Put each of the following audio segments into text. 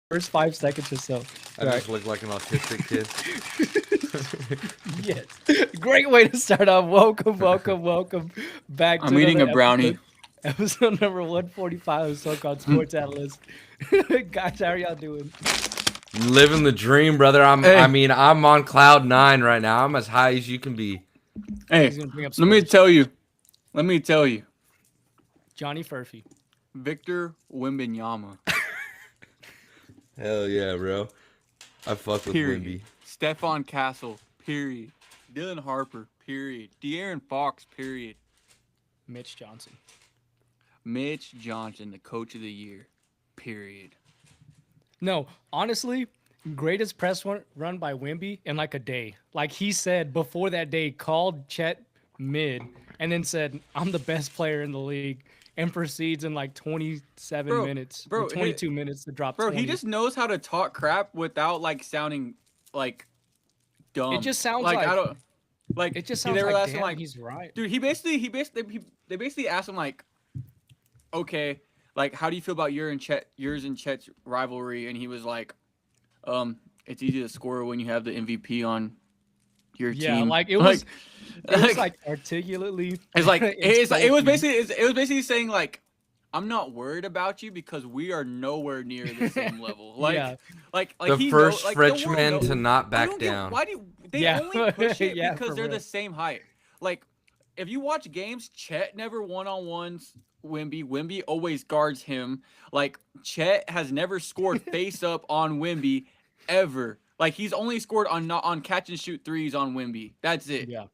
first 5 seconds or so. I just look like an autistic kid. Yes. Great way to start off. Welcome back to I'm eating a another brownie. episode number 145 of So-Called Sports Analyst. Guys, how are y'all doing? Living the dream, brother. Hey. I'm on cloud 9 right now. I'm as high as you can be. Hey, He's gonna bring up let me scores. tell you, Johnny Furphy. Victor Wembanyama. Hell yeah, bro. I fuck with Period. Wimby. Stephon Castle. Period. Dylan Harper. Period. De'Aaron Fox. Period. Mitch Johnson. Mitch Johnson, the coach of the year. Period. No, honestly, greatest press run by Wimby in like a day. Like he said before that day, called Chet mid and then said, I'm the best player in the league, and proceeds in like 27 minutes, or 22 minutes to drop 20. He just knows how to talk crap without like sounding like dumb. It just sounds like like I don't like. it just they sounds were like, asking damn, like, he's right. dude. They basically asked him like, okay, like how do you feel about yours and Chet's rivalry? And he was like, it's easy to score when you have the MVP on your Yeah, team. like it was like articulately. It was basically saying like, I'm not worried about you because we are nowhere near the same level. Like, Yeah. like The he first knows, like, Frenchman to not back down. Why do they Yeah. only push it Yeah, because for they're real. the same height? Like, if you watch games, Chet never one-on-ones Wimby. Wimby always guards him. Like, Chet has never scored face up on Wimby ever. Like, he's only scored on catch and shoot threes on Wimby. That's it. Yeah.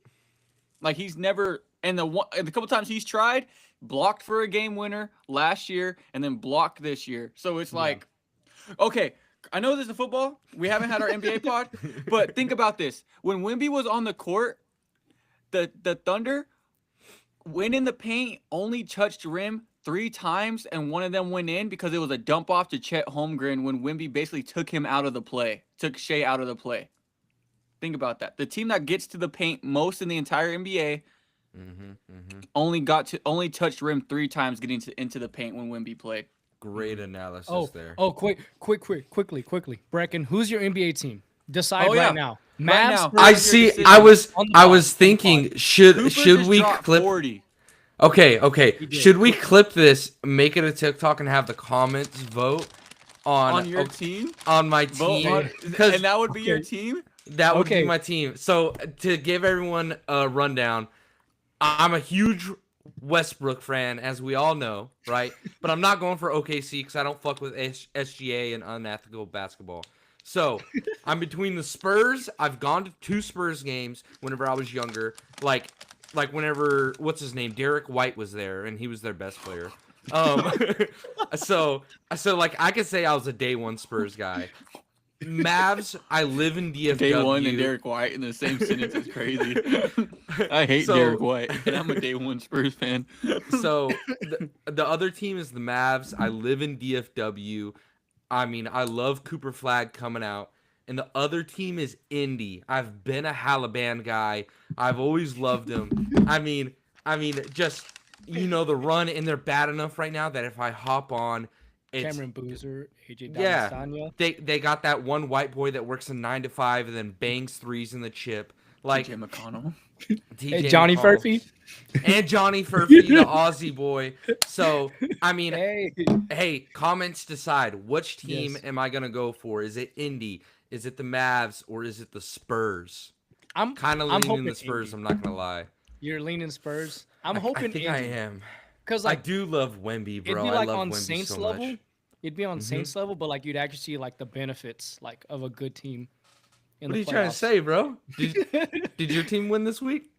Like, he's never, and the couple times he's tried, blocked for a game winner last year and then blocked this year. So it's like, okay, I know this is football. We haven't had our NBA pod, but think about this. When Wimby was on the court, the Thunder went in the paint, only touched rim 3 times, and one of them went in because it was a dump off to Chet Holmgren when Wimby basically took him out of the play, took Shea out of the play. Think about that. The team that gets to the paint most in the entire NBA only touched rim 3 times getting into the paint when Wimby played. Great analysis there. Quickly. Brecken, who's your NBA team? Decide Oh, yeah. right now. Right Mavs, now. Spurs, I your see. decision. I was thinking, should Cooper we just dropped clip? 40. Okay. Should we clip this, make it a TikTok, and have the comments vote On your team? on my Vote team? on, and that would be your team? That would Okay. be my team. So to give everyone a rundown, I'm a huge Westbrook fan, as we all know, right? But I'm not going for OKC because I don't fuck with SGA and unethical basketball. So I'm between the Spurs. I've gone to 2 Spurs games whenever I was younger. Like whenever, what's his name, Derek White was there, and he was their best player. So like I could say I was a day one Spurs guy. Mavs, I live in DFW. Day one and Derek White in the same sentence is crazy. I hate Derek White, and I'm a day one Spurs fan. So the other team is the Mavs. I live in DFW. I mean, I love Cooper Flag coming out. And the other team is Indy. I've been a Halaban guy. I've always loved them. I mean, just, the run, and they're bad enough right now that if I hop on, it's Cameron Boozer, AJ yeah. Damasanya. They got that one white boy that works a 9 to 5 and then bangs threes in the chip. Like TJ McConnell. Hey, Johnny McConnell. Furphy. And Johnny Furphy, the Aussie boy. So, I mean, Hey. hey, comments decide. Which team Yes. am I going to go for? Is it Indy? Is it the Mavs? Or is it the Spurs? I'm Kind of I'm leaning in hoping the Spurs, Indy. I'm not going to lie. You're leaning Spurs. I'm I hoping think Indy. I am. Because I like do love Wemby, it'd bro. be I like love on Wemby Saints so level. much. It'd be on Saints level, but like you'd actually see like the benefits like of a good team. In What are the you trying to playoffs. say, bro? Did your team win this week?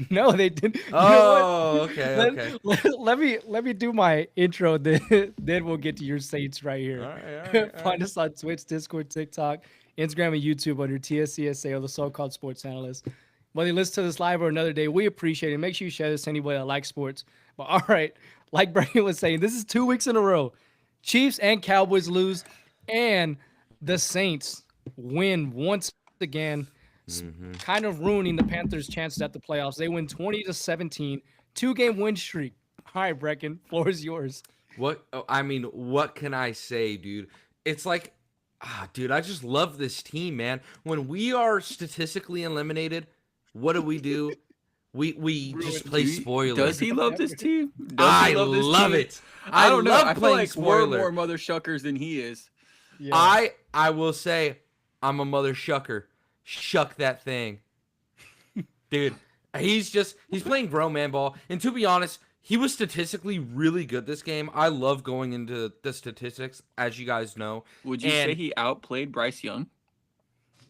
No, they didn't. You know Oh, what? okay, Let- okay. Let me do my intro. Then we'll get to your Saints right here. All right. Find us on Twitch, Discord, TikTok, Instagram, and YouTube under TSCSA or the so-called Sports Analyst. Whether you listen to this live or another day, we appreciate it. Make sure you share this to anybody that likes sports. But all right, like Brandon was saying, this is 2 weeks in a row. Chiefs and Cowboys lose, and the Saints win once again, kind of ruining the Panthers' chances at the playoffs. They win 20-17, 2-game win streak. All right, Brecken, floor is yours. What can I say, dude? It's like Dude, I just love this team, man. When we are statistically eliminated, what do? We just play spoiler. Does he love this team? Does I he love this love team? it. I don't know. love I feel playing like spoiler. we're more mother shuckers than he is. Yeah. I will say I'm a mother shucker. Shuck that thing. Dude, he's playing grown man ball. And to be honest, he was statistically really good this game. I love going into the statistics, as you guys know. Would you say he outplayed Bryce Young?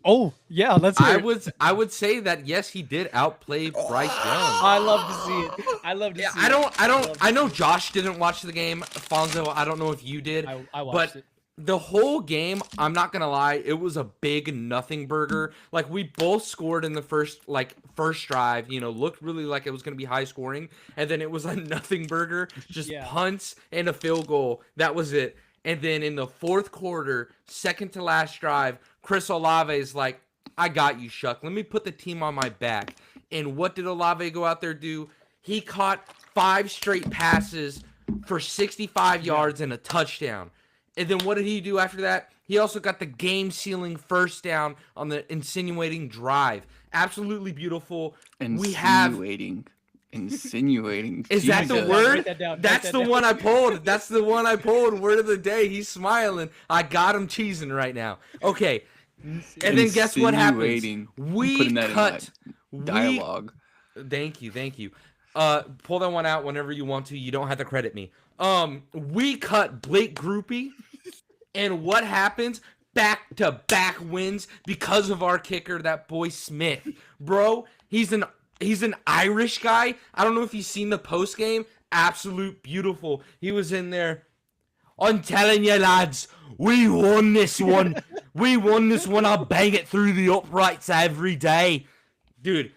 Oh, yeah, let's hear it. I would say that yes, he did outplay Bryce Young. I love to see it. I love to see it. I know Josh didn't watch the game. Fonzo, I don't know if you did. I watched it. The whole game, I'm not gonna lie, it was a big nothing burger. Like, we both scored in the first drive, looked really like it was gonna be high scoring, and then it was a nothing burger, just punts and a field goal. That was it. And then in the fourth quarter, second to last drive, Chris Olave is like, I got you, Shuck. Let me put the team on my back. And what did Olave go out there do? He caught 5 straight passes for 65 yards and a touchdown. And then what did he do after that? He also got the game-sealing first down on the insinuating drive. Absolutely beautiful. Insinuating. Is that the Jesus. word? Write that down, That's write the that one I pulled. That's the one I pulled. Word of the day. He's smiling. I got him cheesing right now. Okay. And then guess what happens? We cut dialogue. Thank you. Pull that one out whenever you want to. You don't have to credit me. We cut Blake Groupie, and what happens? Back-to-back wins because of our kicker, that boy Smith. Bro, he's an Irish guy. I don't know if you've seen the post game. Absolute beautiful. He was in there. I'm telling you, lads, we won this one. I'll bang it through the uprights every day. Dude,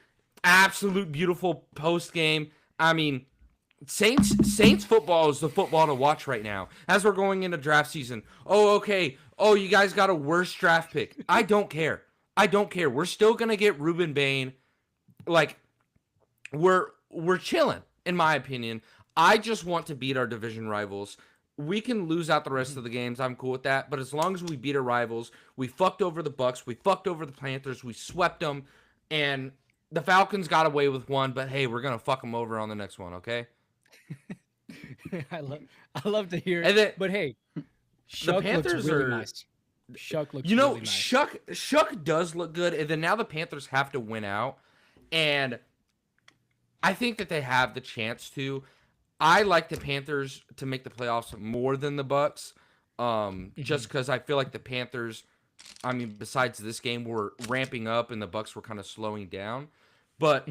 absolute beautiful post game. I mean, Saints football is the football to watch right now as we're going into draft season. Oh, okay. Oh, you guys got a worse draft pick. I don't care. We're still going to get Ruben Bain. Like, we're chilling, in my opinion. I just want to beat our division rivals. We can lose out the rest of the games. I'm cool with that. But as long as we beat our rivals, we fucked over the Bucks. We fucked over the Panthers. We swept them. And the Falcons got away with one. But, hey, we're going to fuck them over on the next one, okay? I love to hear And then, but hey, Shuck Panthers looks really are nice. Shuck looks really nice. Shuck does look good, and then now the Panthers have to win out, and I think that they have the chance to. I like the Panthers to make the playoffs more than the Bucks, just because I feel like the Panthers, I mean, besides this game, were ramping up and the Bucks were kind of slowing down, but.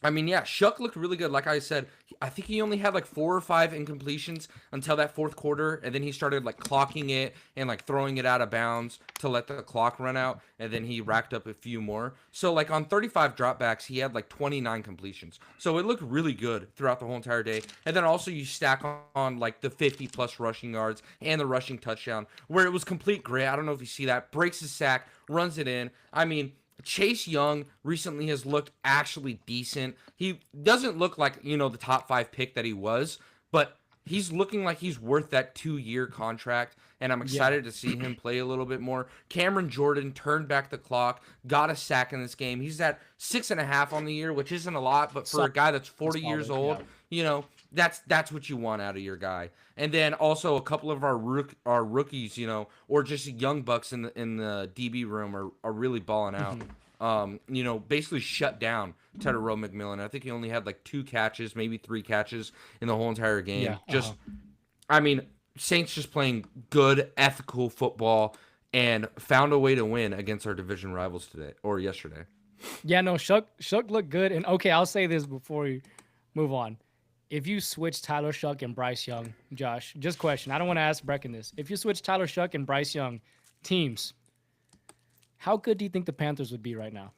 I mean, yeah, Shuck looked really good. Like I said, I think he only had like 4 or 5 incompletions until that fourth quarter, and then he started like clocking it and like throwing it out of bounds to let the clock run out, and then he racked up a few more. So like on 35 dropbacks, he had like 29 completions. So it looked really good throughout the whole entire day. And then also you stack on like the 50-plus rushing yards and the rushing touchdown, where it was complete grit. I don't know if you see that. Breaks his sack, runs it in. I mean, Chase Young recently has looked actually decent. He doesn't look like, the top 5 pick that he was, but he's looking like he's worth that 2-year contract, and I'm excited to see him play a little bit more. Cameron Jordan turned back the clock, got a sack in this game. He's at 6.5 on the year, which isn't a lot, but for a guy that's 40 years old, that's what you want out of your guy. And then also a couple of our rookies, or just young bucks in the DB room are really balling out. Basically shut down Terrell McMillan. I think he only had like 2 catches, maybe 3 catches in the whole entire game. I mean, Saints just playing good, ethical football and found a way to win against our division rivals today or yesterday. Yeah, no, Shuck looked good. And okay, I'll say this before we move on. If you switch Tyler Shuck and Bryce Young, Josh, just question. I don't want to ask Brecken this. If you switch Tyler Shuck and Bryce Young teams, how good do you think the Panthers would be right now?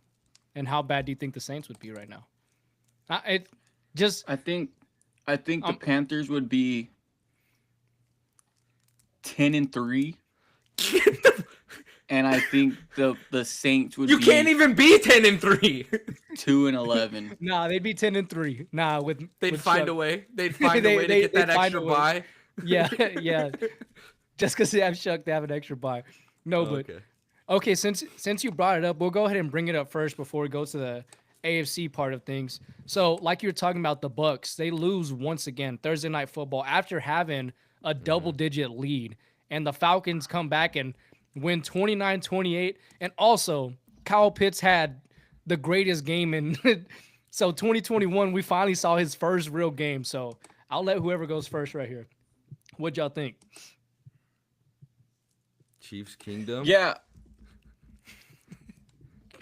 And how bad do you think the Saints would be right now? I think the Panthers would be 10-3. And I think the Saints would You can't even be 10-3. 2-11. Nah, they'd be 10-3. Nah, they'd find a way. They'd find a way to get that extra bye. Yeah, yeah. just because they have Shuck, they have an extra bye. No, Oh, but okay. okay, since you brought it up, we'll go ahead and bring it up first before we go to the AFC part of things. So, like you were talking about the Bucks, they lose once again Thursday night football after having a double-digit lead, and the Falcons come back and win 29-28. And also, Kyle Pitts had the greatest game in so 2021 we finally saw his first real game. So, I'll let whoever goes first right here. What y'all think? Chiefs Kingdom. Yeah.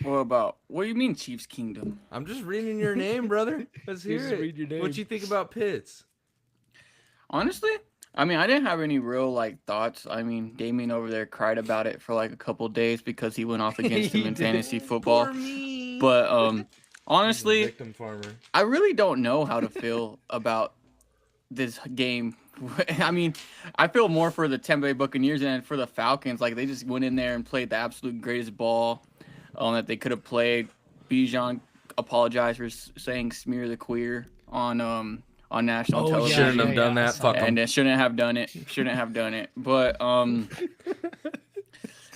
What do you mean Chiefs Kingdom? I'm just reading your name, brother. Let's hear Just it. read your name. What you think about Pitts? Honestly, I mean, I didn't have any real like thoughts. I mean, Damien over there cried about it for like a couple days because he went off against him He in did. fantasy football. Poor me. But He's a honestly, victim farmer. I really don't know how to feel about this game. I mean, I feel more for the Tampa Bay Buccaneers than for the Falcons. Like they just went in there and played the absolute greatest ball that they could have played. Bijan apologized for saying "smear the queer" on national television. Shouldn't have done that. Fuck 'em. And it shouldn't have done it. Shouldn't have done it. But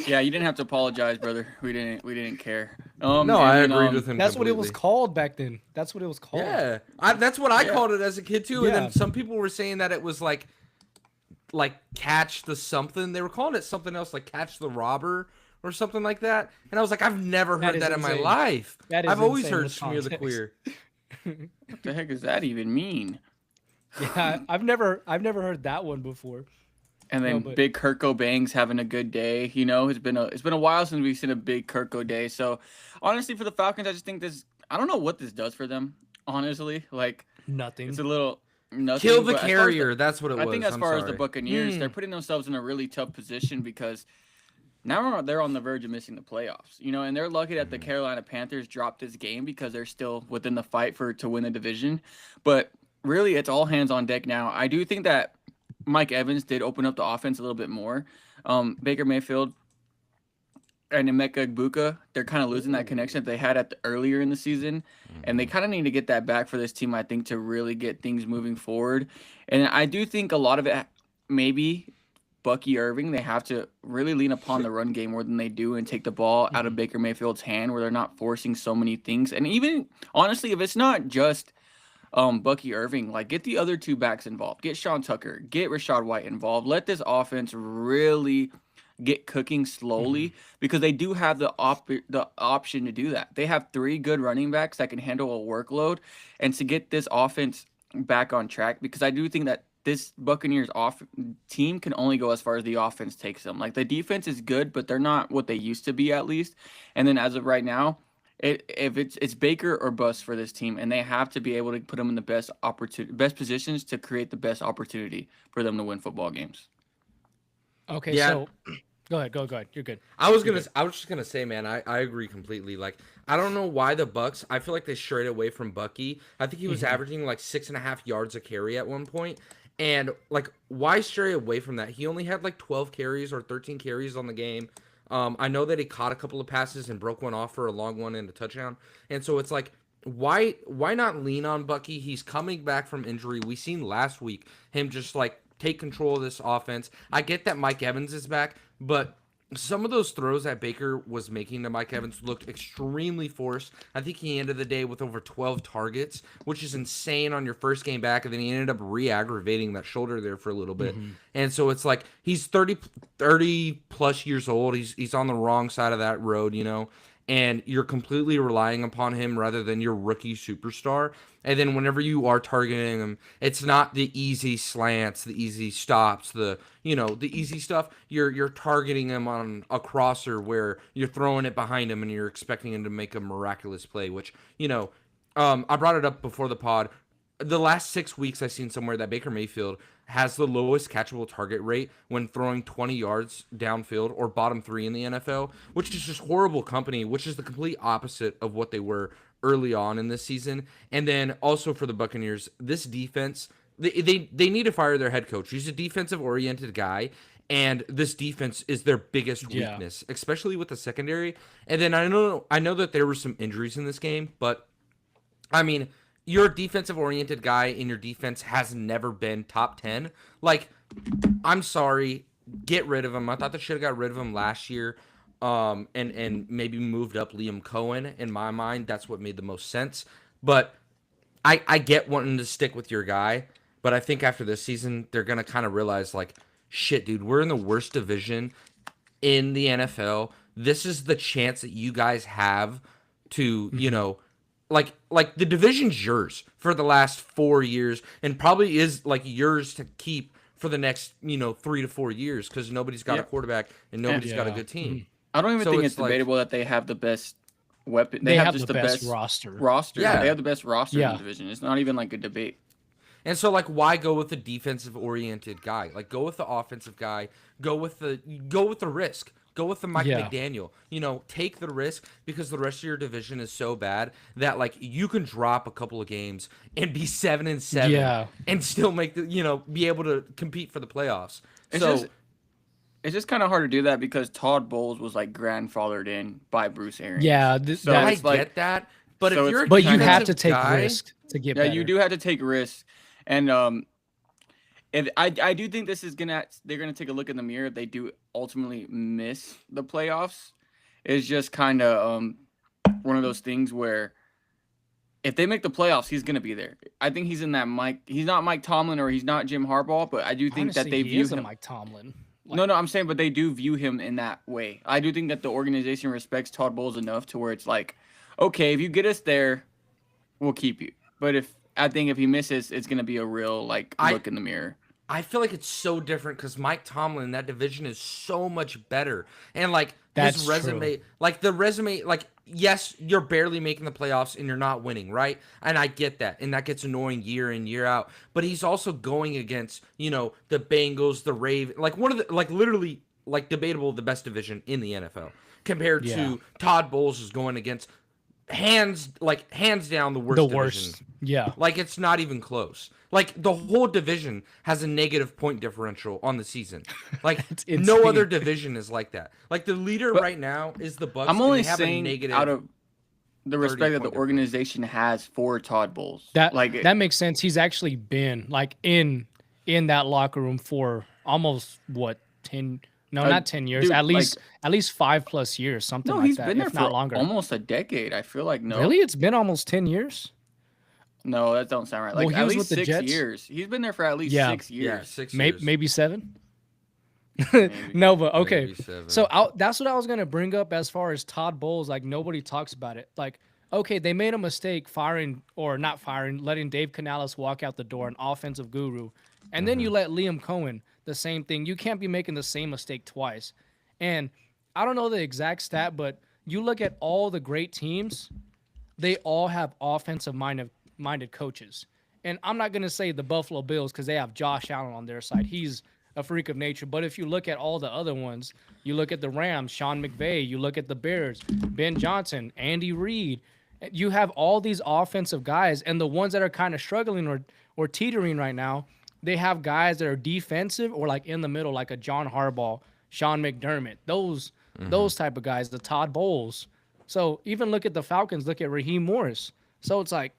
yeah, you didn't have to apologize, brother. We didn't care. No, I agreed with him. That's what it was completely. called back then. That's what it was called. Yeah, that's what I Yeah. called it as a kid too. And Yeah. then some people were saying that it was like catch the something. They were calling it something else, like catch the robber or something like that. And I was like, I've never That heard is that in my insane. life. That is I've always insane heard with smear the context. queer. What the heck does that even mean? Yeah, I've never heard that one before. And then No, but- Big Kurt Cobain's having a good day. You know, it's been a while since we've seen a big Kurt Cobain day. So honestly, for the Falcons, I just think this. I don't know what this does for them. Honestly, like Nothing. it's a little nothing. Kill the but as far as carrier. That's what it was. I think as I'm far as the sorry. Buccaneers, they're putting themselves in a really tough position because now they're on the verge of missing the playoffs. You know, and they're lucky that the Carolina Panthers dropped this game because they're still within the fight to win the division. But really, it's all hands on deck now. I do think that Mike Evans did open up the offense a little bit more. Baker Mayfield and Emeka Egbuka, they're kind of losing that connection that they had earlier in the season, and they kind of need to get that back for this team, I think, to really get things moving forward. And I do think a lot of it, maybe Bucky Irving, they have to really lean upon the run game more than they do and take the ball out of Baker Mayfield's hand where they're not forcing so many things. And even, honestly, if it's not just Bucky Irving, like get the other two backs involved, get Sean Tucker, get Rashad White involved, let this offense really get cooking slowly because they do have the option to do that. They have three good running backs that can handle a workload, and to get this offense back on track, because I do think that this Buccaneers team can only go as far as the offense takes them. Like the defense is good, but they're not what they used to be at least. And then as of right now, if it's Baker or bust for this team, and they have to be able to put them in the best positions to create the best opportunity for them to win football games. Okay, Yeah. so go ahead. You're good. I was just gonna say, man, I agree completely. Like, I don't know why the Bucks. I feel like they strayed away from Bucky. I think he was averaging like 6.5 yards a carry at one point, and like, why stray away from that? He only had like 12 carries or 13 carries on the game. I know that he caught a couple of passes and broke one off for a long one and a touchdown, and so it's like, why not lean on Bucky? He's coming back from injury. We seen last week him just like take control of this offense. I get that Mike Evans is back, but some of those throws that Baker was making to Mike Evans looked extremely forced. I think he ended the day with over 12 targets, which is insane on your first game back, and then he ended up re-aggravating that shoulder there for a little bit. And so it's like he's 30 plus years old. He's on the wrong side of that road, you know, and you're completely relying upon him rather than your rookie superstar. And then whenever you are targeting him, it's not the easy slants, the easy stops, the easy stuff. You're targeting him on a crosser where you're throwing it behind him and you're expecting him to make a miraculous play, which, I brought it up before the pod. The last 6 weeks I've seen somewhere that Baker Mayfield has the lowest catchable target rate when throwing 20 yards downfield or bottom 3 in the NFL, which is just horrible company, which is the complete opposite of what they were early on in this season. And then also for the Buccaneers, this defense, they need to fire their head coach. He's a defensive-oriented guy, and this defense is their biggest weakness, especially with the secondary. And then I know that there were some injuries in this game, but I mean, you're a defensive-oriented guy, and your defense has never been top 10. Like, I'm sorry, get rid of him. I thought they should have got rid of him last year, and maybe moved up Liam Cohen. In my mind, that's what made the most sense. But I get wanting to stick with your guy, but I think after this season, they're gonna kind of realize like, shit, dude, we're in the worst division in the NFL. This is the chance that you guys have to, like the division's yours for the last 4 years, and probably is like yours to keep for the next 3 to 4 years because nobody's got a quarterback and nobody's got a good team. I don't even think it's debatable that they have the best weapon. They have just the best roster. Yeah, they have the best roster in the division. It's not even like a debate. And so, like, why go with a defensive-oriented guy? Like, go with the offensive guy. Go with the risk. Go with the Mike McDaniel. Take the risk because the rest of your division is so bad that like you can drop a couple of games and be 7-7 and still make be able to compete for the playoffs. It's just kind of hard to do that because Todd Bowles was like grandfathered in by Bruce Arians. Yeah, so I get that. But if you're but you have to take risk to get better. Yeah, you do have to take risks. And I do think they're gonna take a look in the mirror if they do ultimately miss the playoffs. It's just kind of one of those things where if they make the playoffs, he's gonna be there. I think he's in that Mike. He's not Mike Tomlin or he's not Jim Harbaugh, but I do think that they view him. Mike Tomlin. No, I'm saying, but they do view him in that way. I do think that the organization respects Todd Bowles enough to where it's like, okay, if you get us there, we'll keep you. But I think if he misses, it's gonna be a real look in the mirror. I feel like it's so different because Mike Tomlin, that division is so much better, and like his resume, yes, you're barely making the playoffs and you're not winning, right? And I get that, and that gets annoying year in year out. But he's also going against the Bengals, the Ravens, like one of the literally debatable the best division in the NFL compared to Todd Bowles is going against hands down the worst division. Yeah. Like it's not even close. Like the whole division has a negative point differential on the season. Like no other division is like that. Like the leader right now is the Bucs. I'm only saying out of the respect that the organization has for Todd Bowles. That makes sense. He's actually been in that locker room for almost 10. No, not 10 years. Dude, at least 5+ years, something like that. No, he's been there for longer. Almost a decade. I feel like no. Really, it's been almost 10 years. No, that don't sound right. Like at least 6 years. He's been there for at least 6 years. Yeah, 6 years. Maybe 7. No, but okay. So that's what I was gonna bring up as far as Todd Bowles. Like nobody talks about it. Like, okay, they made a mistake letting Dave Canales walk out the door, an offensive guru, and then you let Liam Cohen. The same thing. You can't be making the same mistake twice. And I don't know the exact stat, but you look at all the great teams, they all have offensive-minded coaches. And I'm not going to say the Buffalo Bills because they have Josh Allen on their side. He's a freak of nature. But if you look at all the other ones, you look at the Rams, Sean McVay, you look at the Bears, Ben Johnson, Andy Reid, you have all these offensive guys, and the ones that are kind of struggling or teetering right now, they have guys that are defensive or in the middle, like a John Harbaugh, Sean McDermott, those type of guys, the Todd Bowles. So even look at the Falcons, look at Raheem Morris. So it's like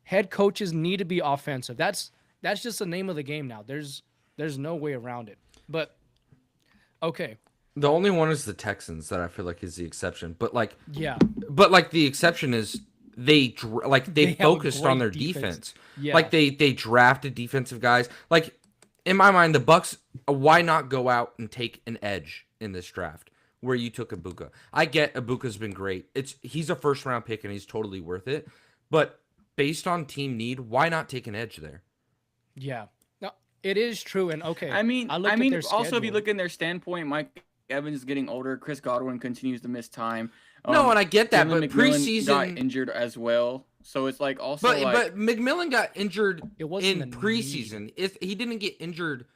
head coaches need to be offensive. That's just the name of the game now. There's no way around it. But okay. The only one is the Texans that I feel like is the exception. But the exception is they focused on their defense. Yeah. Like they drafted defensive guys. Like in my mind, the Bucs, why not go out and take an edge in this draft where you took Ibuka? I get Ibuka's been great. He's a first round pick and he's totally worth it. But based on team need, why not take an edge there? Yeah, no, it is true. And okay, I mean, also if you look in their standpoint, Mike Evans is getting older. Chris Godwin continues to miss time. No, and I get that, but McMillan preseason got injured as well. So it's also but McMillan got injured in preseason. If he didn't get injured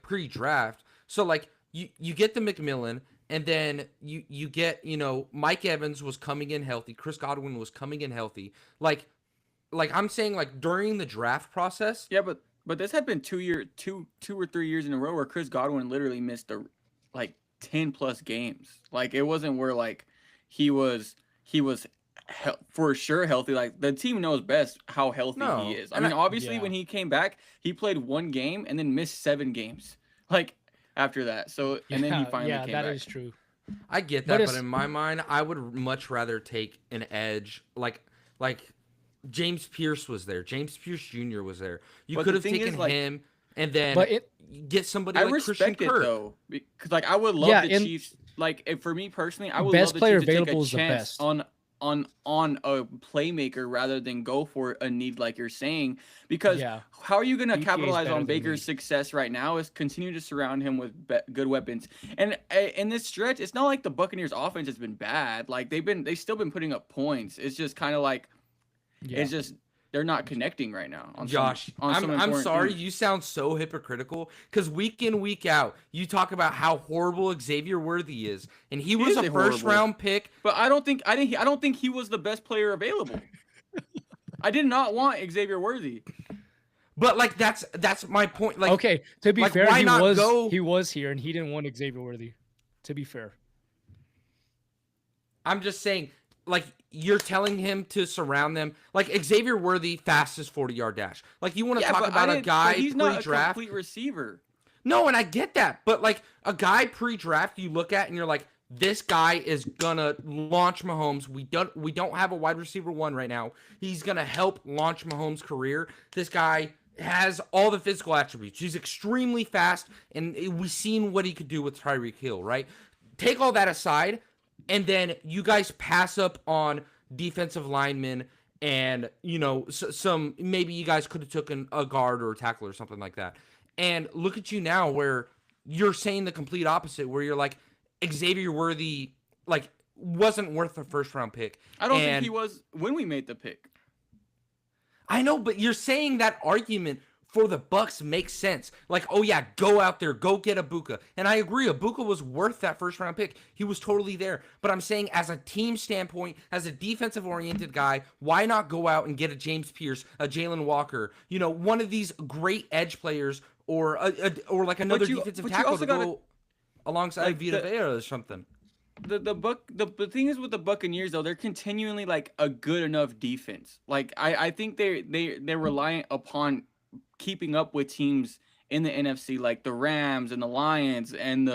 pre-draft, so you get the McMillan, and then you get Mike Evans was coming in healthy, Chris Godwin was coming in healthy. Like I'm saying during the draft process. Yeah, but this had been 2 or 3 years in a row where Chris Godwin literally missed 10+ games. It wasn't where he was for sure healthy. The team knows best how healthy he is. I mean, obviously when he came back, he played 1 game and then missed 7 games. after that. So and then he finally yeah, came that back. is true. I get But that, it's but in my mind, I would much rather take an edge like James Pierce was there. James Pierce Jr. was there. You But could the have thing taken is, like, him and then but it get somebody I like Christian respect it Kirk. though, because like I would love yeah, the and Chiefs. Like for me personally, I would love best the player Chiefs to take a available is the chance best. on a playmaker rather than go for a need like you're saying. Because Yeah, how are you going to DK is capitalize better on than Baker's need. success right now? Is continue to surround him with good weapons. And in this stretch, it's not like the Buccaneers' offense has been bad. Like they've still been putting up points. It's just kind of like Yeah. it's just they're not connecting right now on Josh, some I'm important sorry, things. you sound so hypocritical because week in, week out, you talk about how horrible Xavier Worthy is, and he was is a horrible. first round pick. But I don't think he was the best player available. I did not want Xavier Worthy. But like that's my point. Like, Okay, to be like, fair, why not go? he was here and he didn't want Xavier Worthy. To be fair. I'm just saying, like, you're telling him to surround them. Like Xavier Worthy, fastest 40-yard dash. Like, you want to talk but about a guy he's not a pre-draft? complete receiver. No, and I get that, but like a guy pre-draft, you look at and you're like, this guy is gonna launch Mahomes. We don't have a wide receiver one right now. He's gonna help launch Mahomes' career. This guy has all the physical attributes. He's extremely fast, and we've seen what he could do with Tyreek Hill. Right? Take all that aside, and then you guys pass up on defensive linemen, and some maybe you guys could have taken a guard or a tackle or something like that. And look at you now, where you're saying the complete opposite, where you're like, Xavier Worthy like wasn't worth a first round pick. I don't think he was when we made the pick. I know, but you're saying that argument for the Bucks makes sense. Like, oh yeah, go out there, go get Ibuka. And I agree, Ibuka was worth that first round pick. He was totally there. But I'm saying as a team standpoint, as a defensive oriented guy, why not go out and get a James Pierce, a Jalen Walker, one of these great edge players, or like another defensive tackle to go alongside Vita Vea or something. The thing is with the Buccaneers though, they're continually like a good enough defense. Like I think they're reliant upon keeping up with teams in the NFC like the Rams and the Lions and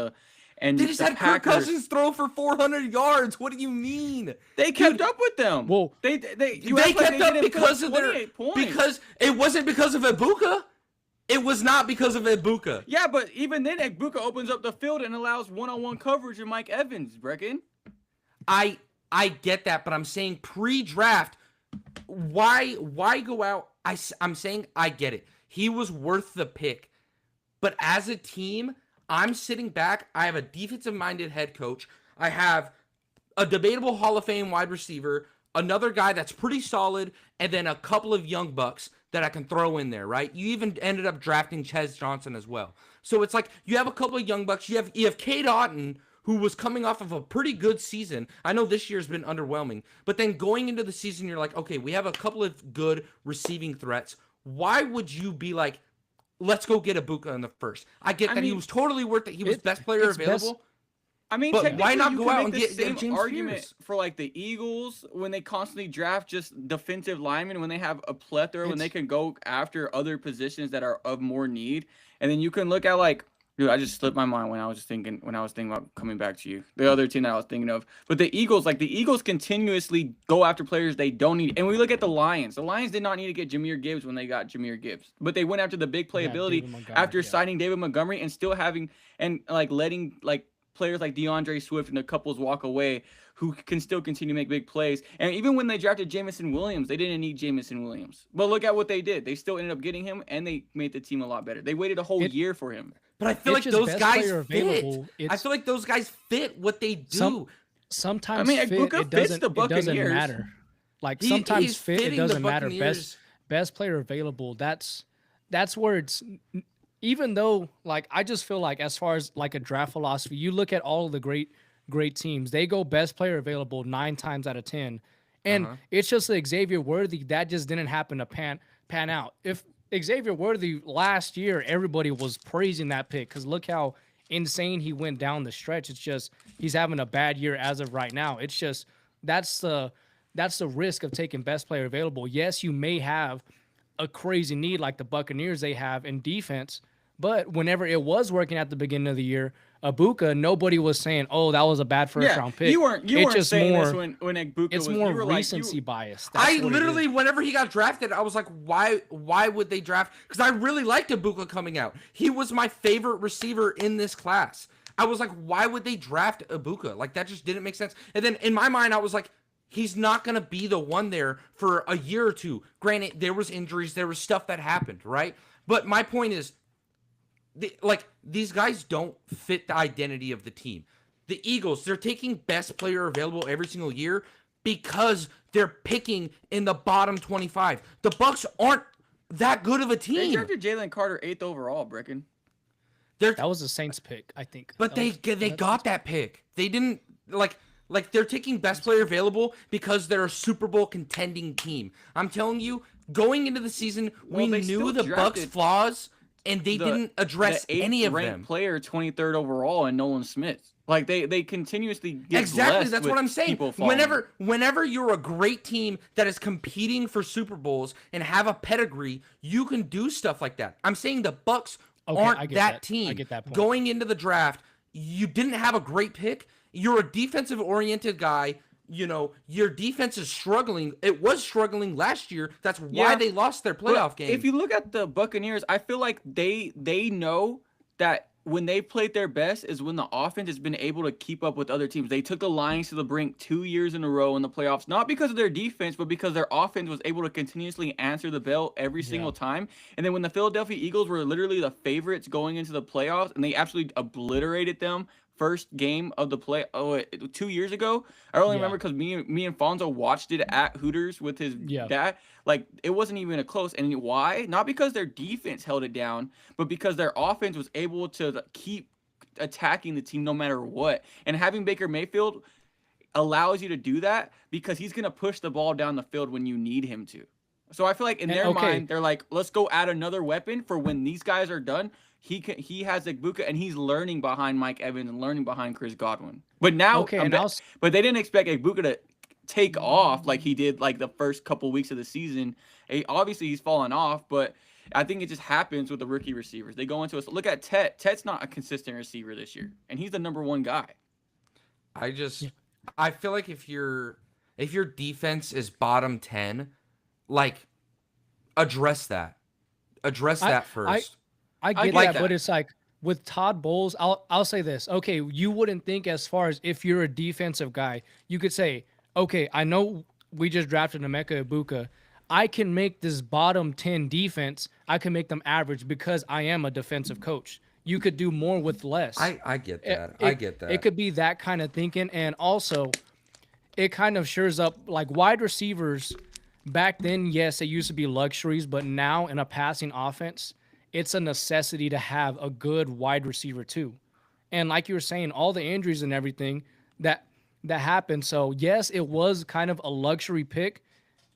they just had Kirk Cousins throw for 400 yards. What do you mean? They kept up with them. Well, they kept up because of because it wasn't because of Ibuka. It was not because of Ibuka. Yeah, but even then, Ibuka opens up the field and allows one-on-one coverage of Mike Evans, Brecken. I get that, but I'm saying pre-draft, why go out? I'm saying I get it. He was worth the pick. But as a team, I'm sitting back. I have a defensive-minded head coach. I have a debatable Hall of Fame wide receiver, another guy that's pretty solid, and then a couple of young bucks that I can throw in there, right? You even ended up drafting Ches Johnson as well. So it's like you have a couple of young bucks. You have Cade Otton, who was coming off of a pretty good season. I know this year's been underwhelming, but then going into the season, you're like, okay, we have a couple of good receiving threats. Why would you be like, let's go get Ibuka in the first? I get that he was totally worth it. He was best player available. I mean, but why not go out and get the same James argument Pierce? for like the Eagles when they constantly draft just defensive linemen when they have a plethora when they can go after other positions that are of more need, and then you can look at like, dude, I just slipped my mind when I was thinking about coming back to you. The other team that I was thinking of, but the Eagles continuously go after players they don't need, and we look at the Lions. The Lions did not need to get Jahmyr Gibbs when they got Jahmyr Gibbs, but they went after the big playability after signing David Montgomery and still having and like letting like players like DeAndre Swift and the couples walk away who can still continue to make big plays. And even when they drafted Jameson Williams, they didn't need Jameson Williams. But look at what they did. They still ended up getting him, and they made the team a lot better. They waited a whole year for him. But I feel like those guys fit. I feel like those guys fit what they do. Sometimes it doesn't matter. Like sometimes fit, it doesn't matter. Best player available. That's where it's. Even though, like, I just feel like as far as like a draft philosophy, you look at all of the great teams, they go best player available 9 times out of 10. And it's just the Xavier Worthy that just didn't happen to pan out. If Xavier Worthy last year, everybody was praising that pick because look how insane he went down the stretch. It's just he's having a bad year as of right now. It's just that's the risk of taking best player available. Yes, you may have a crazy need like the Buccaneers they have in defense. But whenever it was working at the beginning of the year, Abuka, nobody was saying, "Oh, that was a bad first round pick." You It's weren't just saying more, this when Egbuka it's was. more You were like recency you. bias. That's I what literally, it is. whenever he got drafted, I was like, why would they draft? Because I really liked Ibuka coming out. He was my favorite receiver in this class. I was like, why would they draft Ibuka? Like, that just didn't make sense. And then in my mind, I was like, he's not going to be the one there for a year or two. Granted, there was injuries, there was stuff that happened, right? But my point is, these guys don't fit the identity of the team. The Eagles, they're taking best player available every single year because they're picking in the bottom 25. The Bucks aren't that good of a They team. drafted Jalen Carter 8th overall, Brecken. That was a Saints pick, I think. But they got that pick. They didn't like they're taking best player available because they're a Super Bowl contending team. I'm telling you, going into the season, we knew the Bucks' flaws, and they didn't address any of them. Player 23rd overall, and Nolan Smith. Like they continuously get exactly. That's what I'm saying. Whenever you're a great team that is competing for Super Bowls and have a pedigree, you can do stuff like that. I'm saying the Bucks aren't that team. I get that point. Going into the draft, you didn't have a great pick. You're a defensive-oriented guy. You know, your defense is struggling. It was struggling last year. That's why they lost their playoff game. If you look at the Buccaneers, I feel like they know that when they played their best is when the offense has been able to keep up with other teams. They took the Lions to the brink 2 years in a row in the playoffs, not because of their defense, but because their offense was able to continuously answer the bell every single time. And then when the Philadelphia Eagles were literally the favorites going into the playoffs, and they absolutely obliterated them first game of the 2 years ago. I only remember because me and Fonzo watched it at Hooters with his dad. Like, it wasn't even a close. And why? Not because their defense held it down, but because their offense was able to keep attacking the team no matter what. And having Baker Mayfield allows you to do that because he's going to push the ball down the field when you need him to. So I feel like in their mind, they're like, let's go add another weapon for when these guys are done. He has Egbuka, and he's learning behind Mike Evans and learning behind Chris Godwin. But now, but they didn't expect Egbuka to take off like he did like the first couple weeks of the season. Obviously, he's fallen off, but I think it just happens with the rookie receivers. They go into us. Look at Tet. Tet's not a consistent receiver this year, and he's the number one guy. I feel like if your defense is bottom 10, like, address that first. I get that, but it's like with Todd Bowles, I'll say this. Okay, you wouldn't think as far as if you're a defensive guy, you could say, okay, I know we just drafted Emeka Egbuka. I can make this bottom 10 defense, I can make them average because I am a defensive coach. You could do more with less. I get that. I get that. It could be that kind of thinking. And also, it kind of shores up like wide receivers. Back then, yes, they used to be luxuries, but now in a passing offense, it's a necessity to have a good wide receiver too. And like you were saying, all the injuries and everything that happened. So yes, it was kind of a luxury pick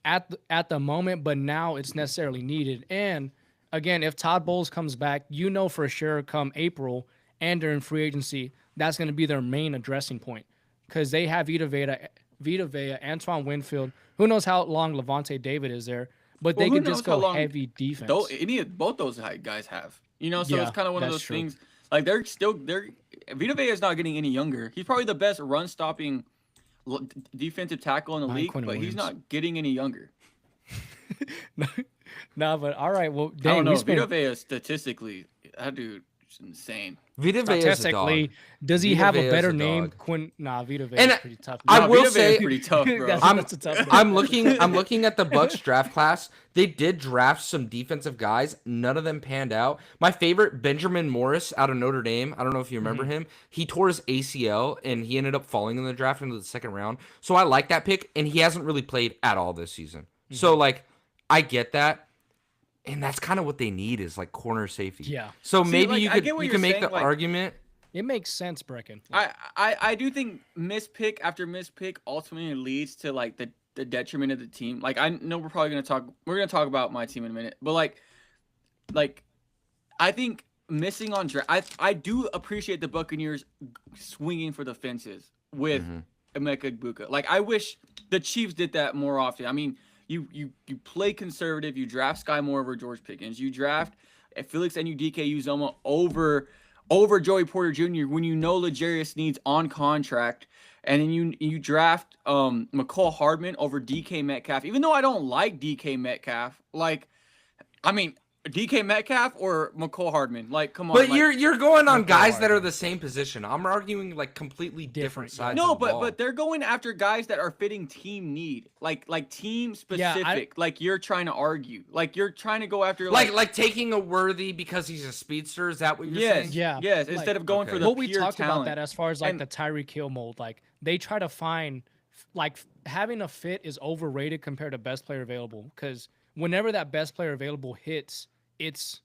at the moment, but now it's necessarily needed. And again, if Todd Bowles comes back, you know for sure come April and during free agency, that's going to be their main addressing point because they have Vita Vea, Antoine Winfield. Who knows how long Levante David is there? But they could just go heavy defense. Both those guys have, so it's kind of one of those things. Like Vita Vea is not getting any younger. He's probably the best run stopping defensive tackle in the league, but he's not getting any younger. No, but all right. Well, I don't know. Vita Vea statistically, that dude is insane. Vita Vea is a dog. Does he have a better name? Vita Vea is pretty tough. I will say, pretty tough, bro. That's a tough name. I'm looking at the Bucks draft class. They did draft some defensive guys. None of them panned out. My favorite, Benjamin Morris out of Notre Dame. I don't know if you remember him. He tore his ACL and he ended up falling in the draft into the second round. So I like that pick, and he hasn't really played at all this season. So like, I get that. And that's kind of what they need is like corner safety. Yeah. So maybe you can make the argument. It makes sense, Brecken. I do think mispick after mispick ultimately leads to like the detriment of the team. Like I know we're gonna talk about my team in a minute, but like I think missing on draft. I do appreciate the Buccaneers swinging for the fences with Emeka Egbuka. Like I wish the Chiefs did that more often. I mean. You play conservative. You draft Sky Moore over George Pickens. You draft Felix and DK Uzoma over Joey Porter Jr. when you know L'Jarius Sneed's on contract, and then you draft McCall Hardman over DK Metcalf. Even though I don't like DK Metcalf, like, I mean, DK Metcalf or McCall Hardman, like, come on. But like, you're going on McCall guys that Hardman. are the same position. I'm arguing like completely different sides. no, of the ball. but they're going after guys that are fitting team need, like team specific. Like you're trying to argue, like you're trying to go after like taking a Worthy because he's a speedster. Is that what you're saying? Yeah. yes. Like, Instead of going for the what we pure talked talent. about that as far as like And- the Tyreek Hill mold, like they try to find like having a fit is overrated compared to best player available, because whenever that best player available hits, it's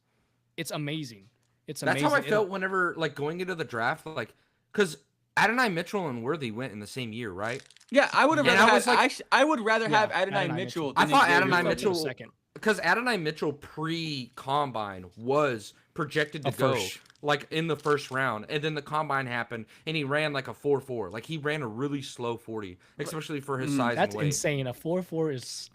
amazing. It's That's amazing. how I felt whenever like going into the draft, like because Adonai Mitchell and Worthy went in the same year, right? Yeah, I would have And rather I was had, like- I would rather Yeah, have Adonai Adonai Mitchell. Mitchell. than I thought Xavier Adonai Williams. Mitchell second. because Adonai Mitchell pre-combine was projected to A go first. like in the first round, and then the combine happened, and he ran like a 4.4. Like he ran a really slow 40, especially for his size That's and weight. insane. A 4.4 is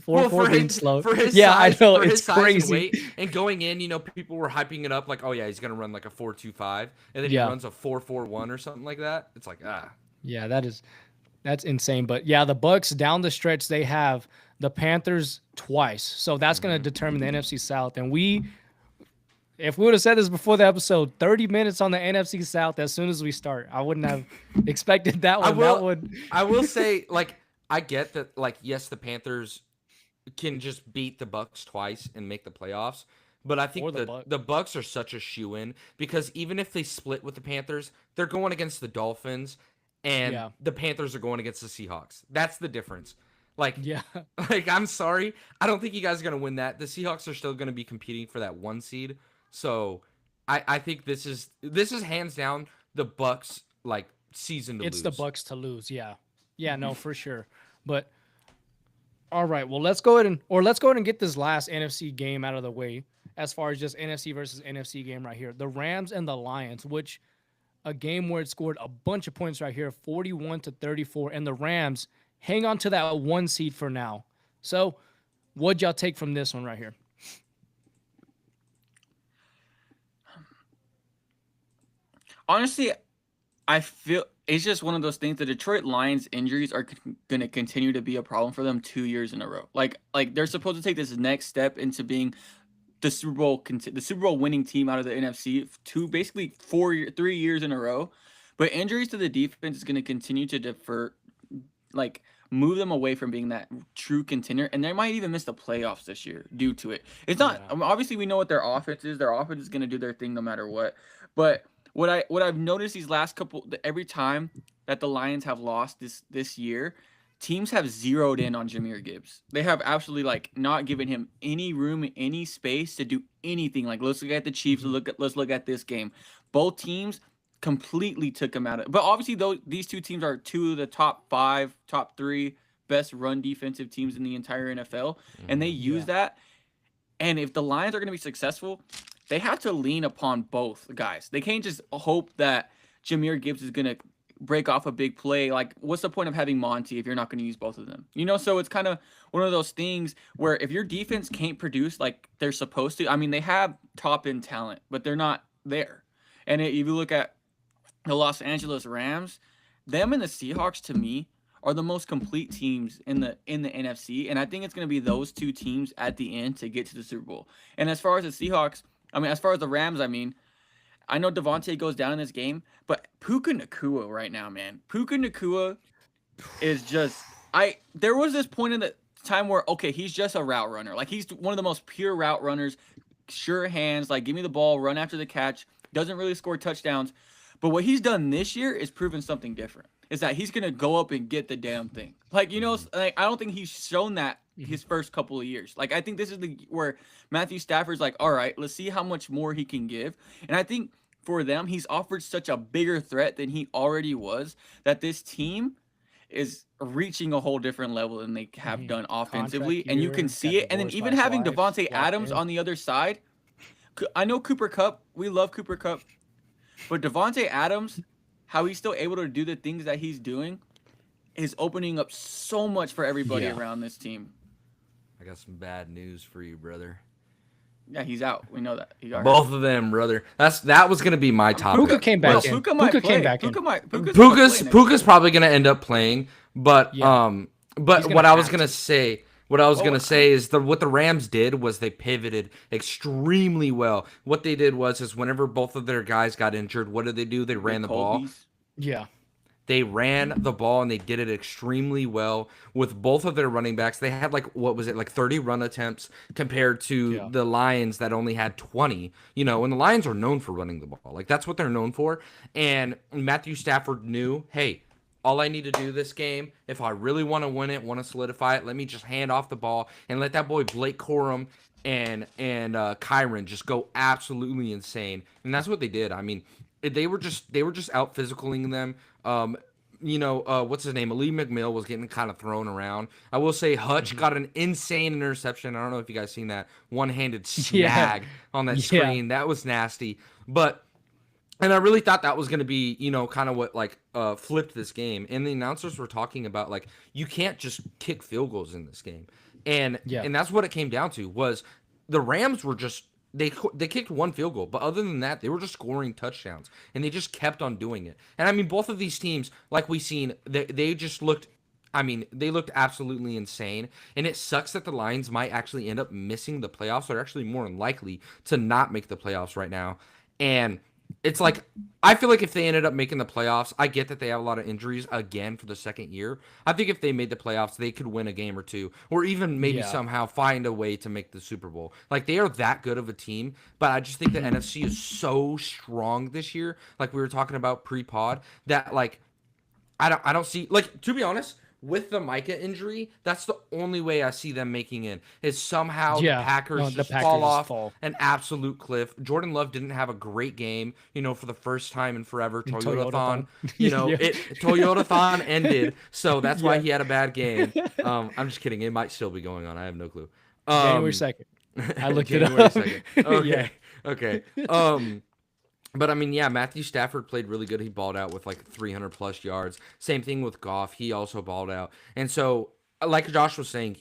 Well, 4.4 being slow. for his Yeah, size, I know for it's his size and crazy. weight, and going in, people were hyping it up like, oh yeah, he's gonna run like a 4.25, and then Yeah. he runs a 4.41 or something like that. It's like Yeah, that's insane. But yeah, the Bucks down the stretch, they have the Panthers twice. So that's going to determine the NFC South. And if we would have said this before the episode, 30 minutes on the NFC South as soon as we start, I wouldn't have expected that one. I will say, like, I get that, like, yes, the Panthers can just beat the Bucks twice and make the playoffs, but I Or think the Bucs. the Bucks are such a shoe-in because even if they split with the Panthers, they're going against the Dolphins, and Yeah. the Panthers are going against the Seahawks. That's the difference. Like, Yeah. like I'm sorry, I don't think you guys are gonna win that. The Seahawks are still gonna be competing for that 1 seed, so I think this is hands down the Bucks like season to lose. It's the Bucks to lose. Yeah. Yeah, no, for sure. But all right, well, let's go ahead and get this last NFC game out of the way as far as just NFC versus NFC game right here. The Rams and the Lions, which a game where it scored a bunch of points right here, 41-34, and the Rams hang on to that 1 seed for now. So, what'd y'all take from this one right here? Honestly, I feel it's just one of those things. The Detroit Lions injuries are going to continue to be a problem for them 2 years in a row. Like they're supposed to take this next step into being the Super Bowl winning team out of the NFC basically 3 years in a row. But injuries to the defense is going to continue to move them away from being that true contender, and they might even miss the playoffs this year due to it. It's not obviously we know what their offense is. Their offense is going to do their thing no matter what. But what I've noticed these last every time that the Lions have lost this year, teams have zeroed in on Jahmyr Gibbs. They have absolutely not given him any room, any space to do anything. Like, let's look at the Chiefs. Let's look at this game. Both teams completely took him out of. But obviously, these two teams are two of the top 5, top 3 best run defensive teams in the entire NFL, and they use that. And if the Lions are going to be successful, they have to lean upon both guys. They can't just hope that Jahmyr Gibbs is going to break off a big play. Like, what's the point of having Monty if you're not going to use both of them? So it's kind of one of those things where if your defense can't produce like they're supposed to, I mean, they have top-end talent, but they're not there. And if you look at the Los Angeles Rams, them and the Seahawks, to me, are the most complete teams in the NFC, and I think it's going to be those two teams at the end to get to the Super Bowl. And as far as the Seahawks, as far as the Rams, I know Devontae goes down in this game, but Puka Nacua right now, man. Puka Nacua is just there was this point in the time where, okay, he's just a route runner. Like, he's one of the most pure route runners, sure hands, like, give me the ball, run after the catch, doesn't really score touchdowns. But what he's done this year is proven something different. Is that he's going to go up and get the damn thing. I don't think he's shown that his first couple of years. Like, I think this is where Matthew Stafford's like, all right, let's see how much more he can give. And I think for them, he's offered such a bigger threat than he already was, that this team is reaching a whole different level than they have done offensively. Contract And you year, can got see it. And then divorced even by his having wife, Devontae locked Adams in. on the other side. I know Cooper Kupp. We love Cooper Kupp. But Devontae Adams, how he's still able to do the things that he's doing, is opening up so much for everybody around this team. I got some bad news for you, brother. Yeah, he's out. We know that. He got hurt. Both of them, brother. That was gonna be my topic. Puka came back No, in. Puka might Puka play. came back in. Puka's gonna play next Puka's probably gonna end up playing, but Yeah. but He's what gonna I was have gonna to. say, is what the Rams did was they pivoted extremely well. What they did was whenever both of their guys got injured, what did they do? They ran the ball. Colby's. Yeah. They ran the ball and they did it extremely well with both of their running backs. They had like 30 run attempts compared to the Lions that only had 20. You know, and the Lions are known for running the ball. Like that's what they're known for. And Matthew Stafford knew, hey, all I need to do this game, if I really want to win it, want to solidify it, let me just hand off the ball and let that boy Blake Corum and Kyron just go absolutely insane. And that's what they did. I mean, they were just out physicaling them. What's his name? Ali McMill was getting kind of thrown around. I will say Hutch got an insane interception. I don't know if you guys seen that one-handed snag on that screen. That was nasty. And I really thought that was going to be, kind of what flipped this game. And the announcers were talking about you can't just kick field goals in this game. And that's what it came down to was the Rams were just they kicked one field goal, but other than that, they were just scoring touchdowns, and they just kept on doing it. And I mean, both of these teams, like we seen, they just looked. I mean, they looked absolutely insane, and it sucks that the Lions might actually end up missing the playoffs. They're actually more likely to not make the playoffs right now, and it's I feel like if they ended up making the playoffs, I get that they have a lot of injuries again for the second year. I think if they made the playoffs, they could win a game or two, or even maybe somehow find a way to make the Super Bowl. They are that good of a team, but I just think the NFC is so strong this year. Like we were talking about pre-pod, that I don't see to be honest. With the Micah injury, that's the only way I see them making it is somehow the Packers fall off an absolute cliff. Jordan Love didn't have a great game, for the first time in forever. Toyotathon, Toyotathon ended, so that's why he had a bad game. I'm just kidding. It might still be going on. I have no clue. January 2nd. I looked it January up. 2nd. Okay. But I mean, Matthew Stafford played really good. He balled out with 300 plus yards. Same thing with Goff. He also balled out. And so, like Josh was saying,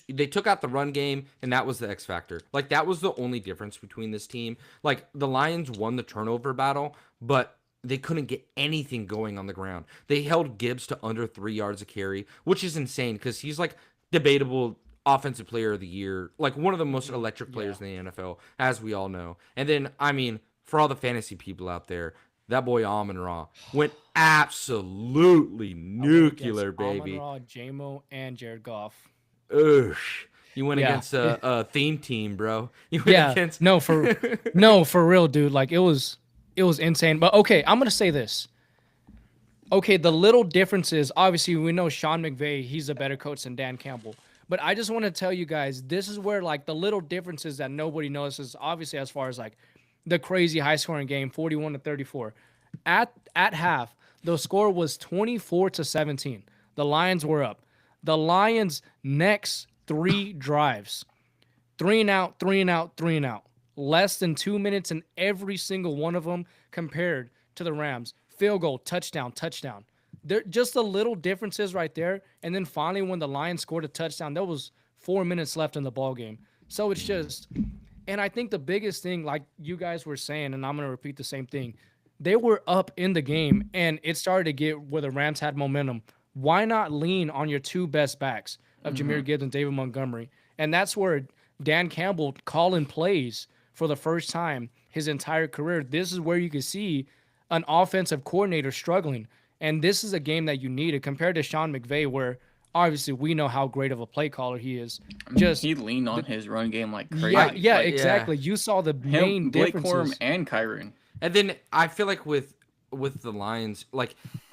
they took out the run game, and that was the X factor. That was the only difference between this team. The Lions won the turnover battle, but they couldn't get anything going on the ground. They held Gibbs to under 3 yards a carry, which is insane because he's debatable offensive player of the year, one of the most electric players in the NFL, as we all know. And then, I mean, for all the fantasy people out there, that boy Amon-Ra went absolutely nuclear, baby. Amon-Ra, J-Mo, and Jared Goff. Ugh. You went against a theme team, bro. You went against for real, dude. It was insane. But okay, I'm gonna say this. Okay, the little differences. Obviously, we know Sean McVay. He's a better coach than Dan Campbell. But I just want to tell you guys, this is where the little differences that nobody notices. Obviously, as far as the crazy high-scoring game, 41-34. At half, the score was 24-17. The Lions were up. The Lions' next 3 drives, 3 and out, 3 and out, 3 and out. Less than 2 minutes in every single one of them compared to the Rams. Field goal, touchdown, touchdown. They're just the little differences right there. And then finally, when the Lions scored a touchdown, there was 4 minutes left in the ball game. So it's just... And I think the biggest thing, like you guys were saying, and I'm going to repeat the same thing, they were up in the game, and it started to get where the Rams had momentum. Why not lean on your 2 best backs of Jahmyr Gibbs and David Montgomery? And that's where Dan Campbell calling plays for the first time his entire career. This is where you can see an offensive coordinator struggling. And this is a game that you needed compared to Sean McVay, where obviously we know how great of a play caller he is. He leaned on his run game like crazy. Yeah, exactly. You saw the main Blake differences. Corum and Kyron. And then I feel with the Lions,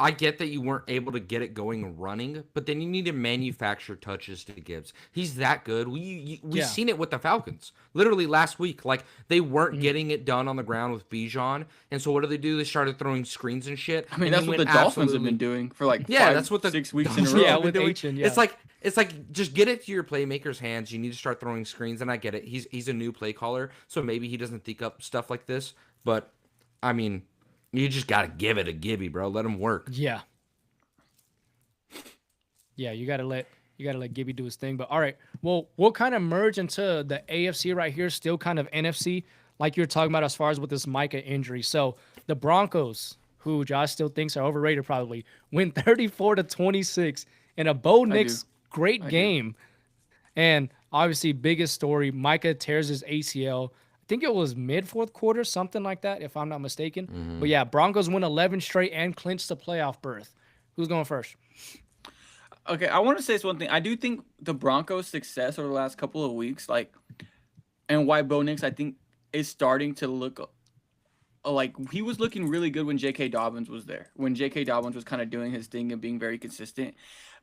I get that you weren't able to get it going running, but then you need to manufacture touches to Gibbs. He's that good. We've seen it with the Falcons. Literally last week, they weren't getting it done on the ground with Bijan, and so what do? They started throwing screens and shit. I mean, that's what the Dolphins have been doing for that's what 6 weeks in a row. Yeah, with H&, It's just get it to your playmakers' hands. You need to start throwing screens, and I get it. He's a new play caller, so maybe he doesn't think up stuff like this, but I mean, you just got to give it a Gibby, bro. Let him work. Yeah, you got to let you gotta let Gibby do his thing. But all right, well, we'll kind of merge into the AFC right here, still kind of NFC, like you're talking about as far as with this Micah injury. So the Broncos, who Josh still thinks are overrated, probably win 34-26 in a Bo Nix great game. And obviously, biggest story, Micah tears his ACL. I think it was mid fourth quarter, something like that, if I'm not mistaken. But yeah, Broncos win 11 straight and clinch the playoff berth. Who's going first? Okay, I want to say this one thing. I do think the Broncos' success over the last couple of weeks, and why Bo Nix, I think, is starting to look like he was looking really good when J.K. Dobbins was there. When J.K. Dobbins was kind of doing his thing and being very consistent.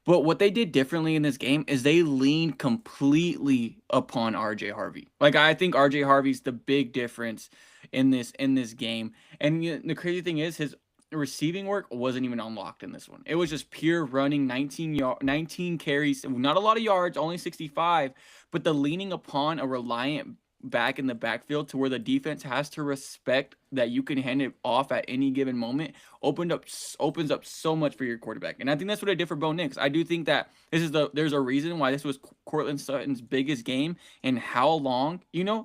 But what they did differently in this game is they leaned completely upon R.J. Harvey. I think R.J. Harvey's the big difference in this game. And the crazy thing is his receiving work wasn't even unlocked in this one. It was just pure running, 19 carries, not a lot of yards, only 65, but the leaning upon a reliant back in the backfield to where the defense has to respect that you can hand it off at any given moment opens up so much for your quarterback. And I think that's what I did for Bo Nix. I do think that there's a reason why this was Cortland Sutton's biggest game and how long,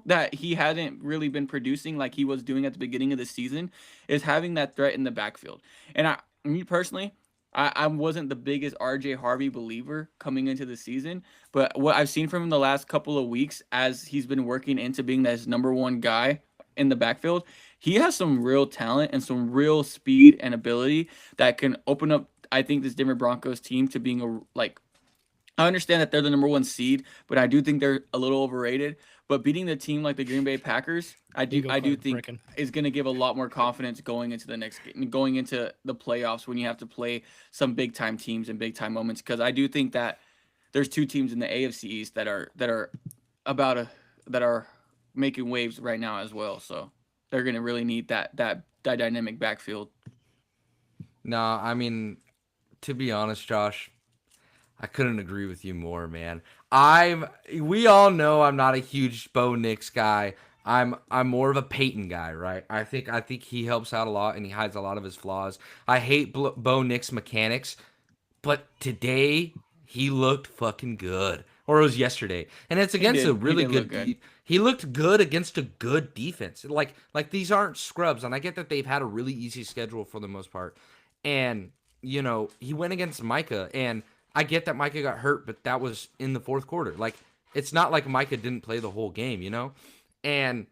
that he hadn't really been producing like he was doing at the beginning of the season, is having that threat in the backfield. And me personally, I wasn't the biggest RJ Harvey believer coming into the season, but what I've seen from him the last couple of weeks as he's been working into being that number one guy in the backfield, he has some real talent and some real speed and ability that can open up, I think, this Denver Broncos team to being I understand that they're the number one seed, but I do think they're a little overrated. But beating the team like the Green Bay Packers, I do think is going to give a lot more confidence going into the playoffs when you have to play some big time teams and big time moments. Because I do think that there's two teams in the AFC East that are making waves right now as well. So they're going to really need that dynamic backfield. No, I mean, to be honest, Josh, I couldn't agree with you more, man. We all know I'm not a huge Bo Nix guy. I'm more of a Peyton guy, right? I think he helps out a lot and he hides a lot of his flaws. I hate Bo Nix mechanics, but today he looked fucking good. Or it was yesterday, and it's against a really good. He looked good against a good defense. Like these aren't scrubs, and I get that they've had a really easy schedule for the most part. And he went against Micah, and I get that Micah got hurt, but that was in the fourth quarter. It's not like Micah didn't play the whole game, And,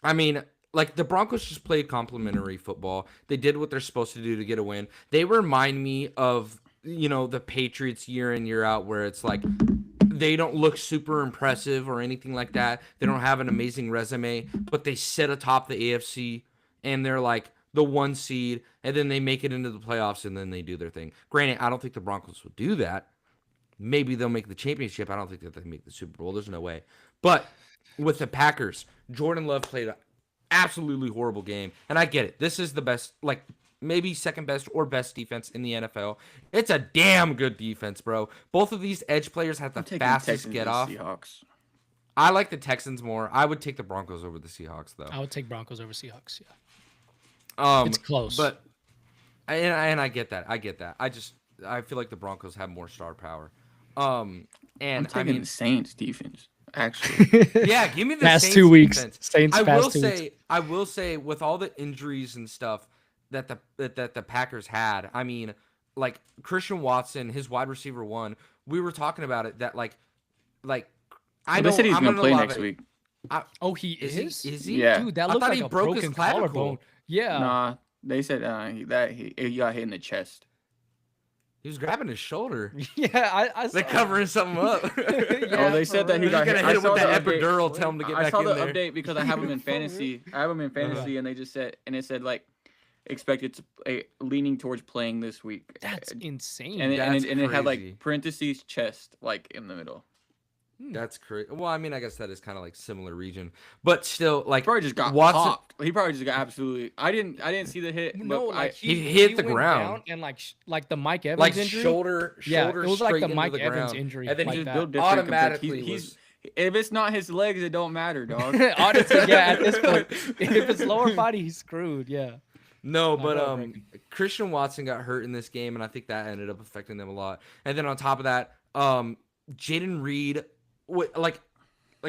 I mean, the Broncos just played complimentary football. They did what they're supposed to do to get a win. They remind me of, the Patriots year in, year out, where it's like they don't look super impressive or anything like that. They don't have an amazing resume, but they sit atop the AFC, and they're like the one seed, and then they make it into the playoffs, and then they do their thing. Granted, I don't think the Broncos will do that. Maybe they'll make the championship. I don't think that they make the Super Bowl. There's no way. But with the Packers, Jordan Love played an absolutely horrible game, and I get it. This is the best, maybe second best or best defense in the NFL. It's a damn good defense, bro. Both of these edge players have the fastest get off. Seahawks. I like the Texans more. I would take the Broncos over the Seahawks, though. I would take Broncos over Seahawks, yeah. It's close, but and I get that. I feel like the Broncos have more star power. And I'm taking the Saints defense. Actually, yeah, give me the past Saints 2 weeks. Defense. Saints I will say with all the injuries and stuff that the Packers had. I mean, Christian Watson, his wide receiver one. We were talking about it that they said he's gonna play next week. He is? Is he? Yeah. Dude, that looked like he a broke his broken clavicle. collarbone. Yeah. Nah, they said he got hit in the chest. He was grabbing his shoulder. Yeah, I saw. They're covering something up. Yeah, they said that he got hit with the epidural. Tell him to get back in there. I saw the update because I have him in fantasy. And they just said, and it said expected to leaning towards playing this week. That's insane. And it had parentheses chest in the middle. That's crazy. Well, I mean, I guess that is kind of similar region, but still, he probably just got Watson, popped. He probably just got absolutely. I didn't see the hit. No, he hit the went ground down and the Mike Evans injury. shoulder. Yeah, it was like the Mike the Evans ground. injury, and then like he that. automatically if it's not his legs, it don't matter, dog. Honestly, yeah. At this point, if it's lower body, he's screwed. Yeah. No, No, but go ahead, Brandon. Christian Watson got hurt in this game, and I think that ended up affecting them a lot. And then on top of that, Jaden Reed, like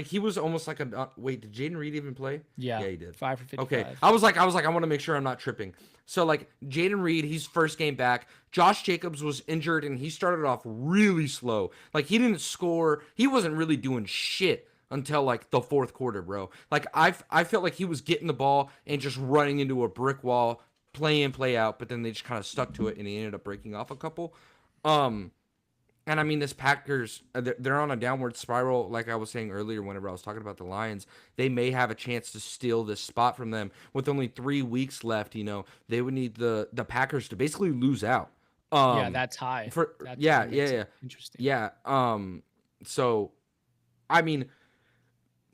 he was almost like a wait. Did Jaden Reed even play? Yeah, he did. 5 for 55. Okay, I was like, I want to make sure I'm not tripping. So like Jaden Reed, he's first game back. Josh Jacobs was injured, and he started off really slow. Like he didn't score. He wasn't really doing shit until like the fourth quarter, bro. Like I felt like he was getting the ball and just running into a brick wall, play in, play out. But then they just kind of stuck to it, and he ended up breaking off a couple. And I mean, this Packers, they're on a downward spiral. Like I was saying earlier, whenever I was talking about the Lions, they may have a chance to steal this spot from them with only 3 weeks left. You know, they would need the Packers to basically lose out. Yeah, that's high. Yeah. Interesting. Yeah. So, I mean,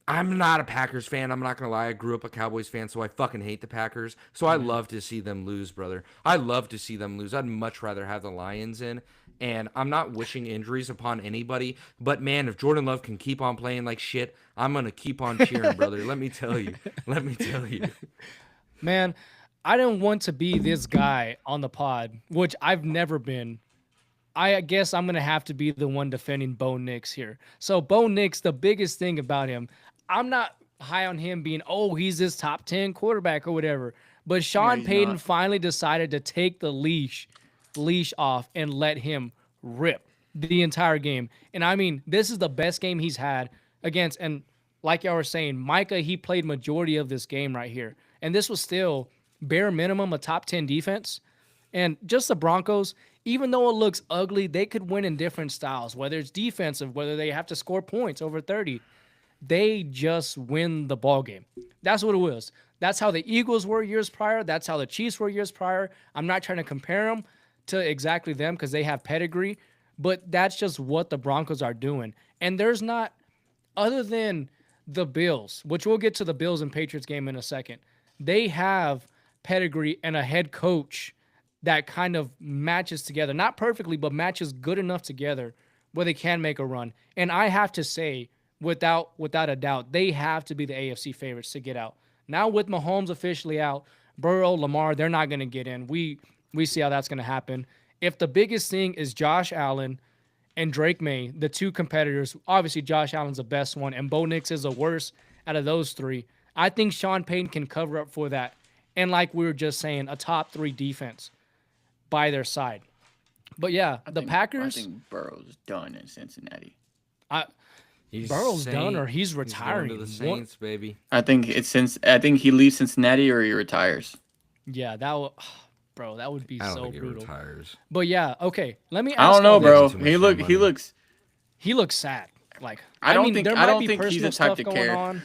I'm not a Packers fan. I'm not gonna lie. I grew up a Cowboys fan, so I fucking hate the Packers. So I love to see them lose, brother. I love to see them lose. I'd much rather have the Lions in. And I'm not wishing injuries upon anybody, but man, if Jordan Love can keep on playing like shit, I'm gonna keep on cheering, brother. Let me tell you. Let me tell you. Man, I didn't want to be this guy on the pod, which I've never been. I guess I'm going to have to be the one defending Bo Nix here. So Bo Nix, the biggest thing about him, I'm not high on him being, he's this top 10 quarterback or whatever. But Sean Payton finally decided to take the leash off and let him rip the entire game. And I mean, this is the best game he's had against, and like y'all were saying, Micah, he played majority of this game right here. And this was still bare minimum a top 10 defense. And just the Broncos, even though it looks ugly, they could win in different styles, whether it's defensive, whether they have to score points over 30. They just win the ball game. That's what it was. That's how the Eagles were years prior. That's how the Chiefs were years prior. I'm not trying to compare them to exactly them because they have pedigree, but that's just what the Broncos are doing. And there's not, other than the Bills, which we'll get to the Bills and Patriots game in a second, they have pedigree and a head coach that kind of matches together. Not perfectly, but matches good enough together where they can make a run. And I have to say, without a doubt, they have to be the AFC favorites to get out. Now with Mahomes officially out, Burrow, Lamar, they're not going to get in. We see how that's going to happen. If the biggest thing is Josh Allen and Drake May, the two competitors, obviously Josh Allen's the best one, and Bo Nix is the worst out of those three. I think Sean Payton can cover up for that. And like we were just saying, a top 3 defense by their side. But yeah, Packers. I think Burrow's done in Cincinnati. Burrow's done, or he's retiring. He's going to the Saints, baby. I think he leaves Cincinnati or he retires. Yeah, that would be so brutal. He retires. But yeah, okay. Let me ask. I don't know, bro. He looks sad. Like I don't think he's the type to care. On.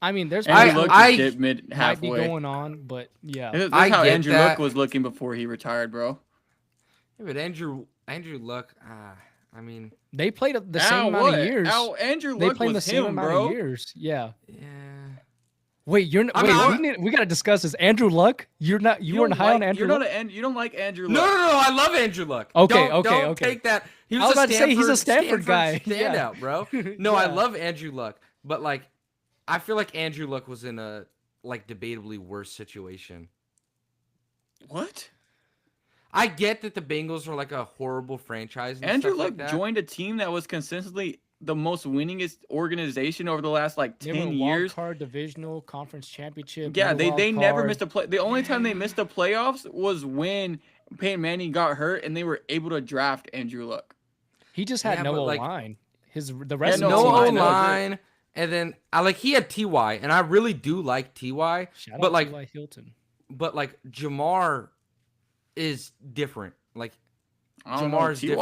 I mean, there's Andrew Luck is dip mid halfway. Might be going on, but yeah. That's how Andrew Luck was looking before he retired, bro. Yeah, but Andrew Luck, I mean, they played the same amount of years. Andrew Luck was the same amount of years. Yeah. Yeah. Wait, we gotta discuss this. Andrew Luck, you weren't high on Andrew Luck? You don't like Andrew Luck. No, I love Andrew Luck. Okay. Don't take that. I was about to say he's a Stanford guy. Standout, bro. No, I love Andrew Luck, but like, I feel like Andrew Luck was in a like debatably worse situation. What? I get that the Bengals were like a horrible franchise. Andrew Luck joined a team that was consistently the most winningest organization over the last like 10 years. Wild card, divisional, conference championship. Yeah, they never missed a play. The only time they missed the playoffs was when Peyton Manning got hurt and they were able to draft Andrew Luck. He just had no line. The rest of the line. And then he had Ty, and I really do like Ty. But like T.Y. Hilton. But like Jamar is different. Like Jamar's different.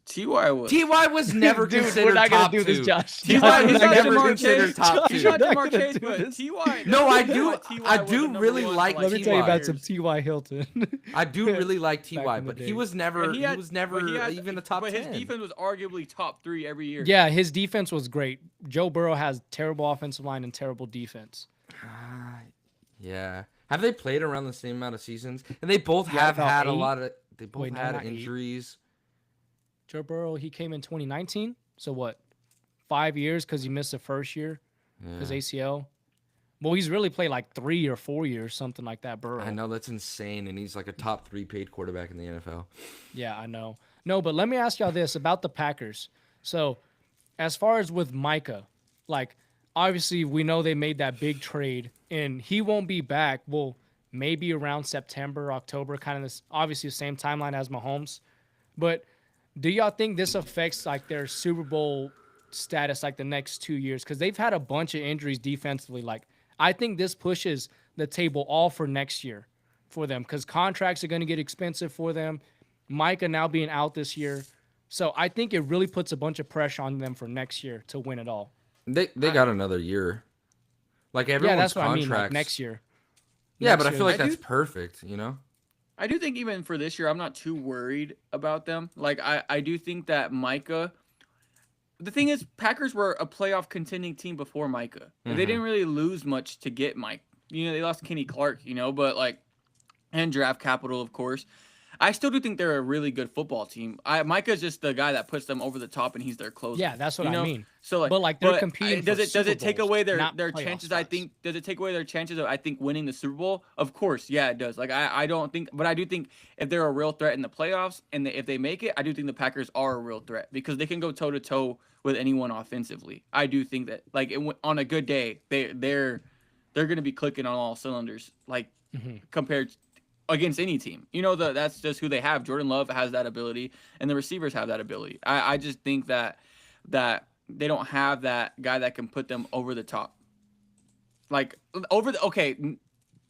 Ty was never considered we're not top gonna do 2. this, Josh. Ty was never Jamar considered Chase. top 2. He's not Jamar Chase, but Ty. No, I do really like Ty. Let me tell you about some T.Y. Hilton. I do really like Ty, but he was never even a top 10. But his defense was arguably top 3 every year. Yeah, his defense was great. Joe Burrow has terrible offensive line and terrible defense. Yeah. Have they played around the same amount of seasons? And they both have had 8? They both had injuries. 8. Joe Burrow, he came in 2019. So what? 5 years because he missed the first year because ACL. Well, he's really played like 3 or 4 years, something like that, Burrow. I know that's insane, and he's like a top 3 paid quarterback in the NFL. Yeah, I know. No, but let me ask y'all this about the Packers. So, as far as with Micah, like obviously we know they made that big trade, and he won't be back. Well, maybe around September, October, kind of this obviously the same timeline as Mahomes. But do y'all think this affects like their Super Bowl status like the next 2 years? Because they've had a bunch of injuries defensively. Like I think this pushes the table all for next year for them because contracts are going to get expensive for them. Micah now being out this year. So I think it really puts a bunch of pressure on them for next year to win it all. They got another year. Like everyone's Yeah, that's what contracts. I mean. Like next year. Yeah, Next but I year. feel like I that's do- perfect, you know? I do think even for this year, I'm not too worried about them. Like I do think that Micah. The thing is, Packers were a playoff contending team before Micah. They didn't really lose much to get Mike. You know, they lost Kenny Clark. You know, but like, and draft capital, of course. I still do think they're a really good football team. Micah's just the guy that puts them over the top, and he's their closer. Yeah, that's what you I know? mean. So like, But, like, they're competing Does for it Super take Bowls, away their not playoff chances? I spots. think does it take away their chances of winning the Super Bowl? Of course, yeah, it does. Like I don't think, but I do think if they're a real threat in the playoffs and if they make it, I do think the Packers are a real threat because they can go toe to toe with anyone offensively. I do think that like on a good day, they're going to be clicking on all cylinders. Like compared against any team. You know, that's just who they have. Jordan Love has that ability, and the receivers have that ability. I just think that they don't have that guy that can put them over the top. Like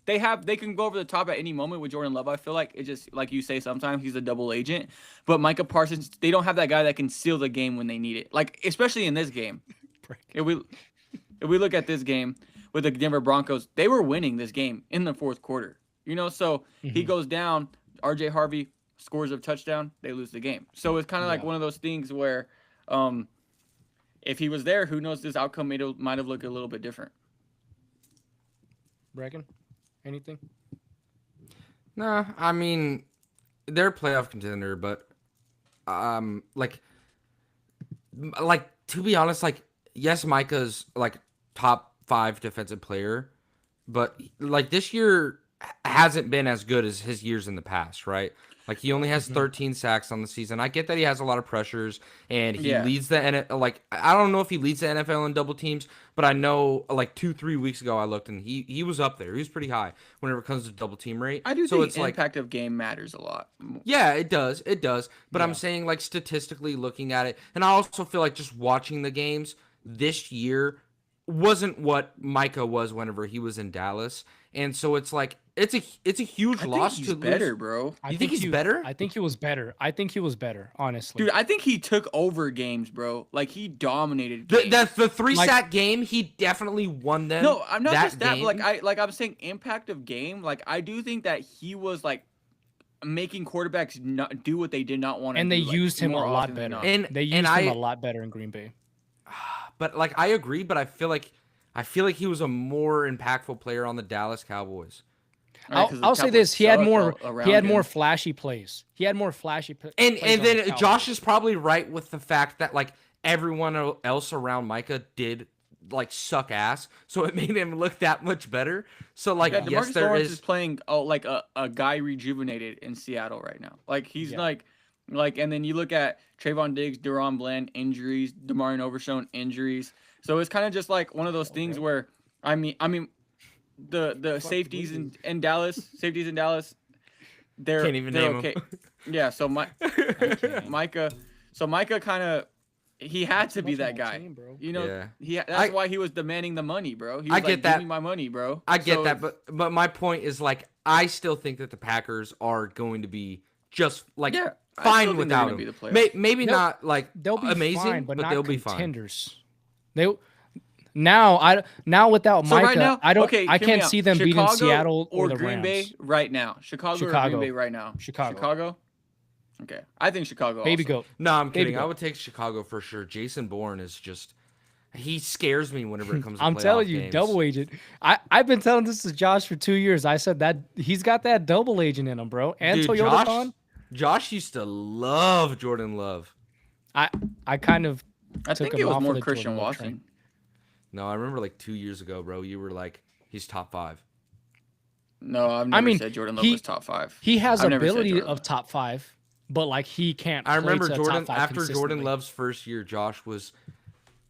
they can go over the top at any moment with Jordan Love. I feel like it just like you say sometimes he's a double agent, but Micah Parsons they don't have that guy that can seal the game when they need it. Like especially in this game. If we look at this game with the Denver Broncos, they were winning this game in the fourth quarter. You know, so he goes down, RJ Harvey scores a touchdown, they lose the game. So it's kind of like one of those things where if he was there, who knows, this outcome might have looked a little bit different. Reckon? Anything? Nah, I mean, they're a playoff contender, but like to be honest, like yes, Micah's like top 5 defensive player, but like this year hasn't been as good as his years in the past, right? Like he only has 13 sacks on the season. I get that he has a lot of pressures and he leads the NFL. Like I don't know if he leads the NFL in double teams, but I know like 2-3 weeks ago I looked and he was up there. He was pretty high whenever it comes to double team rate. I do so think it's impact of game matters a lot. Yeah, it does. But I'm saying like statistically looking at it, and I also feel like just watching the games this year wasn't what Micah was whenever he was in Dallas. And so it's like it's a huge loss he's to better, lose. bro. You think he's better? I think he was better. Honestly. Dude, I think he took over games, bro. Like he dominated games. The 3-sack game, he definitely won them. No, I'm not just that. game. Like I'm saying, impact of game. Like I do think that he was like making quarterbacks not do what they did not want to. And do, they like, used him a more lot often than better. not. And they used him a lot better in Green Bay. But like I agree, but I feel like he was a more impactful player on the Dallas Cowboys. Right, 'cause the I'll say Cowboys this: he had suck more. around He had him. more flashy plays. And plays then on the Josh Cowboys. is probably right with the fact that like everyone else around Micah did like suck ass, so it made him look that much better. So like Yeah, yes, DeMarcus there Lawrence is. playing like a guy rejuvenated in Seattle right now. Like he's like, and then you look at Trayvon Diggs, Deron Bland injuries, Demarion Overshown injuries. So it's kind of just like one of those things where I mean the safeties in Dallas, they're Can't even they're name okay. them. Yeah, so Micah kind of he had to be that guy. Team, bro. You know, Yeah. that's why he was demanding the money, bro. He was I like, get that. Give me my money, bro. I get So that, but my point is like I still think that the Packers are going to be just like Yeah, I still fine think they're without gonna him. be the playoffs. Maybe They'll- not like They'll be amazing, fine, but not they'll be fine. contenders. They now without So Micah, right now, I don't. okay, I hear me can't out. see them beating Chicago Seattle or the Green Rams. Bay right now. Chicago or Chicago. Green Bay right now. Chicago. Okay, I think Chicago. Baby also. goat. No, I'm Baby kidding. I goat. would take Chicago for sure. Jason Bourne is just he scares me whenever it comes to I'm playoff telling you, games. double agent. I've been telling this to Josh for 2 years. I said that he's got that double agent in him, bro. And Dude, Toyota Con. Josh used to love Jordan Love. I kind of I took think him it was off more of the Christian Jordan Love Watson. train. No, I remember like 2 years ago, bro. You were like, he's top 5. No, I've never mean, said Jordan Love was top 5. He has I've never said ability Jordan of Love. top 5, but like he can't. I remember play to Jordan top 5 after Jordan consistently. Love's first year. Josh was,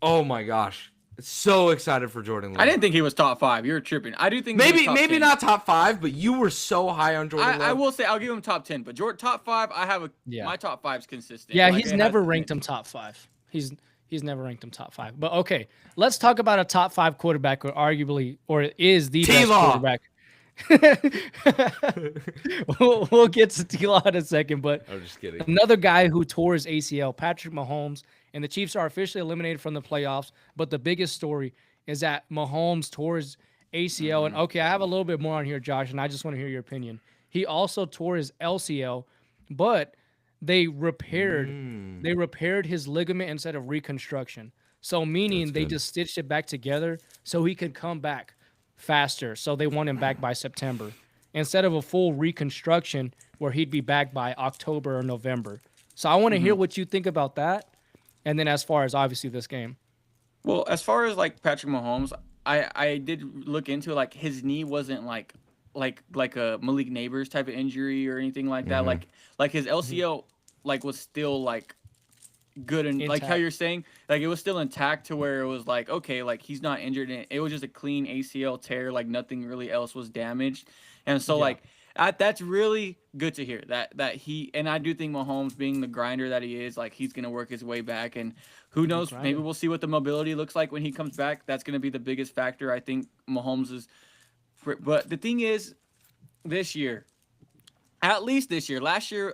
oh my gosh, so excited for Jordan Love. I didn't think he was top 5. You're tripping. I do think he was maybe top 10. not top 5, but you were so high on Jordan Love. I will say I'll give him top 10, but top 5. I have my top 5's consistent. Yeah, Like, he's it never has- ranked him top 5. He's never ranked him top 5. But okay, let's talk about a top 5 quarterback, or arguably, or is the best T-Law. quarterback. we'll get to T-Law in a second, but I'm just kidding. another guy who tore his ACL, Patrick Mahomes, and the Chiefs are officially eliminated from the playoffs. But the biggest story is that Mahomes tore his ACL. And okay, I have a little bit more on here, Josh, and I just want to hear your opinion. He also tore his LCL, but they repaired his ligament instead of reconstruction. So meaning they just stitched it back together so he could come back faster. So they want him back by September instead of a full reconstruction where he'd be back by October or November. So I want to hear what you think about that. And then as far as obviously this game. Well, as far as like Patrick Mahomes, I did look into like his knee wasn't like a Malik Neighbors type of injury or anything like that. Like his LCL like was still like good and like how Intact. you're saying, like it was still intact to where it was like, okay, like he's not injured and it was just a clean ACL tear, like nothing really else was damaged. And so like that's really good to hear that he, and I do think Mahomes, being the grinder that he is, like he's gonna work his way back, and who knows, maybe we'll see what the mobility looks like when he comes back. That's gonna be the biggest factor. I think Mahomes is, but the thing is, this year, at least this year, last year,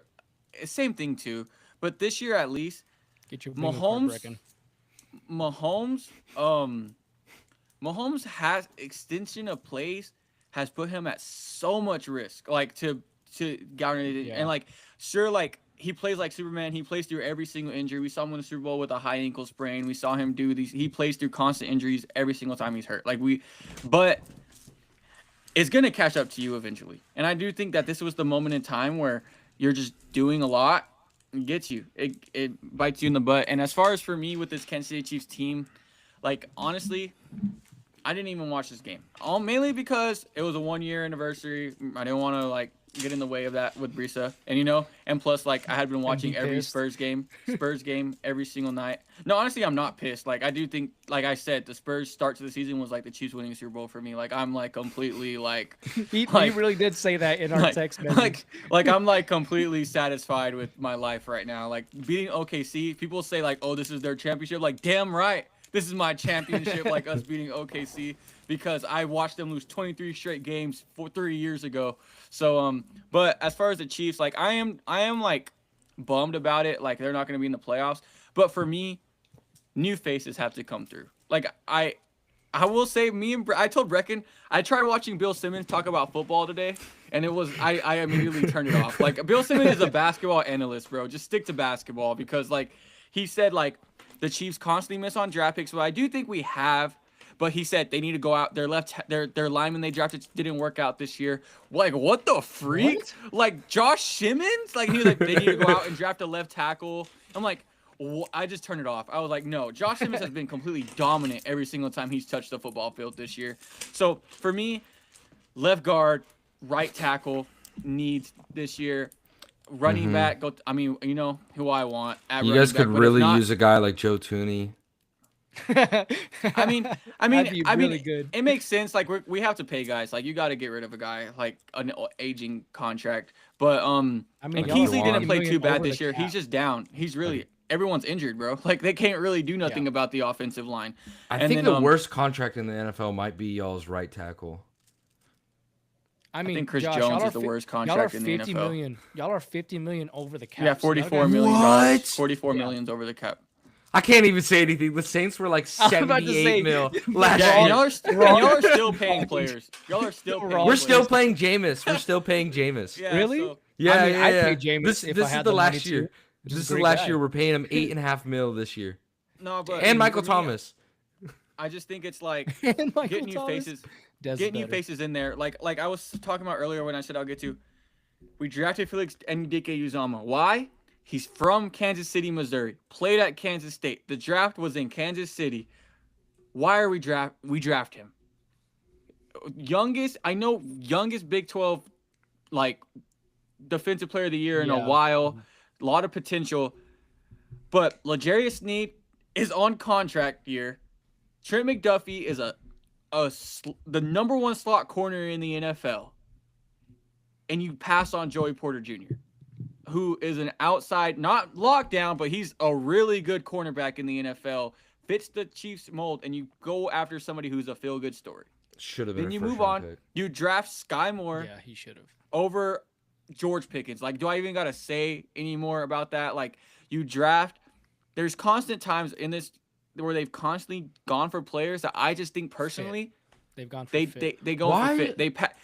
same thing too, but this year at least, Get your bingo card, Brecken. Mahomes has extension of plays has put him at so much risk, like to garner it. And like sure, like he plays like Superman. He plays through every single injury. We saw him win the Super Bowl with a high ankle sprain. We saw him do these. He plays through constant injuries every single time he's hurt. But it's gonna catch up to you eventually. And I do think that this was the moment in time where you're just doing a lot. It gets you. It bites you in the butt. And as far as for me with this Kansas City Chiefs team, like honestly, I didn't even watch this game. Mainly because it was a 1-year anniversary. I didn't want to like get in the way of that with Brisa. And plus like I had been watching every pissed. Spurs game every single night. No, honestly, I'm not pissed. Like I do think, like I said, the Spurs start to the season was like the Chiefs winning the Super Bowl for me. Like I'm like completely like He like- really did say that in our like, text message. like I'm like completely satisfied with my life right now. Like beating OKC, people say like, oh, this is their championship. Like damn right, this is my championship. Like us beating OKC, because I watched them lose 23 straight games 3 years ago. So but as far as the Chiefs, like I am like bummed about it. Like they're not going to be in the playoffs. But for me, new faces have to come through. Like I will say, I told Brecken, I tried watching Bill Simmons talk about football today, and it was I immediately turned it off. Like Bill Simmons is a basketball analyst, bro. Just stick to basketball, because like he said, like the Chiefs constantly miss on draft picks. But I do think we have. But he said they need to go out. Their lineman they drafted didn't work out this year. Like what the freak? What? Like Josh Simmons? Like he was like they need to go out and draft a left tackle. I'm like, I just turned it off. I was like, no, Josh Simmons has been completely dominant every single time he's touched the football field this year. So for me, left guard, right tackle needs this year. Running back, I mean, you know who I want. You guys could really use a guy like Joe Tooney. I mean, That'd be really good. It makes sense. Like we have to pay guys. Like you got to get rid of a guy like an aging contract. But I mean, and y'all Kingsley are didn't play million too bad over this the year. cap. He's just down. He's really everyone's injured, bro. Like they can't really do nothing about the offensive line. I think the worst contract in the NFL might be y'all's right tackle. I mean, think Chris Josh, Jones y'all is the worst y'all are contract in the 50 NFL. million. Y'all are 50 million over the cap. Yeah, so y'all 44 got- million. What? 44 million's over the cap. I can't even say anything. The Saints were like was about to 78 say- mil last Yeah, year. y'all are still paying players. Y'all are still paying We're We're players. still playing Jameis. We're still paying Jameis. Yeah, Really? so- Yeah, I mean, yeah, I'd yeah. pay Jameis This if this I is had the the money last to, year. which is This is a the great last guy. year. We're paying him 8.5 mil this year. No, but And Michael for me, Thomas. I just think it's like And Michael getting new Thomas. faces. Does Get new better. faces in there. Like I was talking about earlier when I said I'll get to. We drafted Felix Uzama. Why? He's from Kansas City, Missouri. Played at Kansas State. The draft was in Kansas City. Why are we draft him? youngest Big 12 like defensive player of the year in a Yeah. while. A lot of potential. But L'Jarius Sneed is on contract year. Trent McDuffie is the number one slot corner in the NFL. And you pass on Joey Porter Jr., who is an outside, not lockdown, but he's a really good cornerback in the NFL, fits the Chiefs mold, and you go after somebody who's a feel-good story. Should have been. Then a you first move round on. pick. You draft Sky Moore Yeah, he should have. over George Pickens. Like, do I even got to say any more about that? Like, you draft. There's constant times in this where they've constantly gone for players that I just think personally They've gone for they fit. they go Why? for fit.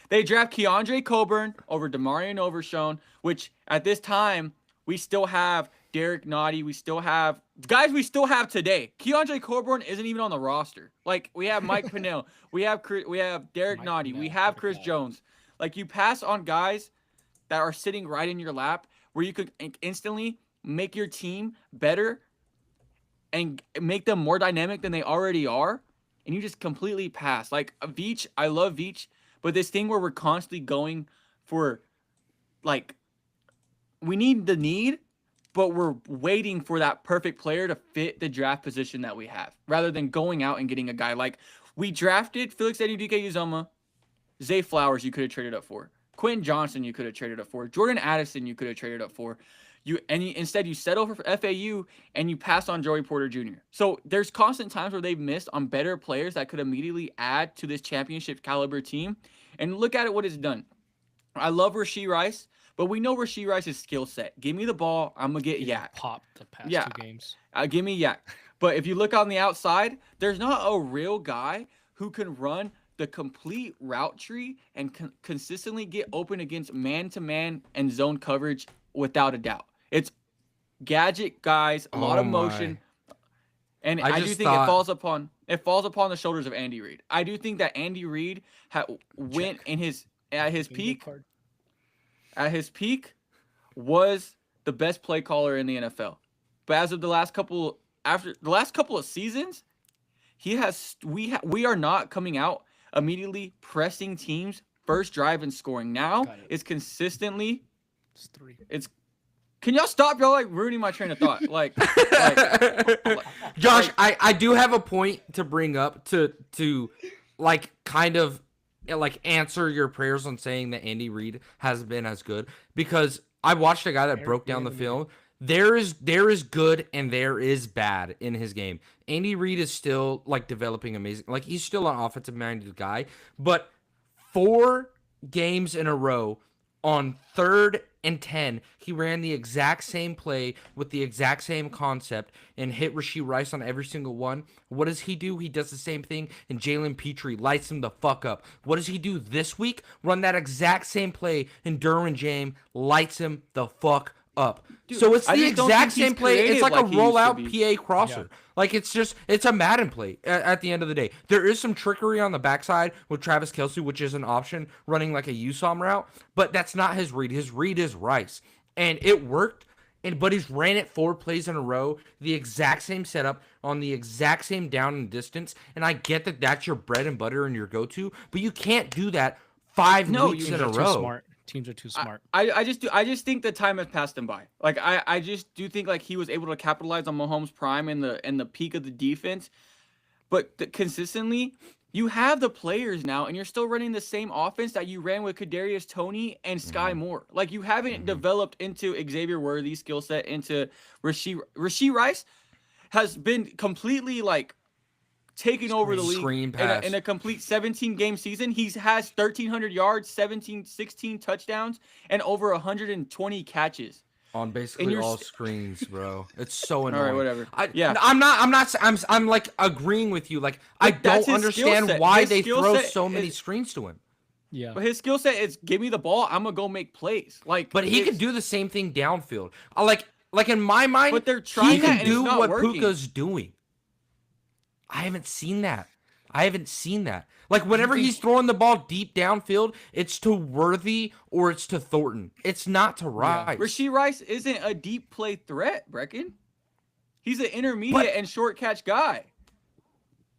They draft Keandre Coburn over Demarion Overshown, which at this time we still have Derek Nottie. We still have guys we still have today. Keandre Coburn isn't even on the roster. Like, we have Mike Pinnell, we have Derek Mike Nottie, we Pinnell, have good Chris call. Jones. Like, you pass on guys that are sitting right in your lap where you could instantly make your team better and make them more dynamic than they already are, and you just completely pass. Like, Veach, I love Veach, but this thing where we're constantly going for, like, we need the need, but we're waiting for that perfect player to fit the draft position that we have, rather than going out and getting a guy. Like, we drafted Felix Anudike-Uzomah, Zay Flowers you could have traded up for. Quentin Johnson you could have traded up for. Jordan Addison you could have traded up for. Instead you settle for FAU and you pass on Joey Porter Jr. So there's constant times where they've missed on better players that could immediately add to this championship caliber team. And look at it, what it's done. I love Rashee Rice, but we know Rashee Rice's skill set. Give me the ball, I'm gonna get yak. Popped the past Yeah. 2 games. Give me yak. But if you look on the outside, there's not a real guy who can run the complete route tree and consistently get open against man-to-man and zone coverage without a doubt. It's gadget guys, a lot of motion, and I do think it falls upon the shoulders of Andy Reid. I do think that Andy Reid went in at his peak was the best play caller in the NFL. But as of after the last couple of seasons, we are not coming out immediately pressing teams first drive and scoring. Now it's consistently It's 3. Can y'all stop? Y'all like ruining my train of thought. Josh, I do have a point to bring up to like kind of like answer your prayers on saying that Andy Reid has been as good, because I watched a guy that broke down the film. There is good and there is bad in his game. Andy Reid is still like developing amazing. Like, he's still an offensive minded guy, but 4 games in a row on 3rd and 10, he ran the exact same play with the exact same concept and hit Rashee Rice on every single one. What does he do? He does the same thing, and Jalen Petrie lights him the fuck up. What does he do this week? Run that exact same play, and Derwin James lights him the fuck up. Dude, so it's I the just don't exact think he's same play. It's creative like a like he used to rollout be. PA crosser. Like, it's a Madden play at the end of the day. There is some trickery on the backside with Travis Kelce, which is an option, running like a USOM route, but that's not his read. His read is Rice. And it worked, but he's ran it 4 plays in a row, the exact same setup, on the exact same down and distance. And I get that that's your bread and butter and your go-to, but you can't do that 5 weeks in a row. Teams are too smart. I just think the time has passed him by. Like, I just do think like he was able to capitalize on Mahomes' prime and the peak of the defense, but consistently you have the players now, and you're still running the same offense that you ran with Kadarius Toney and Sky Moore. Like, you haven't developed into Xavier Worthy's skill set, into Rashee Rice has been completely like taking over the league in a complete 17-game season. He has 1,300 yards, 16 touchdowns, and over 120 catches on basically all screens, bro. It's so annoying. All right, whatever. I'm like agreeing with you. Like, I don't understand why they throw so many screens to him. Yeah. But his skill set is give me the ball, I'm gonna go make plays. Like, but he can do the same thing downfield. Like in my mind, but they're trying he can that, do what working. Puka's doing. I haven't seen that. Like, whenever he's throwing the ball deep downfield, it's to Worthy or it's to Thornton. It's not to Rice. Rashee Rice isn't a deep play threat, Brecken. He's an intermediate and short catch guy.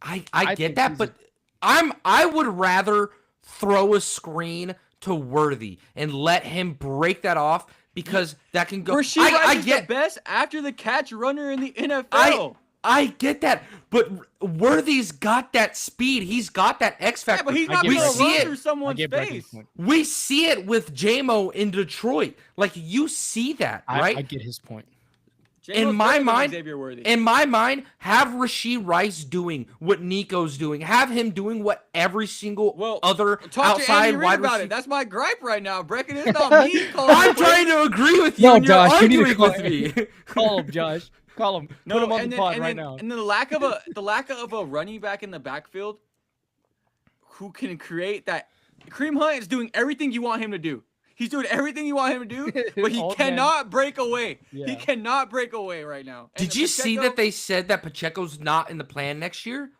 I get that, but I would rather throw a screen to Worthy and let him break that off because that can go. Rasheed Rice is the best after the catch runner in the NFL. I get that, but Worthy's got that speed. He's got that X factor. Yeah, but he's not going to run through someone's face. We see it with JMO in Detroit. Like, you see that, right? I get his point. In my mind, have Rasheed Rice doing what Nico's doing. Have him doing what every single other outside wide receiver. That's my gripe right now, Brecken. It's not me. I'm trying to agree with you. No, and you're Josh, you need to arguing with me. Call him, Josh. Call him. Put him on the pod right now. And then the lack of a running back in the backfield who can create that. Kareem Hunt is doing everything you want him to do. He's doing everything you want him to do, but he cannot break away. Yeah. He cannot break away right now. Did you see that they said that Pacheco's not in the plan next year?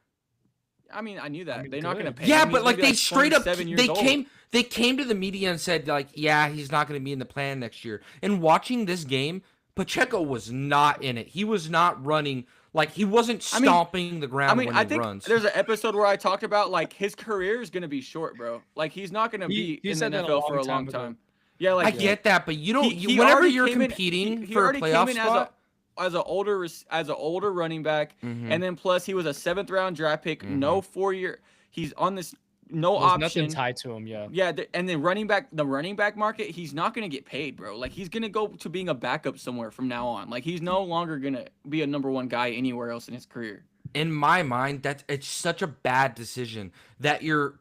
I mean, I knew that. They're not going to pay him. Yeah, but like they straight up they came to the media and said like, yeah, he's not going to be in the plan next year. And watching this game, Pacheco was not in it. He was not running. Like, he wasn't stomping the ground when he runs. There's an episode where I talked about, like, his career is going to be short, bro. Like, he's not going to be in the NFL for a long time. Yeah, like, I get that, but you don't. Whenever you're competing for a playoff spot, as an older running back, and then plus he was a 7th round draft pick, no 4-year. He's on this no There's option. Nothing tied to him, yeah. Yeah, and then the running back market, he's not gonna get paid, bro. Like, he's gonna go to being a backup somewhere from now on. Like, he's no longer gonna be a number 1 guy anywhere else in his career. In my mind, it's such a bad decision that your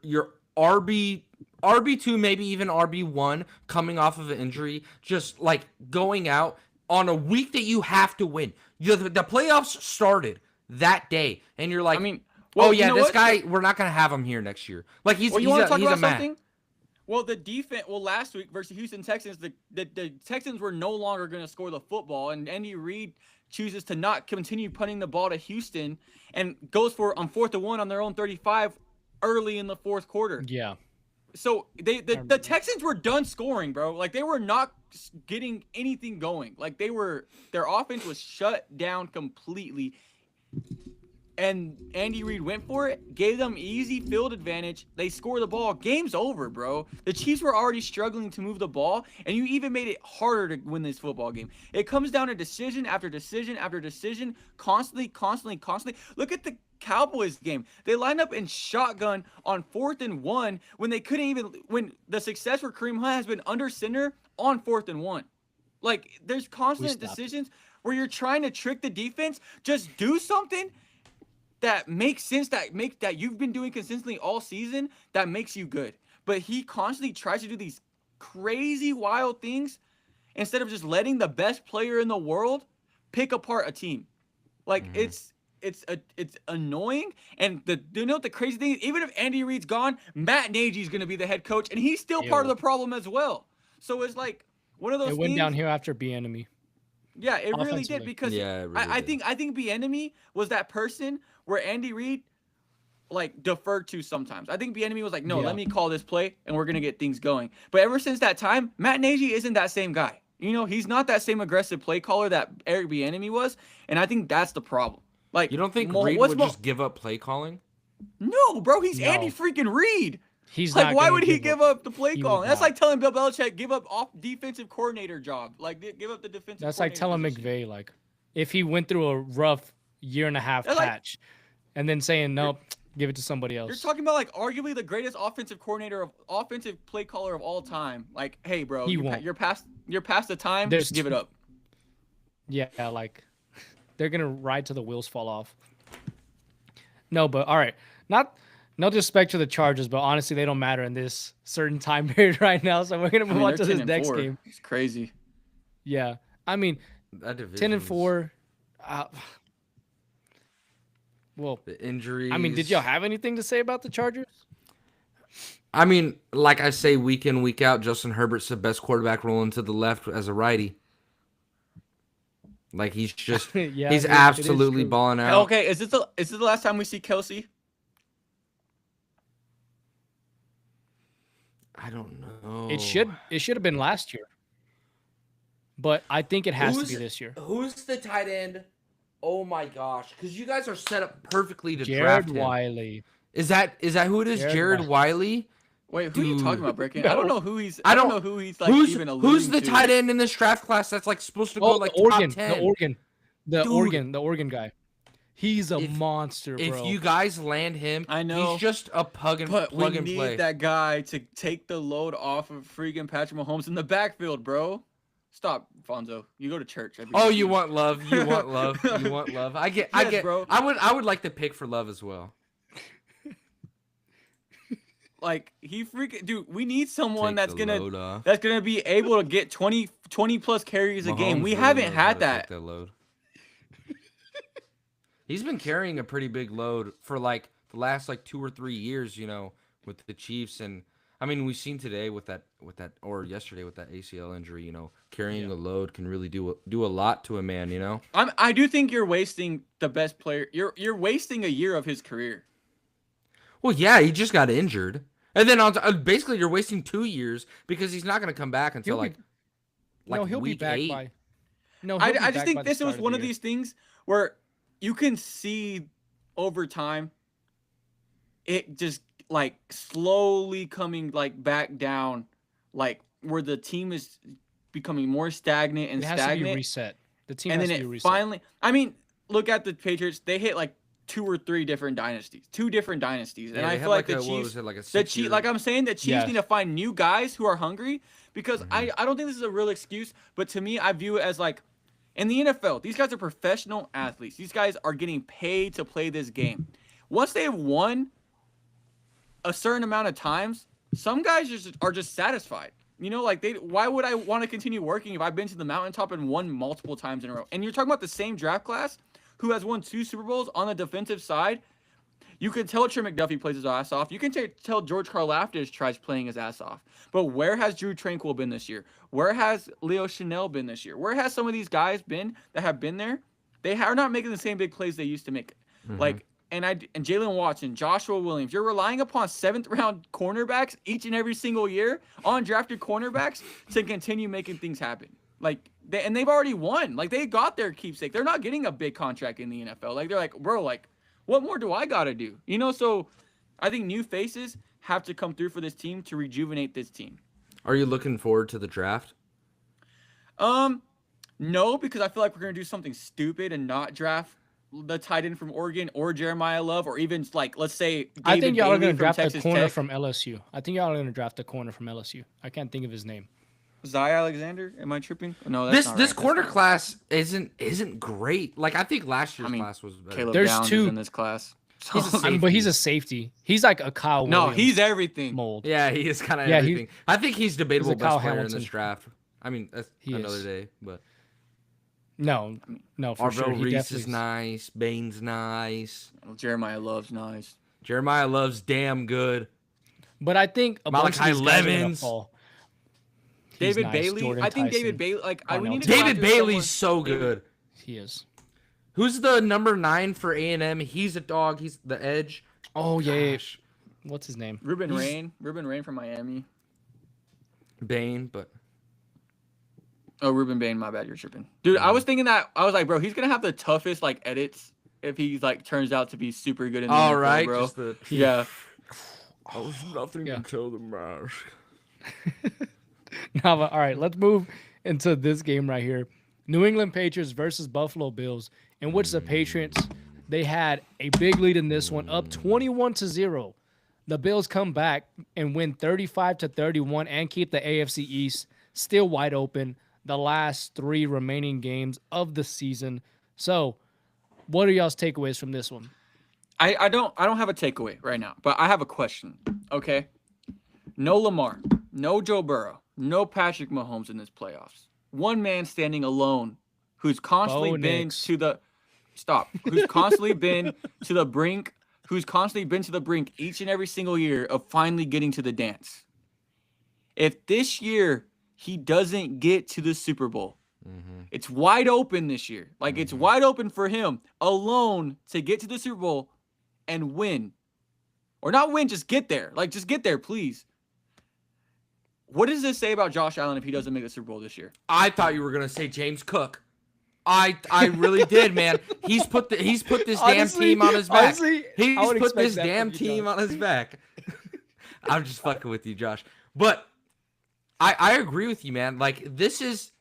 RB2, maybe even RB1 coming off of an injury, just like going out on a week that you have to win. The playoffs started that day, and you're like, this guy, we're not going to have him here next year. Like, he's a man. Well, the defense, last week versus Houston Texans, the Texans were no longer going to score the football, and Andy Reid chooses to not continue punting the ball to Houston and goes for on 4th and 1 on their own 35 early in the 4th quarter. Yeah. So the Texans were done scoring, bro. Like, they were not getting anything going. Like, their offense was shut down completely. And Andy Reid went for it, gave them easy field advantage. They score the ball. Game's over, bro. The Chiefs were already struggling to move the ball, and you even made it harder to win this football game. It comes down to decision after decision after decision, constantly. Look at the Cowboys game. They lined up in shotgun on 4th and 1 when they couldn't even – when the success for Kareem Hunt has been under center on 4th and 1. Like, there's constant decisions where you're trying to trick the defense. Just do something that makes sense, that you've been doing consistently all season, that makes you good. But he constantly tries to do these crazy, wild things instead of just letting the best player in the world pick apart a team. Like, it's annoying. And you know what the crazy thing is? Even if Andy Reid's gone, Matt Nagy's going to be the head coach, and he's still part of the problem as well. So it's like one of those things. It went downhill after Bieniemy. Yeah, it really did, because I think Bieniemy was that person where Andy Reid like deferred to sometimes. I think Bieniemy was like, no, let me call this play and we're gonna get things going. But ever since that time, Matt Nagy isn't that same guy. You know, he's not that same aggressive play caller that Eric Bieniemy was, and I think that's the problem. Like, you don't think Reid would just give up play calling? No, bro, he's Andy freaking Reid. He's like, not why would he give up the play calling? That's not. like telling Bill Belichick give up off defensive coordinator job. Like, give up the defensive. That's like telling McVay, like, if he went through a rough year and a half patch, and then saying nope, give it to somebody else. You're talking about like arguably the greatest offensive play caller of all time. Like, hey, bro, you're past the time. Just give it up. Yeah, like they're gonna ride till the wheels fall off. No, but all right, no disrespect to the Chargers, but honestly, they don't matter in this certain time period right now. So we're gonna move on to this next game. It's crazy. Yeah, I mean, 10-4. Well, the injuries. I mean, did y'all have anything to say about the Chargers? I mean, like I say, week in, week out, Justin Herbert's the best quarterback rolling to the left as a righty. Like, he's just he's absolutely balling out. Okay, is this the last time we see Kelsey? I don't know. It should have been last year, but I think it has to be this year. Who's the tight end? Oh my gosh, because you guys are set up perfectly to draft him. Jared Wiley. Is that who it is? Jared Wiley. Wait, who are you talking about, Brecken? I don't know who he's. I I don't don't- know who he's like Who's even alluding who's the to. tight end in this draft class that's like supposed to go Oh, like the Oregon, top 10? the Oregon guy. He's a monster, bro. If you guys land him, I know, he's just a plug and But we play. need that guy to take the load off of freaking Patrick Mahomes in the backfield, bro. Stop, Fonzo. You go to church. Oh, you want love? You want love? You want love? I get, bro. I would like to pick for love as well. Like he freaking dude. We need someone Take that's the gonna load off. be able to get 20 plus carries a game. Mahomes We really haven't knows how had to that. take load. He's been carrying a pretty big load for like the last like 2 or 3 years, you know, with the Chiefs. And I mean, we've seen today with that, or yesterday with that ACL injury, you know, carrying a load can really do a lot to a man, you know. I do think you're wasting the best player. You're wasting a year of his career. Well, yeah, he just got injured, and then basically you're wasting 2 years because he's not going to come back until he'll week be back 8. by. No, I he'll be just back think by the this start was of one the of year. these things where you can see over time it just like slowly coming like back down, like where the team is becoming more stagnant and It has to be stagnant. reset. The team And has then to be it reset. finally, I mean, look at the Patriots. They hit like 2 or 3 different dynasties, 2 different dynasties. And Yeah, I they feel had like the what Chiefs, was it, like a the 6 Chiefs, year- like I'm saying, the Chiefs Yeah. need to find new guys who are hungry because I don't think this is a real excuse, but to me, I view it as like in the NFL, these guys are professional athletes. These guys are getting paid to play this game. Once they have won a certain amount of times, some guys are just satisfied. You know, like why would I want to continue working if I've been to the mountaintop and won multiple times in a row? And you're talking about the same draft class who has won 2 Super Bowls on the defensive side. You can tell Trey McDuffie plays his ass off. You can tell George Karlaftis tries playing his ass off. But where has Drew Tranquil been this year? Where has Leo Chanel been this year? Where has some of these guys been that have been there? They are not making the same big plays they used to make. Like, and Jalen Watson, Joshua Williams, you're relying upon 7th round cornerbacks each and every single year, undrafted cornerbacks, to continue making things happen. Like, they've already won. Like, they got their keepsake. They're not getting a big contract in the NFL. Like, they're like, bro, like, what more do I gotta do? You know, so I think new faces have to come through for this team to rejuvenate this team. Are you looking forward to the draft? No, because I feel like we're gonna do something stupid and not draft the tight end from Oregon or Jeremiah Love or even like let's say David I think y'all are Bailey going to from draft Texas a corner Tech. from LSU. I think y'all are going to draft a corner from LSU. I can't think of his name. Zai Alexander. Am I tripping? No, that's not This right. corner That's not class isn't great. Like I think last year's I mean, class was better. Caleb There's Downs 2 is in this class. But he's a safety. He's like a Kyle No, Williams he's everything. mold. Yeah, he is kind of Yeah, everything. I think he's debatable he's a Kyle best player in Hamilton. this draft. I mean, that's He another is. day. But No, for sure. Arvell He Reese definitely is nice. Bain's nice. Jeremiah Love's nice. Jeremiah Love's damn good. But I think a bunch of Malachi these guys are gonna Levens. fall. He's David nice. Bailey. Jordan I think Tyson. David Bailey. Like we Darnell need to go David after Bailey's someone- so good. He is. Who's the number 9 for A&M? He's a dog. He's the edge. Oh yeah. Gosh. What's his name? Ruben Rain from Miami. Bain, but Oh, Ruben Bain, my bad, you're tripping. Dude, I was thinking that I was like, bro, he's gonna have the toughest like edits if he like turns out to be super good in the all NFL, right. bro. Just the, Yeah. I was nothing Yeah. to tell them about. Now, all right, let's move into this game right here. New England Patriots versus Buffalo Bills, in which the Patriots, they had a big lead in this one, up 21-0. The Bills come back and win 35-31 and keep the AFC East still wide open the last 3 remaining games of the season. So, what are y'all's takeaways from this one? I don't have a takeaway right now, but I have a question. Okay. No Lamar, no Joe Burrow, no Patrick Mahomes in this playoffs. One man standing alone who's constantly Bo been Nix. to the who's constantly been to the brink, each and every single year of finally getting to the dance. If this year he doesn't get to the Super Bowl, it's wide open this year. Like it's wide open for him alone to get to the Super Bowl and win. Or not win, just get there. Like just get there, please. What does this say about Josh Allen if he doesn't make the Super Bowl this year? I thought you were gonna say James Cook. I really did, man. He's put this damn Honestly- team on his back. honestly, I He's would put expect this that from damn you, team John. on his back. I'm just fucking with you, Josh. But I agree with you, man. This is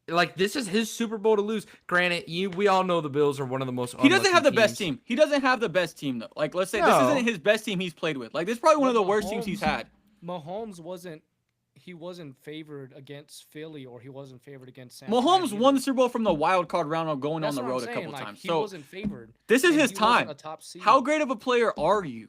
his Super Bowl to lose. Granted, we all know the Bills are one of the most. He doesn't have the best teams. team. He doesn't have the best team though. Like, let's say this No. isn't his best team he's played with. Like, this is probably one of the worst teams he's had. Mahomes wasn't favored against Philly, or he wasn't favored against San Mahomes Fran won either. the Super Bowl from the wild card round of going That's on the what I'm road a saying, couple like, times. He So wasn't favored. this is and his he wasn't time. a top seed. How great of a player are you?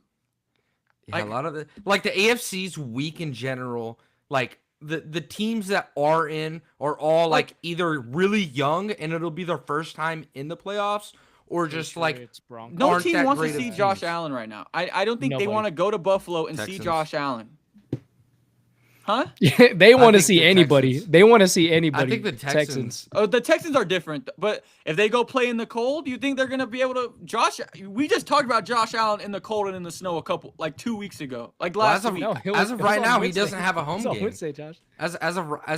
Yeah, a lot of the AFC's weak in general. Like the teams that are in are all like either really young and it'll be their first time in the playoffs, or just like Patriots, Broncos. No aren't team that wants to great of see teams. Josh Allen right now. I don't think they Nobody. want to go to Buffalo and see Texans. Josh Allen. Huh? They want to think see the anybody. Texans. They want to see anybody. I think the Texans. Oh, the Texans are different, but if they go play in the cold, you think they're gonna be able to? We just talked about Josh Allen in the cold and in the snow 2 weeks ago, like Well, last as of, week. No, it as was- of it was right on now, he Wednesday. doesn't have a home It's on game. Wednesday, Josh. As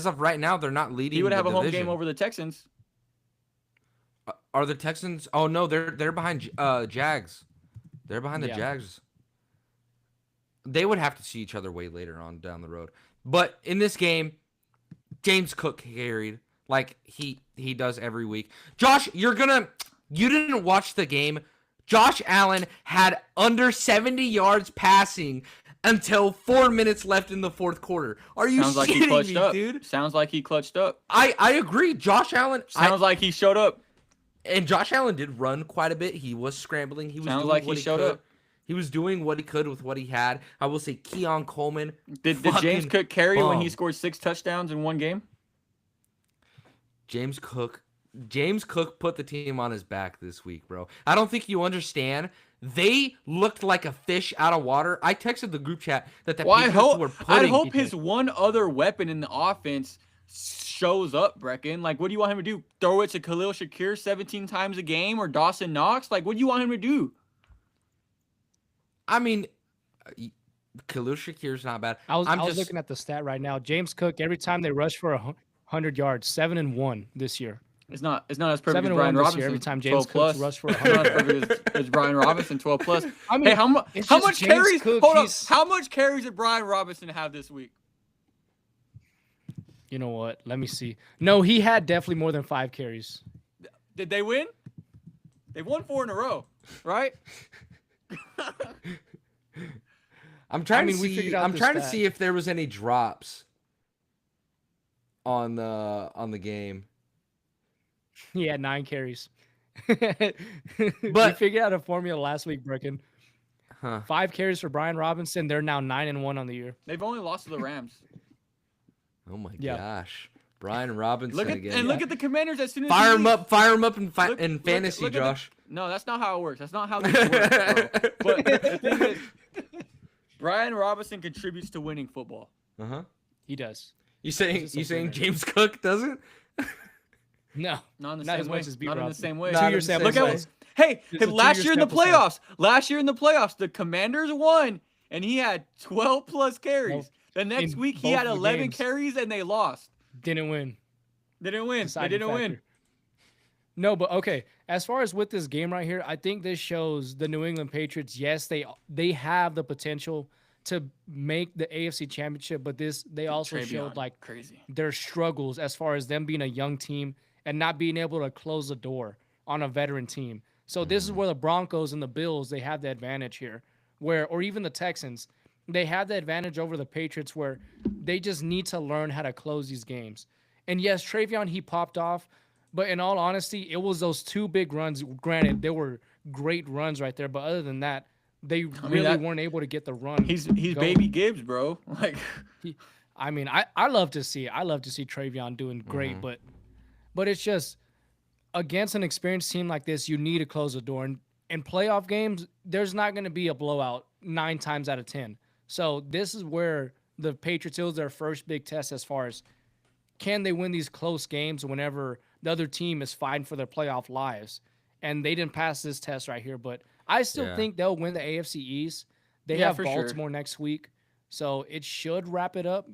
of right now, they're not leading. He would have the a home division. game over the Texans. Are the Texans? Oh no, they're behind Jags. They're behind the Yeah. Jags. They would have to see each other way later on down the road. But in this game, James Cook carried like he does every week. Josh, you didn't watch the game. Josh Allen had under 70 yards passing until 4 minutes left in the fourth quarter. Are you Sounds like he kidding clutched me, up. dude? Sounds like he clutched up. I agree. Josh Allen. Sounds like he showed up. And Josh Allen did run quite a bit. He was scrambling. He was Sounds doing like he what he showed could. up. He was doing what he could with what he had. I will say Keon Coleman. Did James fucking Cook carry when he bum. scored 6 touchdowns in one game? James Cook put the team on his back this week, bro. I don't think you understand. They looked like a fish out of water. I texted the group chat that the Well, I Patriots were hope putting. his one other weapon in the offense shows up, Brecken. Like, what do you want him to do? Throw it to Khalil Shakir 17 times a game or Dawson Knox? Like, what do you want him to do? I mean, Khalil Shakir's not bad. I was just looking at the stat right now. James Cook, every time they rush for 100 yards, 7-1 this year. It's not as perfect as 7-1 Brian this Robinson. year. Every time 12 James plus. Cook rushed for It's not 100. as perfect as Brian Robinson, 12 plus. I mean, Hey, how it's much just James carries? Cook, Hold up. he's- How much carries did Brian Robinson have this week? You know what? Let me see. No, he had definitely more than 5 carries. Did they win? They won 4 in a row, right? I'm trying mean, to we see. figured out I'm the trying to stat. see if there was any drops on the game. He had 9 carries. we But- figured out a formula last week, Brecken. Huh. 5 carries for Brian Robinson. They're now 9-1 on the year. They've only lost to the Rams. Oh my Yeah. gosh, Brian Robinson Look at again. look at the Commanders as soon as Fire he him leaves. up! Fire him up in Look- in look- fantasy, look at the- Josh. No, that's not how it works. That's not how this works, bro. But the thing is, Brian Robinson contributes to winning football. Uh huh. He does. You saying just you saying something James Cook doesn't? No. Not in the Not same as way. much as B. Not in the Robinson. same way. Not in Two-year the sample same Look way. at hey, It's a last two-year year in the sample size. playoffs. Last year in the playoffs, the Commanders won, and he had 12 plus carries. The next in week he both had the 11 games. carries, and they lost. Didn't win. They didn't win. They Deciding didn't win. factor. No, but okay. As far as with this game right here, I think this shows the New England Patriots. Yes, they have the potential to make the AFC Championship, but they also showed Travion, like crazy. their struggles as far as them being a young team and not being able to close the door on a veteran team. So this is where the Broncos and the Bills, they have the advantage here, or even the Texans, they have the advantage over the Patriots where they just need to learn how to close these games. And yes, Travion, he popped off, but in all honesty, it was those 2 big runs. Granted, they were great runs right there, but other than that, they really weren't able to get the run. He's going. baby Gibbs, bro. Like, I mean, I love to see it. I love to see Travion doing great, but it's just against an experienced team like this, you need to close the door. And in playoff games, there's not going to be a blowout 9 times out of 10. So this is where the Patriots, it was their first big test as far as can they win these close games whenever the other team is fighting for their playoff lives. And they didn't pass this test right here, but I still think they'll win the AFC East. They have for sure. Baltimore next week, so it should wrap it up.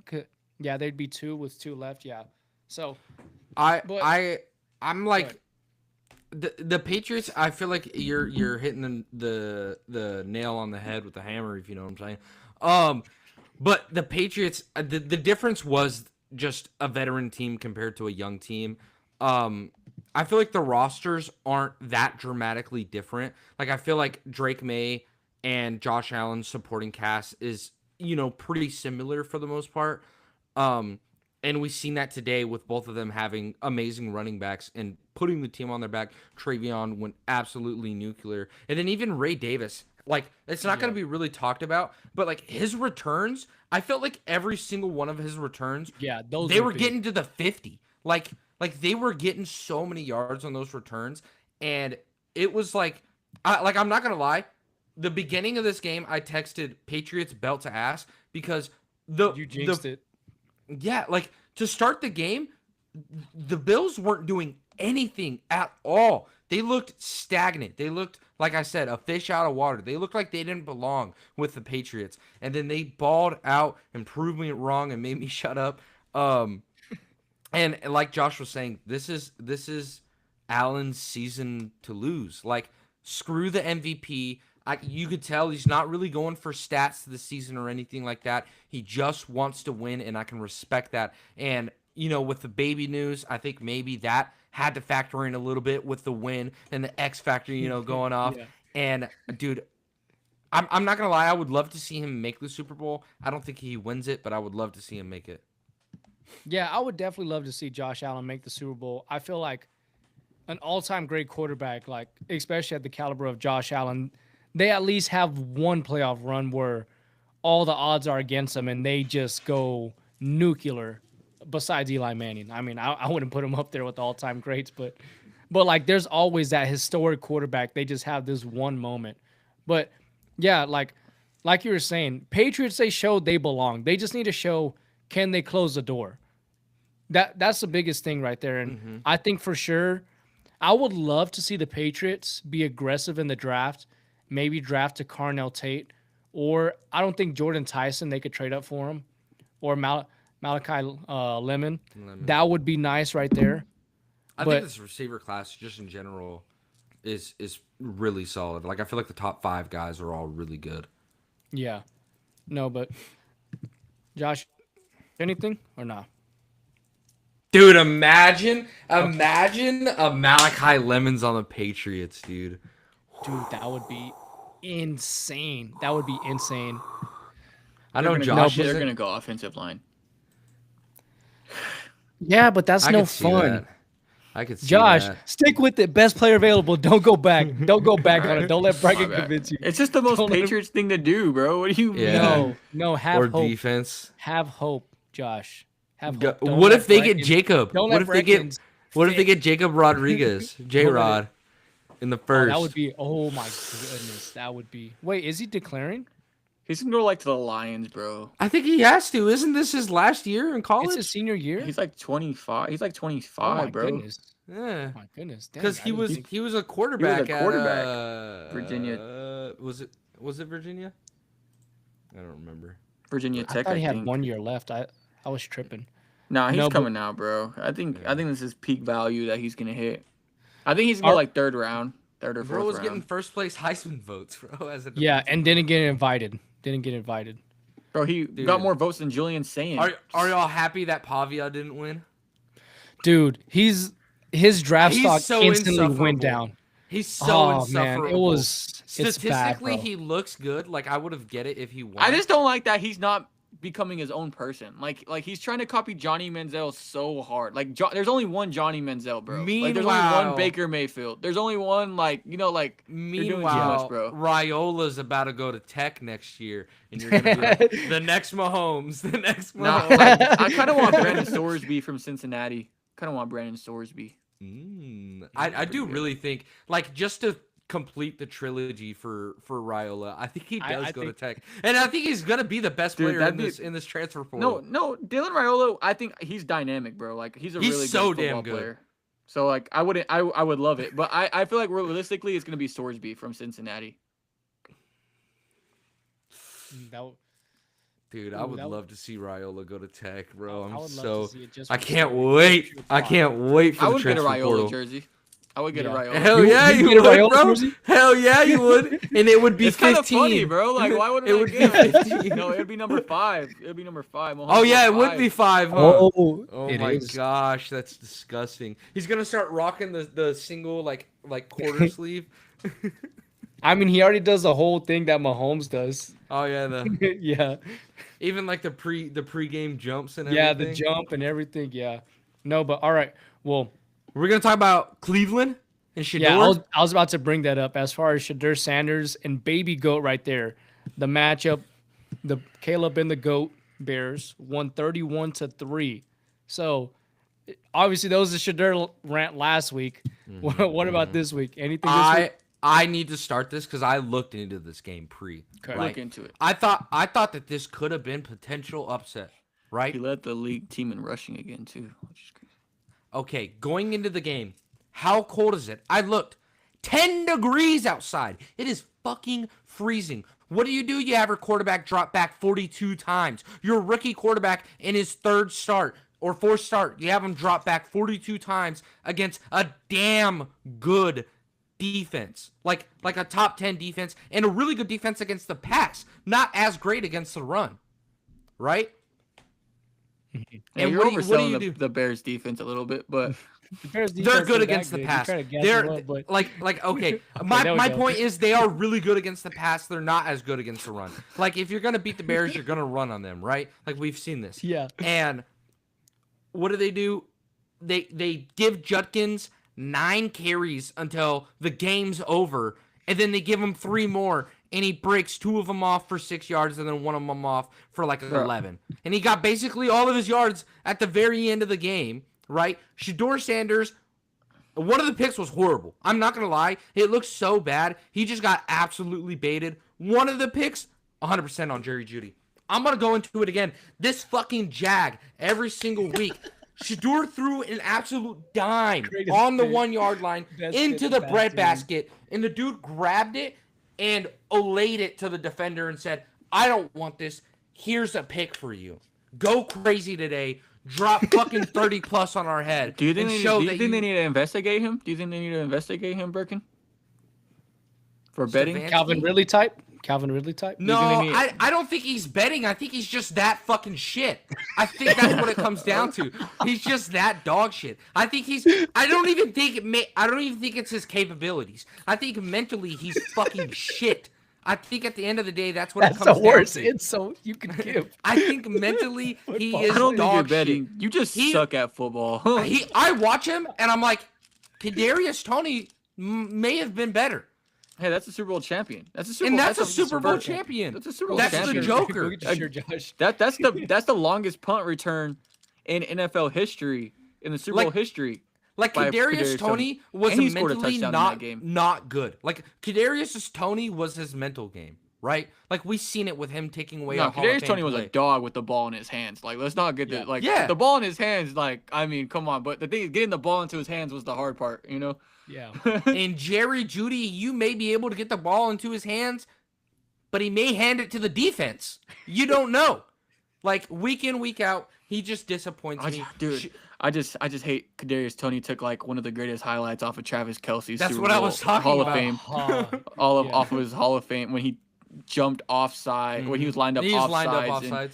Yeah, they'd be 2 with 2 left. Yeah, so I'm like the Patriots. I feel like you're hitting the nail on the head with the hammer, if you know what I'm saying. But the Patriots, the difference was just a veteran team compared to a young team. I feel like the rosters aren't that dramatically different. Like I feel like Drake May and Josh Allen's supporting cast is, pretty similar for the most part. And we've seen that today with both of them having amazing running backs and putting the team on their back. Travion went absolutely nuclear. And then even Ray Davis, like, it's not going to be really talked about, but, like, his returns, I felt like every single one of his returns, they were getting to the 50. Like they were getting so many yards on those returns. And it was like, I'm not going to lie. The beginning of this game, I texted Patriots belt to ass because you jinxed it. Yeah, like to start the game, the Bills weren't doing anything at all. They looked stagnant. They looked, like I said, a fish out of water. They looked like they didn't belong with the Patriots. And then they balled out and proved me wrong and made me shut up. And like Josh was saying, this is Allen's season to lose. Like, screw the MVP. You could tell he's not really going for stats this season or anything like that. He just wants to win, and I can respect that. And, with the baby news, I think maybe that had to factor in a little bit with the win and the X factor, going off. Yeah. And, dude, I'm not going to lie. I would love to see him make the Super Bowl. I don't think he wins it, but I would love to see him make it. Yeah, I would definitely love to see Josh Allen make the Super Bowl. I feel like an all-time great quarterback, like especially at the caliber of Josh Allen, they at least have one playoff run where all the odds are against them and they just go nuclear. Besides Eli Manning, I mean, I wouldn't put him up there with the all-time greats, but like there's always that historic quarterback. They just have this one moment. But yeah, like you were saying, Patriots, they showed they belong. They just need to show, can they close the door? That's the biggest thing right there. And I think for sure, I would love to see the Patriots be aggressive in the draft. Maybe draft to Carnell Tate, or I don't think Jordan Tyson, they could trade up for him, or Malachi Lemon. That would be nice right there. I think this receiver class, just in general, is really solid. Like, I feel like the top 5 guys are all really good. Yeah. No, but Josh, anything or not? Dude, imagine a Malachi Lemons on the Patriots, dude. Dude, that would be insane. That would be insane. I know Josh they're going to go offensive line. Yeah, but that's no fun. I could see Josh, that. stick with it. Best player available. Don't go back. Don't go back on it. Don't let Bracken convince you. It's just the most Patriots thing to do, bro. What do you mean? No, have hope. Or defense. Have hope, Josh. Have hope. What if they get Jacob? What if they get Jacob Rodriguez, J-Rod, in the first? That would be. Oh my goodness, that would be. Wait, is he declaring? He's gonna go to the Lions, bro. I think he has to. Isn't this his last year in college? It's his senior year. He's like 25. He's like 25, oh my bro. Goodness. Yeah. Oh my goodness. Because he was a quarterback. At Virginia. Was it Virginia? I don't remember. Virginia Tech. I thought he had 1 year left. I was tripping. Nah, he's coming out, bro. I think this is peak value that he's gonna hit. I think he's gonna go like third or fourth round. Bro was getting first place Heisman votes, bro. And didn't get invited. Bro, he got more votes than Julian Sand. Are y'all happy that Pavia didn't win? Dude, his draft stock so instantly went down. He's so insufferable. Man, it was statistically bad, he looks good. Like, I would have get it if he won. I just don't like that he's not becoming his own person. Like he's trying to copy Johnny Manziel so hard. Like there's only one Johnny Manziel, bro. Like there's only one Baker Mayfield. There's only one meanwhile, much, bro. Riola's about to go to Tech next year, and you're gonna be like, the next Mahomes. Nah, I kind of want Brandon Sorsby from Cincinnati. I do really think, like, just to complete the trilogy for Raiola, I think he does go to Tech, and I think he's gonna be the best player in this transfer portal. No, Dylan Raiola, I think he's dynamic, bro. Like he's really good football player. So like I would love it, but I feel like realistically it's gonna be Sorsby from Cincinnati. Dude, I would love to see Raiola go to Tech, bro. I can't wait. I can't wait for I the would get a transfer Raiola portal. jersey. I would get Yeah. a Raiola. Hell yeah, you you get a would, Raiola bro. jersey? Hell yeah, you would. And it would be It's kind 15. of funny, bro. Like, why wouldn't It I would be get it? 15. No, it'd be number 5. It would be number 5. Mahomes Oh yeah, it number would be 5. 5, huh? Oh, it my is. gosh, that's disgusting. He's gonna start rocking the single like quarter sleeve. I mean, he already does the whole thing that Mahomes does. Oh yeah, the Yeah. even like the pregame jumps and Yeah, everything. the jump and everything. Yeah. No, but all right. Well, We're gonna talk about Cleveland and Shador. yeah, I was about to bring that up as far as Shadur Sanders and Baby Goat right there. The matchup, the Caleb and the Goat Bears won 31-3. So obviously that was the Shadur rant last week. What about this week? Anything this week? I need to start this because I looked into this game pre. Okay. Right? Look into it. I thought that this could have been potential upset, right? He led the league team in rushing again too, which is crazy. Okay, going into the game, how cold is it? I looked, 10 degrees outside. It is fucking freezing. What do? You have your quarterback drop back 42 times. Your rookie quarterback in his third start or fourth start, you have him drop back 42 times against a damn good defense. Like a top 10 defense and a really good defense against the pass. Not as great against the run. Right? Yeah, And you're what do you overselling do? the Bears defense a little bit, but The Bears They're defense good ain't that against the good. You pass. try to gas They're them up, but like okay. there My we go. point is they are really good against the pass. They're not as good against the run. Like if you're gonna beat the Bears, you're gonna run on them, right? Like we've seen this. yeah. And what do? They give Judkins 9 carries until the game's over, and then they give him 3 more, and he breaks 2 of them off for 6 yards, and then 1 of them off for like 11. And he got basically all of his yards at the very end of the game, right? Shador Sanders, one of the picks was horrible. I'm not gonna lie, it looked so bad. He just got absolutely baited. One of the picks, 100% on Jerry Jeudy. I'm gonna go into it again. This fucking jag every single week. Shador threw an absolute dime Greatest on the pick. 1 yard line Best into pick the back, bread dude. basket, and the dude grabbed it and olayed it to the defender and said, "I don't want this. Here's a pick for you. Go crazy today. Drop fucking 30 plus on our head." do you think, and they, show do you that think they need to investigate him? Do you think they need to investigate him, Birkin? For betting? Stefanski? Calvin Ridley type? Calvin Ridley type? No, think they need- I don't think he's betting. I think he's just that fucking shit. I think that's what it comes down to. He's just that dog shit. I think he's. I don't even think it's his capabilities. I think mentally he's fucking shit. I think at the end of the day, that's what That's it comes the worst down to. insult you can give. I think mentally he Football. is I don't think you're dog betting. shit. You just He- suck at football. I watch him and I'm like, Kadarius Toney may have been better. Hey, that's a Super Bowl champion. That's a Super And Bowl. that's a Super Bowl Super- champion. That's a Super Bowl That's the champion. Joker. Go get your shirt, Josh. That's the longest punt return in NFL history, in the Super Bowl history. Like by Kadarius Toney was And he scored a mentally touchdown in that game. not good. Like Kadarius Toney was his mental game, right? Like we seen it with him taking away. No, a Hall of Kadarius Fame Toney was play. a dog with the ball in his hands. Like, let's not get Yeah. the like Yeah. the ball in his hands. Like, I mean, come on. But the thing is, getting the ball into his hands was the hard part. You know. Yeah. And Jerry Jeudy, you may be able to get the ball into his hands, but he may hand it to the defense. You don't know. Like week in, week out, he just disappoints me. Dude, I just hate Kadarius Toney took like one of the greatest highlights off of Travis Kelce's That's Super what I Bowl was talking Hall about. of Fame. Yeah. Off of his Hall of Fame when he jumped offside, when he was lined up He was offsides. lined up and offsides.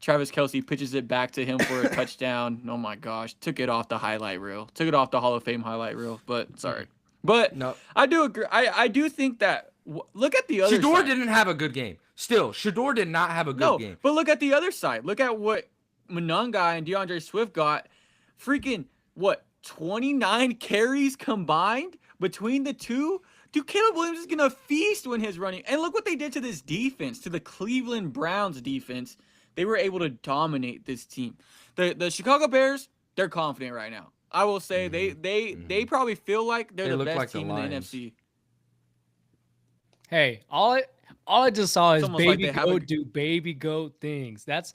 Travis Kelce pitches it back to him for a touchdown. Oh my gosh, took it off the highlight reel. Took it off the Hall of Fame highlight reel. But sorry. But No. I do agree. I do think that look at the other Shador side. didn't have a good game. Still, Shador did not have a good No, game. but look at the other side. Look at what Monangai and DeAndre Swift got. Freaking what? 29 carries combined between the two. Dude, Caleb Williams is gonna feast when he's running. And look what they did to this defense, to the Cleveland Browns defense. They were able to dominate this team. The Chicago Bears, they're confident right now. I will say they probably feel like they're They the look best like the team in the Lions. NFC. Hey, all I just saw is almost like baby they have a- goat do baby goat things. That's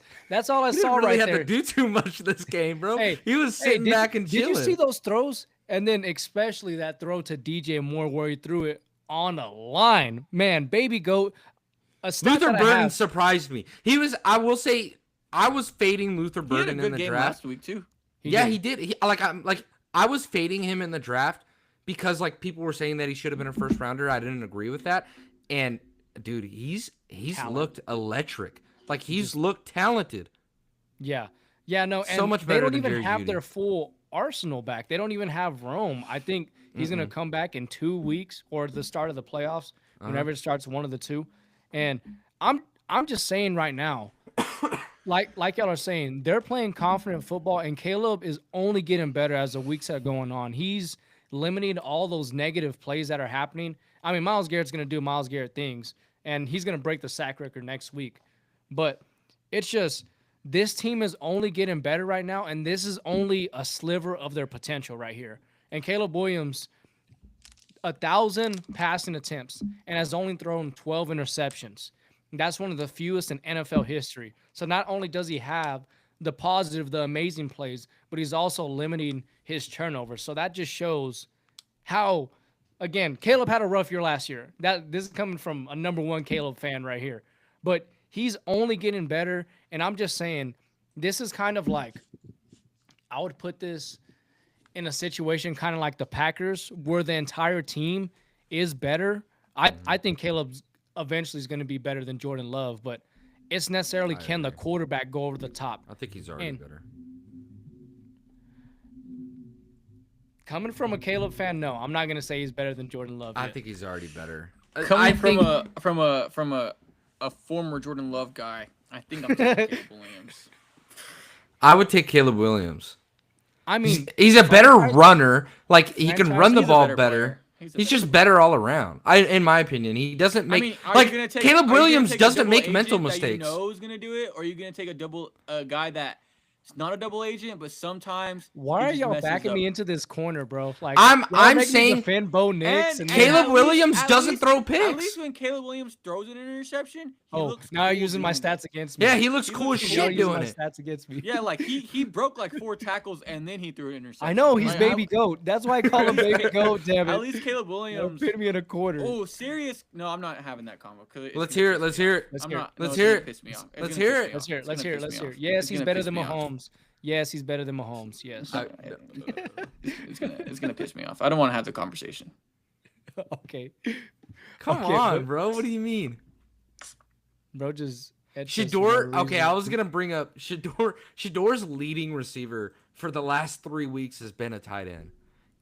all I He saw didn't really right have there. to do too much this game, bro. Hey, he was Hey, sitting back and did chilling. you see those throws? And then especially that throw to DJ Moore where he threw it on a line. Man, baby goat. A stat Luther that I Burden have- surprised me. He was. I will say, I was fading Luther He had a Burden in good the game draft. last week too. He did. I was fading him in the draft because like people were saying that he should have been a first rounder. I didn't agree with that. And dude, he's looked electric. Like he's looked talented. Yeah. Yeah, no, and So much they better don't than even Jerry have Jeudy. their full arsenal back. They don't even have Rome. I think he's going to come back in 2 weeks or the start of the playoffs, whenever it starts, one of the two. And I'm just saying right now, like y'all are saying, they're playing confident football, and Caleb is only getting better as the weeks are going on. He's limiting all those negative plays that are happening. I mean, Myles Garrett's going to do Myles Garrett things, and he's going to break the sack record next week. But it's just this team is only getting better right now, and this is only a sliver of their potential right here. And Caleb Williams, 1,000 passing attempts, and has only thrown 12 interceptions. That's one of the fewest in NFL history. So not only does he have the positive, the amazing plays, but he's also limiting his turnovers. So that just shows how, again, Caleb had a rough year last year. This is coming from a number one Caleb fan right here. But he's only getting better, and I'm just saying this is kind of like, I would put this in a situation kind of like the Packers, where the entire team is better. I think Caleb's eventually is going to be better than Jordan Love, but it's necessarily can the quarterback go over the top. I think he's already better. Coming from a Caleb fan, no, I'm not going to say he's better than Jordan Love yet. I think he's already better. Coming from a former Jordan Love guy, I think I'm taking Caleb Williams. I would take Caleb Williams. I mean, he's a better runner. Like he can run the He's a ball better better. player. He's just better all around. In my opinion, he doesn't make I mean, are like you gonna take, Caleb are you gonna Williams take a doesn't double make agent mental that mistakes. You know is gonna do it, or are you gonna take a guy that is not a double agent, but sometimes why are y'all backing me into this corner, bro? Like I'm saying defend Bo Nix and Caleb Williams doesn't throw picks. At least when Caleb Williams throws an interception, he looks now cool you're using my doing stats against me. Yeah, he looks cool as shit doing it. Stats against me. Yeah, like he broke like 4 tackles and then he threw an interception. I know he's Like, baby goat. That's why I call him baby goat. Damn it. At least Caleb Williams put me in a quarter. Oh, serious? No, I'm not having that combo. Let's hear it. Let's hear it. Let's hear it. Let's hear it. Let's hear it. Let's hear it. Yes, he's better than Mahomes. Yes, he's better than Mahomes. Yes. It's gonna piss me off. I don't want to have the conversation. Okay. Come on, bro. What do you mean? Bro, just Shador. Okay, I was gonna bring up Shador. Shador's leading receiver for the last 3 weeks has been a tight end,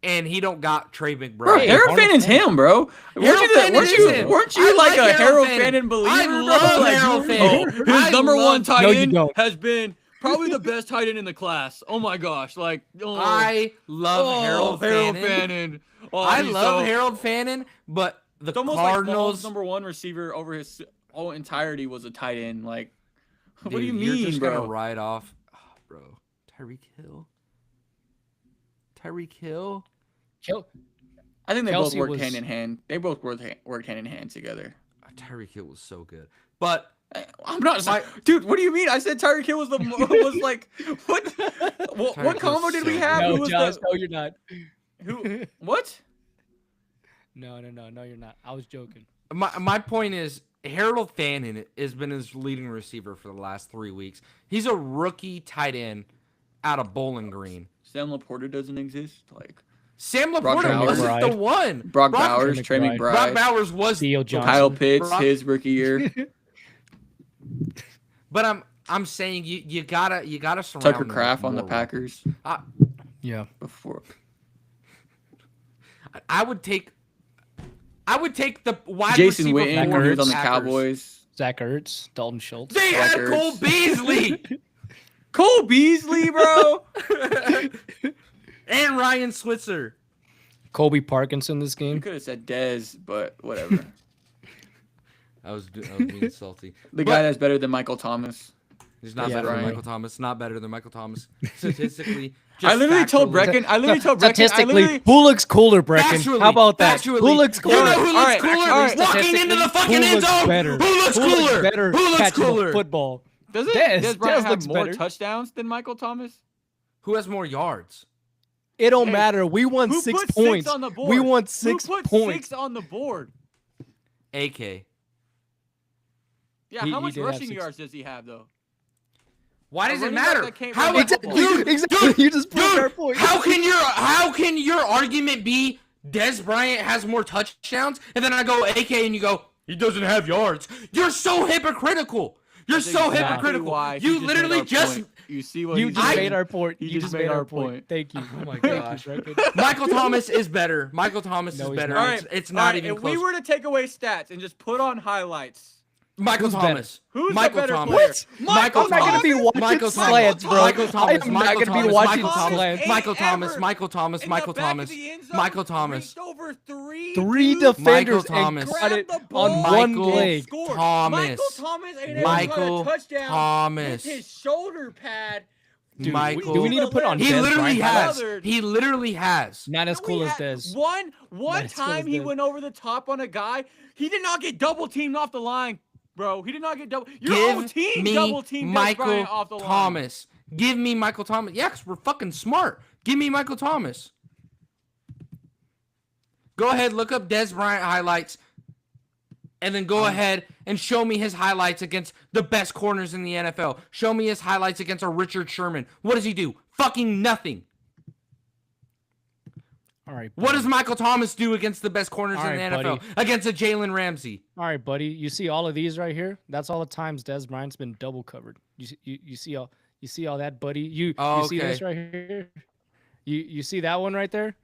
and he don't got Trey McBride. Bro, Harold Fannon's him, bro. Weren't you like a Harold Fannin believer? I love Harold Fannin. His number one tight end has been probably the best tight end in the class. Oh my gosh, like I love Harold Fannin. I love Harold Fannin, but the Cardinals' like number one receiver over his whole entirety was a tight end. Like, dude, what do you mean, you're just bro? Gonna ride off, bro. Tyreek Hill. I think they Kelsey both worked hand in hand. They both worked hand in hand together. Tyreek Hill was so good, but. I'm not, dude. What do you mean? I said Tyreek Hill was like what combo did we have? No, Josh, no, you're not. Who? What? No, you're not. I was joking. My point is Harold Fannin has been his leading receiver for the last 3 weeks. He's a rookie tight end out of Bowling Green. Sam Laporta doesn't exist. Like Sam Laporta wasn't the one. Brock Bowers, Trey McBride. Brock Bowers was Theo Johnson. Kyle Pitts, his rookie year. But I'm saying you gotta surround Tucker Kraft on the Packers. Yeah. Before I would take the wide Jason receiver Witten when he was on the Cowboys. Zach Ertz, Dalton Schultz. They had Cole Beasley. Cole Beasley, bro. And Ryan Switzer. Colby Parkinson this You game. could have said Dez, but whatever. I was being salty. The guy that's better than Michael Thomas. He's not better than Michael Thomas. Not better than Michael Thomas. Statistically. I literally told Brecken. Statistically, who looks cooler, Brecken? How about that? Who looks cooler? You know who looks cooler? Walking into the fucking end zone. Who looks cooler? Who looks cooler? Football. Does Bryant have more touchdowns than Michael Thomas? Who has more yards? It don't matter. We won 6 points. On the board? We won 6 Who put points. 6 on the board? AK. Yeah, how much rushing yards does he have though? Why does it matter? Exactly. You just proved our point. How can your argument be Des Bryant has more touchdowns, and then I go AK and you go, he doesn't have yards. You're so hypocritical. You're That's so exactly hypocritical. why You he literally made our just point. You see what You he's just doing? made our point. He You just just made made our our point. point. Thank you. Oh my Thank you, gosh. Draken. Michael Thomas is better. Michael Thomas No, is he's better. not. All right, It's not even if close. we were to take away stats and just put on highlights, Michael Who's better? Thomas. who's Michael the better Thomas. player? What? Michael I'm not gonna be Thomas. watching Michael Thomas. slants, bro. Michael Thomas. I am not Michael gonna be Thomas. watching Michael Thomas. slants. Michael Thomas. Ever Michael Thomas. in Michael the back of Thomas. the end zone, Michael Thomas. reached over three Defenders Michael Thomas. and got it grabbed the on ball one Michael leg. scored. Thomas. Michael Thomas ain't ever Michael got a touchdown Thomas. with his shoulder pad. Dude, Michael. do we need to put on He Des literally Bryant has. highlights? He literally has. Not as No, cool we as had- Des. One Not as cool time as he Des. went over the top on a guy. He did not get double teamed off the line, bro. He did not get double. Your own Give team me double teamed Des Michael Bryant off the line. Thomas. Give me Michael Thomas. Yeah, because we're fucking smart. Give me Michael Thomas. Go ahead, look up Des Bryant highlights, and then go ahead and show me his highlights against the best corners in the NFL. Show me his highlights against a Richard Sherman. What does he do? Fucking nothing. All right. What buddy. does Michael Thomas do against the best corners All in the right, NFL? buddy. Against a Jalen Ramsey. All right, buddy. You see all of these right here? That's all the times Des Bryant's been double covered. You see all that, buddy? You see this right here? You see that one right there?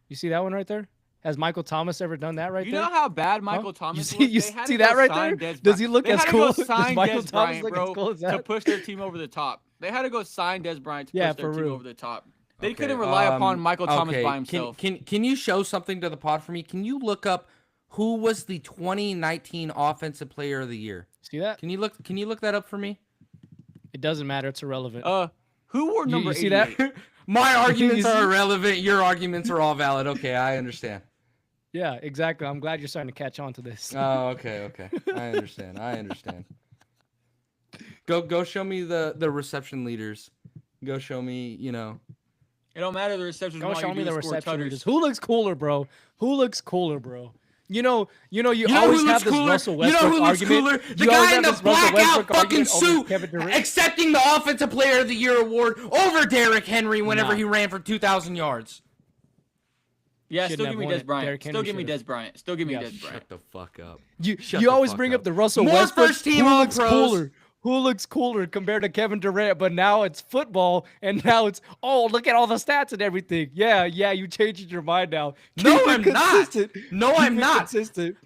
You see that one right there? Has Michael Thomas ever done that right You there? know how bad Michael Huh? Thomas You was? see- you They had see to that go right sign there? Des Does he Bryant. look They as had to cool? go Does sign Michael Des Thomas Bryant, look as bro, cool as to that? push their team over the top. They had to go sign Des Bryant to Yeah, push their for team real. over the top. They Okay, couldn't rely upon Michael Thomas okay, by himself. Can you show something to the pod for me? Can you look up who was the 2019 Offensive Player of the Year? See that? Can you look that up for me? It doesn't matter. It's irrelevant. Who wore number you see 88? that? My arguments You see- are irrelevant. Your arguments are all valid. Okay, I understand. Yeah, exactly. I'm glad you're starting to catch on to this. Oh, okay. I understand. Go show me the reception leaders. Go show me, It don't matter the receptions. Don't all show you me do the is score reception tutters. leaders. Who looks cooler, bro? Who looks cooler, bro? You know, you know always who have looks this cooler? Russell You Westbrook know who looks argument. cooler? The You always guy in have the this Russell blackout Westbrook fucking argument over suit Kevin Durant. accepting the Offensive Player of the Year award over Derrick Henry whenever Nah. he ran for 2,000 yards. Yeah, Shouldn't still have give me won Des it. Bryant. Derrick Still Henry give me should've. Des Bryant. Still give me Yeah, Des Bryant. Shut the fuck up. You Shut you the always fuck bring up. up the Russell More Westbrook. first-team Who looks All-Pros. cooler? Who looks cooler compared to Kevin Durant? But now it's football, and now it's look at all the stats and everything. Yeah, you changed your mind now. No, Keep it I'm not. consistent. No, Keep I'm it not. Consistent.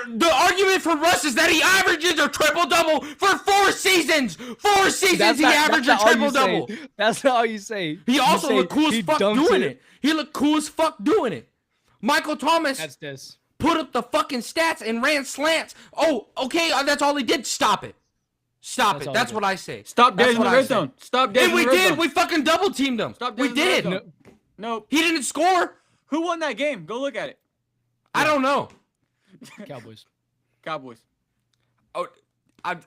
The argument for Russ is that he averages a triple-double for 4 seasons. 4 seasons he averaged a not all you triple-double. say. That's not all you say. He You also say looked cool as he fuck dunks doing it. He looked cool as fuck doing it. Michael Thomas That's this. put up the fucking stats and ran slants. Oh, okay, that's all he did. Stop it. Stop That's it. all That's he what did. I say. Stop That's Des in what the I red say. zone. Stop Des And in we the red did. zone. We fucking double teamed him. Stop Des We in the red did. zone. Nope. He didn't score. Who won that game? Go look at it. I don't know. Cowboys. Cowboys. Oh,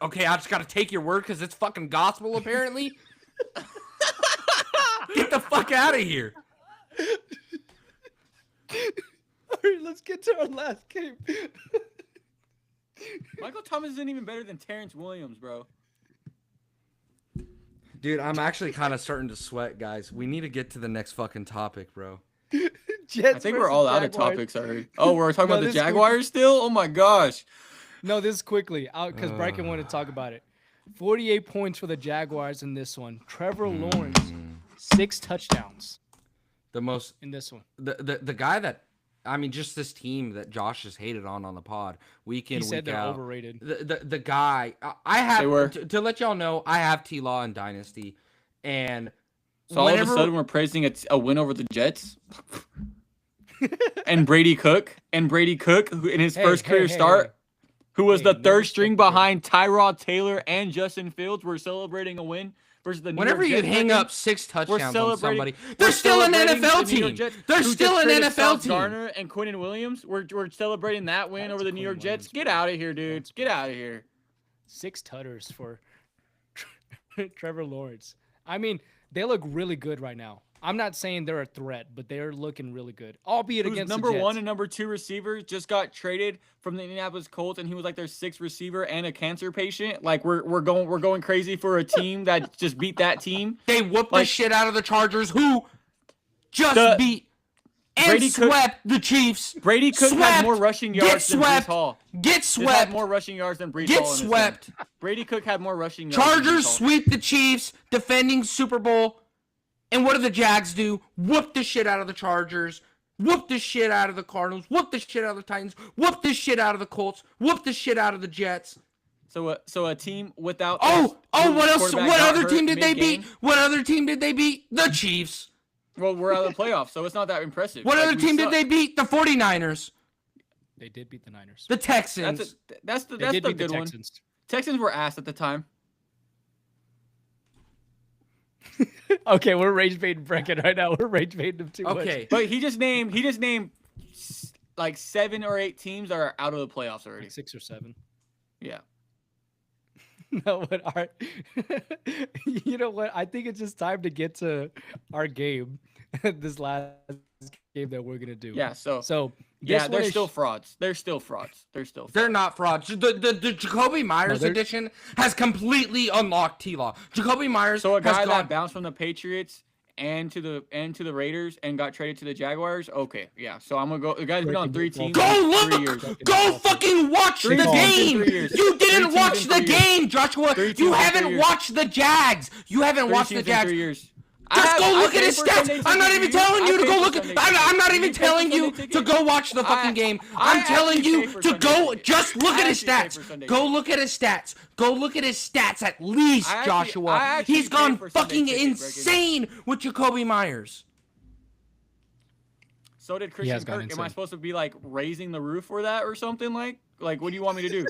okay, I just got to take your word because it's fucking gospel, apparently. Get the fuck out of here. All right, let's get to our last game. Michael Thomas isn't even better than Terrence Williams, bro. Dude, I'm actually kind of starting to sweat, guys. We need to get to the next fucking topic, bro. I think we're all out of topics. I heard. Oh, we're talking No, about the this is Jaguars still? Oh my gosh. No, this is quickly because Bryken wanted to talk about it. 48 points for the Jaguars in this one. Trevor Lawrence, 6 touchdowns The most in this one. the guy that just this team that Josh has hated on the pod week in He said week they're out. overrated. The guy I have They were. to let y'all know I have T-Law in Dynasty, and So all of a sudden we're praising a win over the Jets. and Brady Cook, who in his first career start, who was the never third string expected that. behind Tyrod Taylor and Justin Fields, we're celebrating a win versus the New whenever York you Jets. hang up 6 We're touchdowns on celebrating. somebody, we're they're still an celebrating NFL the New York team. Jets, They're who still just an traded NFL Sauce team. Gardner and Quinnen Williams. We're celebrating that win That's over the New York Quinnen Jets. Williams, Get bro. out of here, dude. Get out of here. 6 tutters for Trevor Lawrence. I mean, they look really good right now. I'm not saying they're a threat, but they're looking really good, albeit Who's against number the Jets. 1 and number 2 receivers just got traded from the Indianapolis Colts, and he was like their 6th receiver and a cancer patient. Like we're going crazy for a team that just beat that team. They whooped the Like- shit out of the Chargers, who just beat and Brady Cook- swept the Chiefs. Brady Cook had Swept. more rushing Get yards than Brees swept. Hall. Get Just had swept. more rushing yards than Brees Get Hall. in this swept. game. Brady Cook had more rushing yards. than Brees Chargers Hall. sweep the Chiefs, defending Super Bowl. And what do the Jags do? Whoop the shit out of the Chargers. Whoop the shit out of the Cardinals. Whoop the shit out of the Titans. Whoop the shit out of the Colts. Whoop the shit out of the Jets. So a team without. What else? quarterback What got other hurt team did they mid-game? beat? What other team did they beat? The Chiefs. Well, we're out of the playoffs, so it's not that impressive. What Like, other we team did suck. they beat? The 49ers. They did beat the Niners. The Texans. That's the They did beat good the one. Texans. Texans were ass at the time. Okay, we're rage baiting Brecken right now. We're rage baiting him too much. Okay. But he just named like 7 or 8 teams that are out of the playoffs already. Like 6 or 7. Yeah. No, but all right. You know what? I think it's just time to get to our game. This last game that we're gonna do. Yeah. So this one they're is- still frauds. They're still frauds. They're not frauds. The Jacoby Myers they're- edition has completely unlocked T-Law. Jacoby Myers So a has guy gone. that bounced from the Patriots and to the Raiders and got traded to the Jaguars. Okay, yeah. So I'm gonna go. The guy's been on 3 teams. Go in 3 look! years. Go fucking watch Three the teams in game! 3 years. You Three didn't teams watch in the 3 years. game, Joshua! Three teams You in 3 haven't years. watched the Jags! You haven't 3 watched the teams in Jags! 3 years. Just go look at paid his for stats! Sunday I'm not tickets. even telling you to I go paid look for at. Sunday I'm not tickets. even You paid for telling you Sunday to tickets. go watch the fucking game. I'm telling actually you paid for to Sunday go. tickets. Just look I at his actually paid stats. for Sunday Go tickets. look at his stats. Go look at his stats at least, I Joshua. actually He's paid gone for Sunday fucking tickets, Brecken. insane with Jacoby Myers. So did has Christian gone Kirk. Am insane. I supposed to be like raising the roof for that or something? Like what do you want me to do?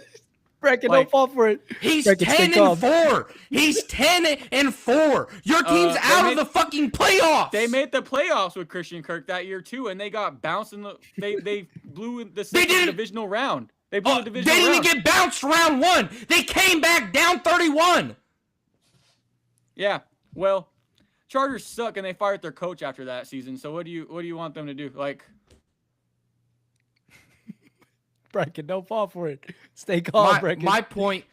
Brecken, Like- don't fall for it. He's Brecken, stay 10-4. He's 10-4. Your team's they out of made- the fucking playoffs. They made the playoffs with Christian Kirk that year too, and they got bounced in the. They blew in the second didn't- divisional round. They blew the They divisional didn't round. even get bounced round 1. They came back down 31. Yeah. Well, Chargers suck, and they fired their coach after that season. So what do you want them to do? Like, Brecken, don't fall for it. Stay calm, Brecken. My point,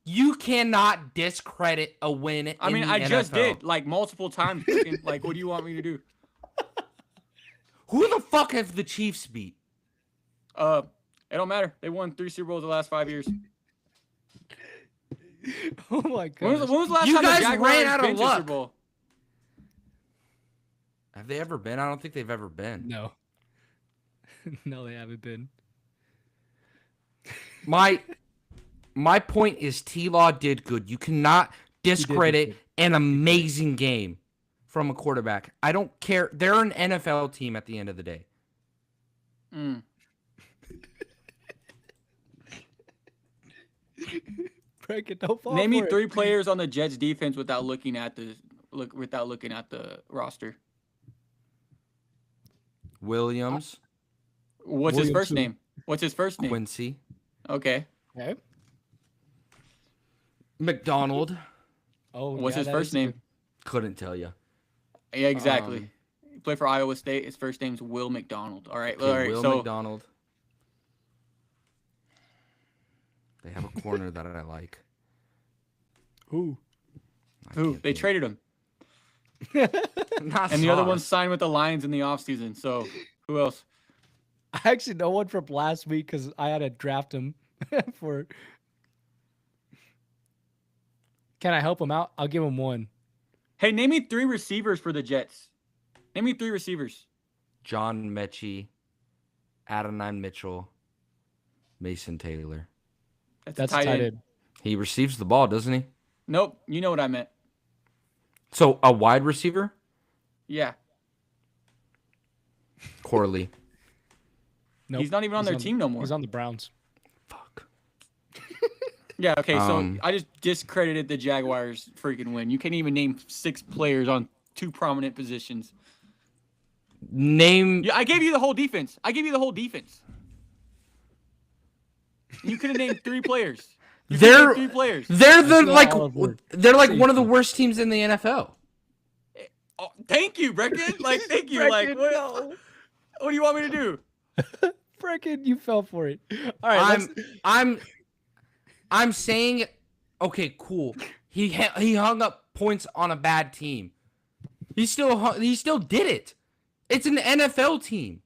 you cannot discredit a win. I mean, in the I just NFL. did like multiple times. Freaking, like, what do you want me to do? Who the fuck have the Chiefs beat? It don't matter. They won 3 Super Bowls the last 5 years. Oh my god. When was the last You time guys the Jaguars ran out of been to a Super luck. Bowl? Have they ever been? I don't think they've ever been. No. No, they haven't been. My point is T-Law did good. You cannot discredit good. an amazing game from a quarterback. I don't care. They're an NFL team at the end of the day. Mm. Brecken, don't fall Name me for it. 3 players on the Jets defense without looking at the roster. Williams, What's his Williams first who? name? What's his first name? Quincy, Okay. Okay. McDonald. Oh, What's yeah, his that first is name? good. Couldn't tell you. Yeah, exactly. He played for Iowa State. His first name's Will McDonald. All right. All right. Will So McDonald. They have a corner that I like. Who? I who? can't They think. traded him. Not And the other Sauce. one signed with the Lions in the offseason. So who else? I actually know one from last week because I had to draft him for. Can I help him out? I'll give him one. Hey, name me 3 receivers for the Jets. Name me 3 receivers. John Mechie, Adonai Mitchell, Mason Taylor. That's a a tight end. He receives the ball, doesn't he? Nope. You know what I meant. So a wide receiver? Yeah. Corley. Nope. He's not even on their team no more. He's on the Browns. Fuck. Yeah, okay, so Um, I just discredited the Jaguars' freaking win. You can't even name 6 players on 2 prominent positions. Name. Yeah, I gave you the whole defense. You could have named 3 players. You could've They're named 3 players. they're the not like all of them. they're like Same one of the thing. worst teams in the NFL. Oh, thank you, Brecken. Like, thank you. Like, Brecken, what, no. what do you want me to do? Brecken, you fell for it. All right. I'm saying, okay, cool. He hung up points on a bad team. He still did it. It's an NFL team.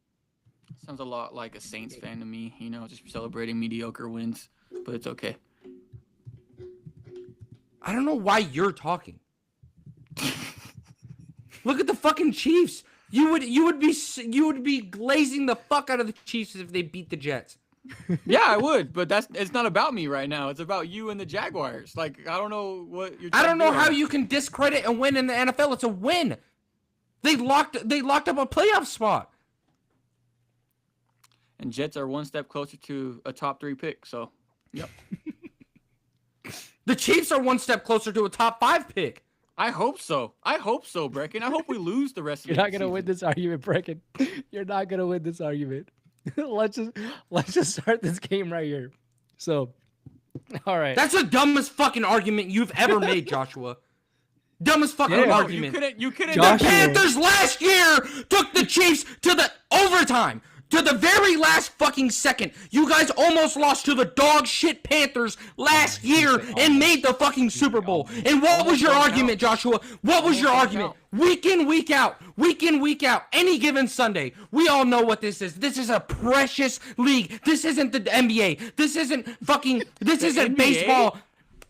Sounds a lot like a Saints fan to me. Just celebrating mediocre wins, but it's okay. I don't know why you're talking. Look at the fucking Chiefs. You would be glazing the fuck out of the Chiefs if they beat the Jets. Yeah, I would, but it's not about me right now. It's about you and the Jaguars. Like, I don't know what you're. I don't know how you can discredit and win in the NFL. It's a win. They locked up a playoff spot. And Jets are one step closer to a top 3 pick. So, yep. The Chiefs are one step closer to a top 5 pick. I hope so. Brecken. I hope we lose the rest of You're the not gonna win this argument, Brecken. You're not gonna win this argument. let's just start this game right here. So, all right. That's the dumbest fucking argument you've ever made, Joshua. Dumbest fucking argument. You couldn't. The Panthers last year took the Chiefs to the overtime. To the very last fucking second. You guys almost lost to the dog shit Panthers last year and made the fucking Super Bowl. And what was your argument, Joshua? What was your argument? Week in, week out. Any given Sunday. We all know what this is. This is a precious league. This isn't the NBA. This isn't baseball.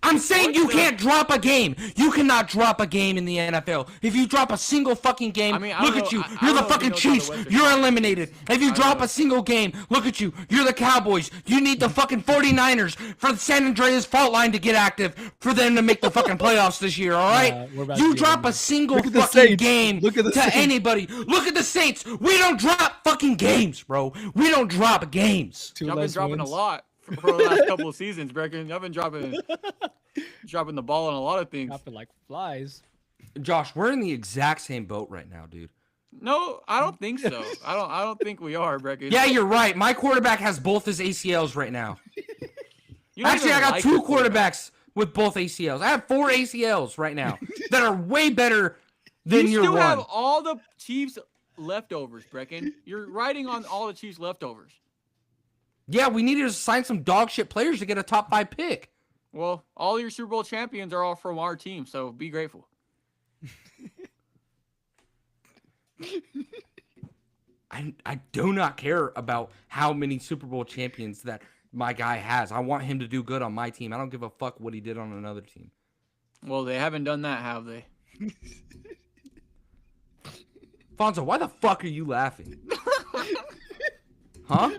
I'm saying you can't drop a game. You cannot drop a game in the NFL. If you drop a single fucking game, look at you. You're the fucking Chiefs. You're eliminated. If you drop a single game, look at you. You're the Cowboys. You need the fucking 49ers for the San Andreas fault line to get active for them to make the fucking playoffs this year, all right? You drop a single fucking game to anybody. Look at the Saints. We don't drop fucking games, bro. We don't drop games. Y'all been dropping a lot. For the last couple of seasons, Brecken. I've been dropping the ball on a lot of things. Dropping like flies. Josh, we're in the exact same boat right now, dude. No, I don't think so. I don't think we are, Brecken. Yeah, you're right. My quarterback has both his ACLs right now. Actually, I got 2 quarterbacks with both ACLs. I have 4 ACLs right now that are way better than your one. You still have all the Chiefs leftovers, Brecken. You're riding on all the Chiefs leftovers. Yeah, we needed to sign some dog shit players to get a top 5 pick. Well, all your Super Bowl champions are all from our team, so be grateful. I do not care about how many Super Bowl champions that my guy has. I want him to do good on my team. I don't give a fuck what he did on another team. Well, they haven't done that, have they? Fonzo, why the fuck are you laughing? Huh?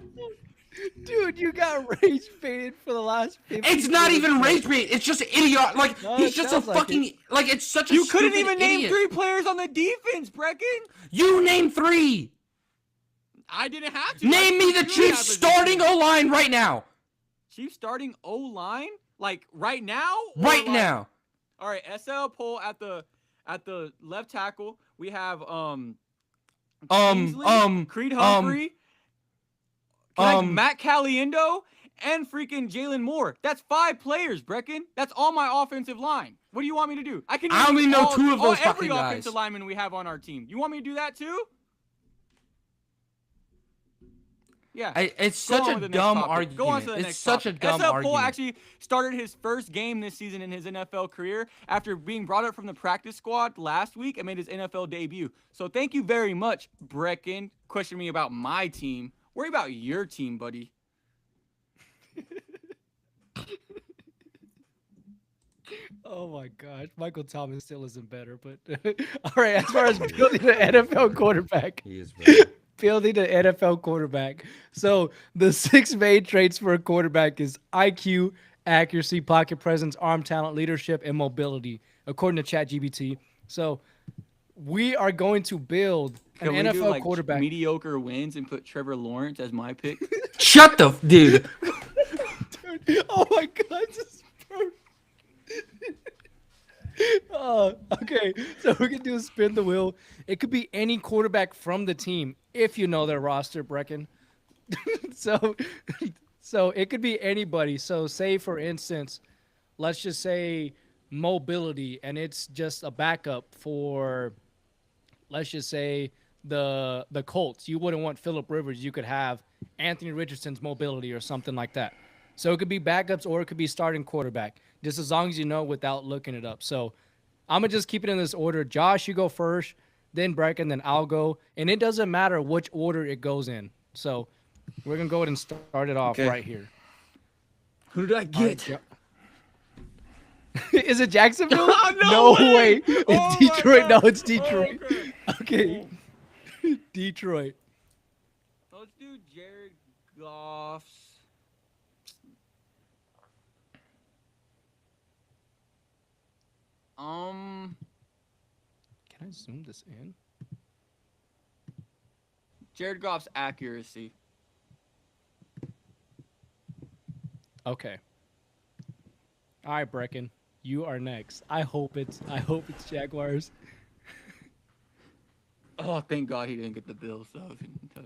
Dude, you got rage baited for the last 50 It's not even rage bait. It's just idiot. Like, No, he's it just a sounds like fucking... it. Like, it's such a You stupid couldn't even idiot. name 3 players on the defense, Brecken. You name 3. I didn't have to. Name me the Chiefs starting O-line right now. Chiefs starting O-line? Like, right now? Right now. All right, SL Poll at the left tackle. We have Kingsley, Creed Humphrey, Matt Caliendo, and freaking Jalen Moore. That's 5 players, Brecken. That's all my offensive line. What do you want me to do? I only know 2 of those every fucking guys. offensive lineman we have on our team. You want me to do that too? Yeah. It's such a dumb argument. Go on to the next It's such a dumb SL Poll argument. actually started his first game this season in his NFL career after being brought up from the practice squad last week and made his NFL debut. So thank you very much, Brecken. Question me about my team. Worry about your team, buddy. Oh my gosh, Michael Thomas still isn't better, but all right. As far as building an NFL quarterback, He is very... building an NFL quarterback. So the 6 main traits for a quarterback is IQ, accuracy, pocket presence, arm talent, leadership, and mobility, according to ChatGPT. So we are going to build an Can we NFL do, like, quarterback. mediocre wins and put Trevor Lawrence as my pick? Shut the... Dude. Dude, oh my God, this is perfect. Okay, so we can do a spin the wheel. It could be any quarterback from the team if you know their roster, Brecken. so it could be anybody. So say for instance, let's just say mobility, and it's just a backup for, let's just say the Colts. You wouldn't want Phillip Rivers. You could have Anthony Richardson's mobility or something like that. So it could be backups or it could be starting quarterback, just as long as you know without looking it up. So I'm going to just keep it in this order. Josh, you go first. then Brecken, then I'll go, and it doesn't matter which order it goes in. So we're gonna go ahead and start it off right here. Who did I get? All right, is it Jacksonville? No way. way. It's Oh my Detroit. No, God. it's Detroit. Okay. Detroit. Let's do Jared Goff's. Can I zoom this in? Jared Goff's accuracy. Okay. All right, Brecken, you are next. I hope it's Jaguars. Oh, thank God he didn't get the Bills though.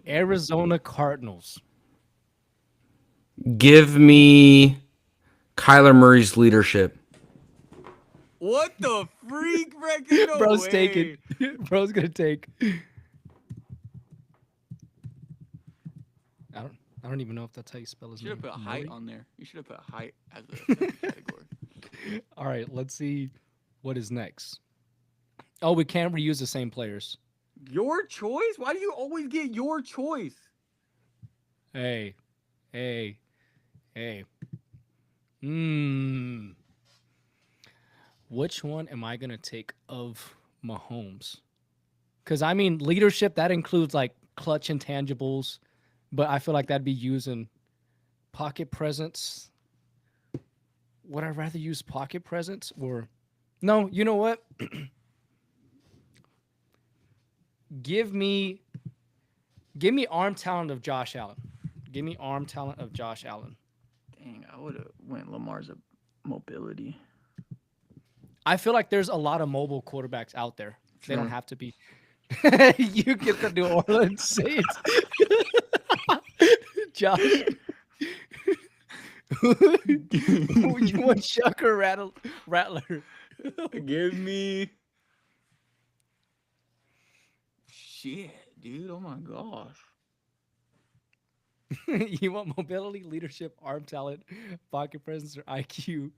Arizona Cardinals. Give me Kyler Murray's leadership. What the freak, Brecken? No Bro's way. taking. Bro's gonna take. I don't even know if that's how you spell his You should name. have put height Murray? on there. You should have put height as a category. All right, let's see what is next. Oh, we can't reuse the same players. Your choice? Why do you always get your choice? Hey. Which one am I gonna take of Mahomes? Because I mean, leadership that includes like clutch intangibles, but I feel like that'd be using pocket presence. Would I rather use pocket presence or no? You know what? Give me arm talent of Josh Allen. Give me arm talent of Josh Allen. Dang, I would have went Lamar's mobility. I feel like there's a lot of mobile quarterbacks out there. They don't Sure. have to be. You get the New Orleans Saints. Josh. You want Chuck or Rattler? Give me. Shit, dude. Oh my gosh. You want mobility, leadership, arm talent, pocket presence, or IQ?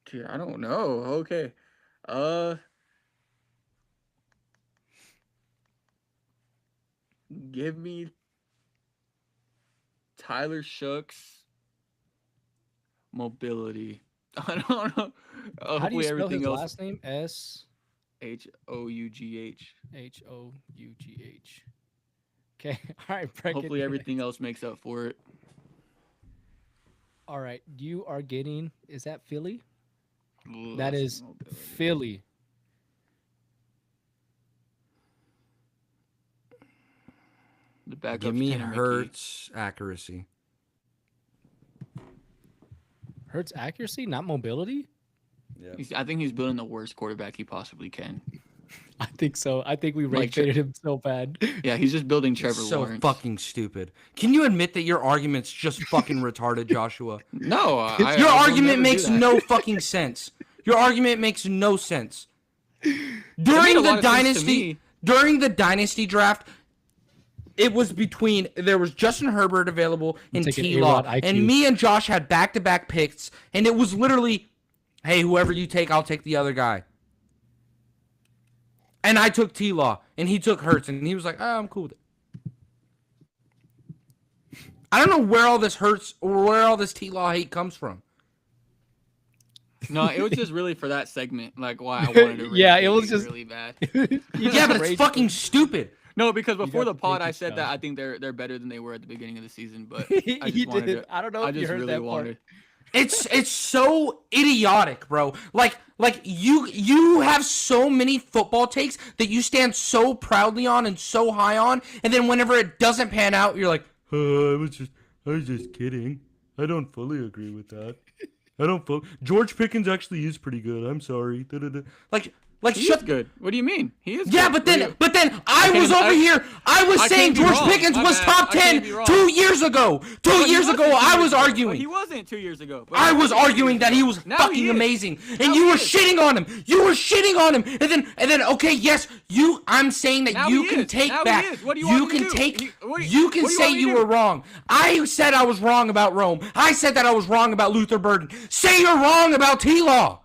Dude, I don't know. Okay. Give me Tyler Shook's mobility. I don't know. How do you Hopefully spell everything his else. last name? Hough. Hough. Okay. All right, Brecken. Hopefully everything else makes up for it. All right. You are getting, is that Philly? Ooh, That that's is mobility. Philly. The backup's Give me Tanner McKee. Hurts accuracy. Hurts accuracy, not mobility? Yeah. I think he's building the worst quarterback he possibly can. I think so. I think we Like, rage baited him so bad. Yeah, he's just building Trevor So Lawrence. fucking stupid. Can you admit that your argument's just fucking retarded, Joshua? No, I Your will argument never do makes that. no fucking sense. Your argument makes no sense. It made During a the lot of sense to dynasty, me. during the dynasty draft, it was between there was Justin Herbert available and taking T-Law, A-Rod IQ. and me and Josh had back-to-back picks, and it was literally, hey, whoever you take, I'll take the other guy. And I took T-Law, and he took Hurts, and he was like, oh, I'm cool with it. I don't know where all this Hurts or where all this T-Law hate comes from. No, it was just really for that segment, like why I wanted to. Yeah, rage it was bait just- really bad. Yeah, but it's fucking stupid. No, because before got the pod, the I big said that stuff. I think they're better than they were at the beginning of the season, but You I just wanted did. to. I don't know I if you just heard really that part. wanted. It's so idiotic, bro. Like you have so many football takes that you stand so proudly on and so high on, and then whenever it doesn't pan out, you're like, I was just kidding. I don't fully agree with that. George Pickens actually is pretty good. I'm sorry. Da-da-da. Like He shut. is good. What do you mean? He is. Yeah, good. but then I can't- was over here. I was I saying can't be George wrong. Pickens My was bad. top I can't 10 be wrong. 2 years ago. But Two he years wasn't ago, 2 I years was ago. But arguing. he wasn't 2 years ago. But I he was wasn't 2 arguing years that he ago. was Now he fucking is. amazing, Now and you he were is. shitting on him. You were shitting on him, and then okay, yes, I'm saying that Now you he can is. take Now he back. is. What do you want me to can do? take. What do You can what do you say want me to you do? were wrong. I said I was wrong about Rome. I said that I was wrong about Luther Burden. Say you're wrong about T-Law.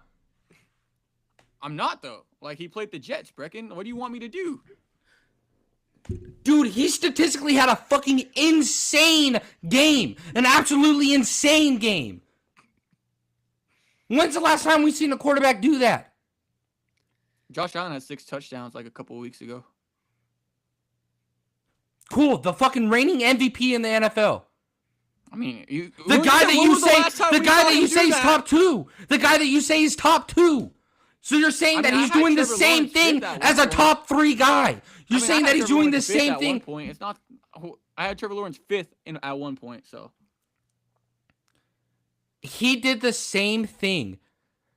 I'm not though. Like, he played the Jets, Brecken. What do you want me to do? Dude, he statistically had a fucking insane game. An absolutely insane game. When's the last time we've seen a quarterback do that? Josh Allen had 6 touchdowns like a couple of weeks ago. Cool, the fucking reigning MVP in the NFL. I mean, The guy that you say is top 2. The guy that you say is top 2. So you're saying that he's doing the same thing as a top 3 guy. You're saying that he's doing the same thing. It's not. I had Trevor Lawrence 5th at one point. So he did the same thing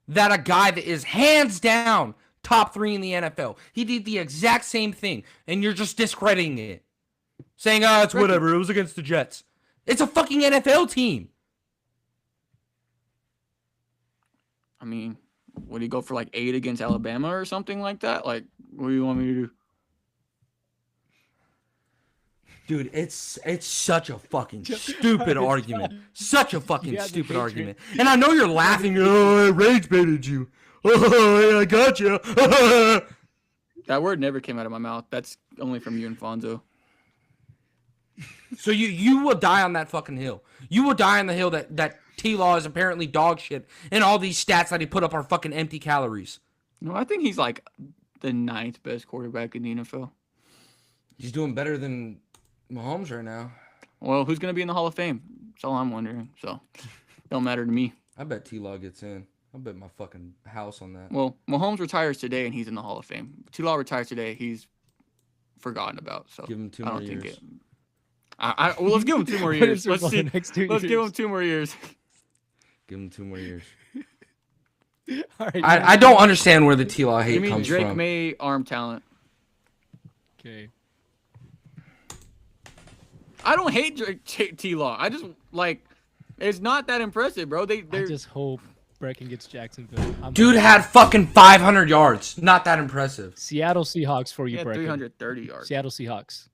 that a guy that is hands down top 3 in the NFL. He did the exact same thing, and you're just discrediting it, saying, "Oh, it's whatever. It was against the Jets." It's a fucking NFL team. I mean, would he go for like 8 against Alabama or something like that? Like, what do you want me to do? Dude, it's such a fucking stupid argument. Such a fucking stupid argument. And I know you're laughing. Oh, I rage baited you. Oh, I got you. That word never came out of my mouth. That's only from you and Fonzo. So you will die on that fucking hill. You will die on the hill that T-Law is apparently dog shit, and all these stats that he put up are fucking empty calories. No, I think he's like the 9th best quarterback in the NFL. He's doing better than Mahomes right now. Well, who's going to be in the Hall of Fame? That's all I'm wondering. So, don't matter to me. I bet T-Law gets in. I bet my fucking house on that. Well, Mahomes retires today, and he's in the Hall of Fame. T-Law retires today. He's forgotten about. So give him 2 more years. Well, let's give him 2 more years. Let's see. Let's give him 2 more years. Give him 2 more years. All right, I don't understand where the T-Law hate comes Drake from. May arm talent. Okay. I don't hate Drake T-Law. I just like it's not that impressive, bro. I just hope Brecken gets Jacksonville. Dude had fucking 500 yards. Not that impressive. Seattle Seahawks for you, Brecken. Brecken. 330 yards. Seattle Seahawks.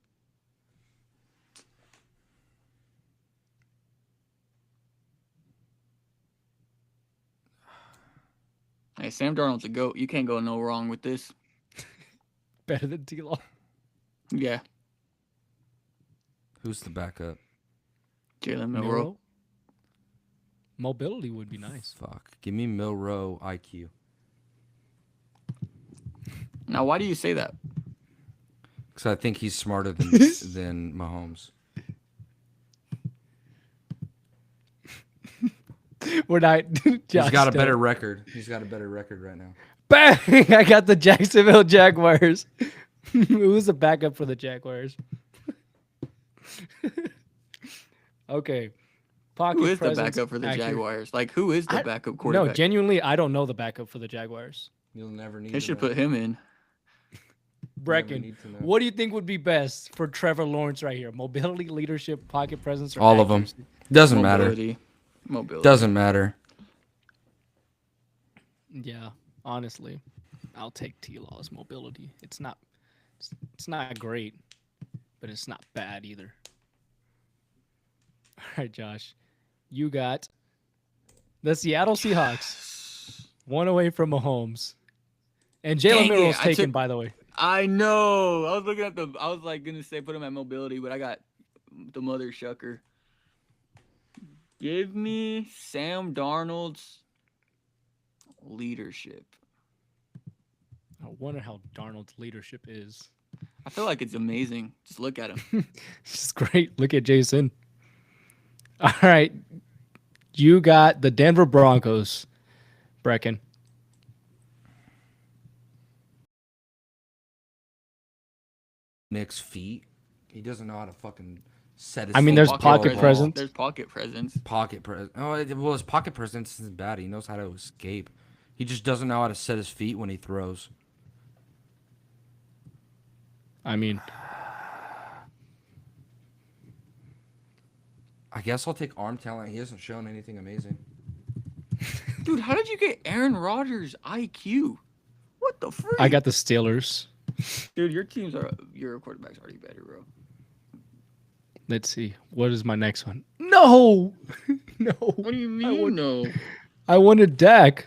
Hey, Sam Darnold's a GOAT. You can't go no wrong with this. Better than T-Law. Yeah. Who's the backup? Jalen Milroe. Mobility would be nice. Fuck. Give me Milroe IQ. Now, why do you say that? Because I think he's smarter than Mahomes. We're not. He's got a better record. He's got a better record right now. Bang! I got the Jacksonville Jaguars. Who's the backup for the Jaguars? Okay. Who is the backup for the Jaguars? Like, who is the backup quarterback? No, genuinely, I don't know the backup for the Jaguars. You'll never need. They should put him in. Brecken, what do you think would be best for Trevor Lawrence right here? Mobility, leadership, pocket presence, or all of them? Doesn't matter. Mobility. Doesn't matter. Yeah, honestly, I'll take T-Law's mobility. It's not great, but it's not bad either. All right, Josh, you got the Seattle Seahawks, one away from Mahomes, and Jalen Milroe's taken, by the way. I know. I was looking at I was like gonna say put him at mobility, but I got the mother shucker. Give me Sam Darnold's leadership. I wonder how Darnold's leadership is. I feel like it's amazing. Just look at him. It's great. Look at Jason. All right. You got the Denver Broncos, Brecken. Nick's feet. He doesn't know how to fucking set his there's pocket presence. There's pocket presence. Pocket presence. Oh, well, his pocket presence isn't bad. He knows how to escape. He just doesn't know how to set his feet when he throws. I guess I'll take arm talent. He hasn't shown anything amazing. Dude, how did you get Aaron Rodgers' IQ? What the freak? I got the Steelers. Dude, your quarterback's already better, bro. Let's see. What is my next one? No. No. What do you mean, no? I wanted Dak.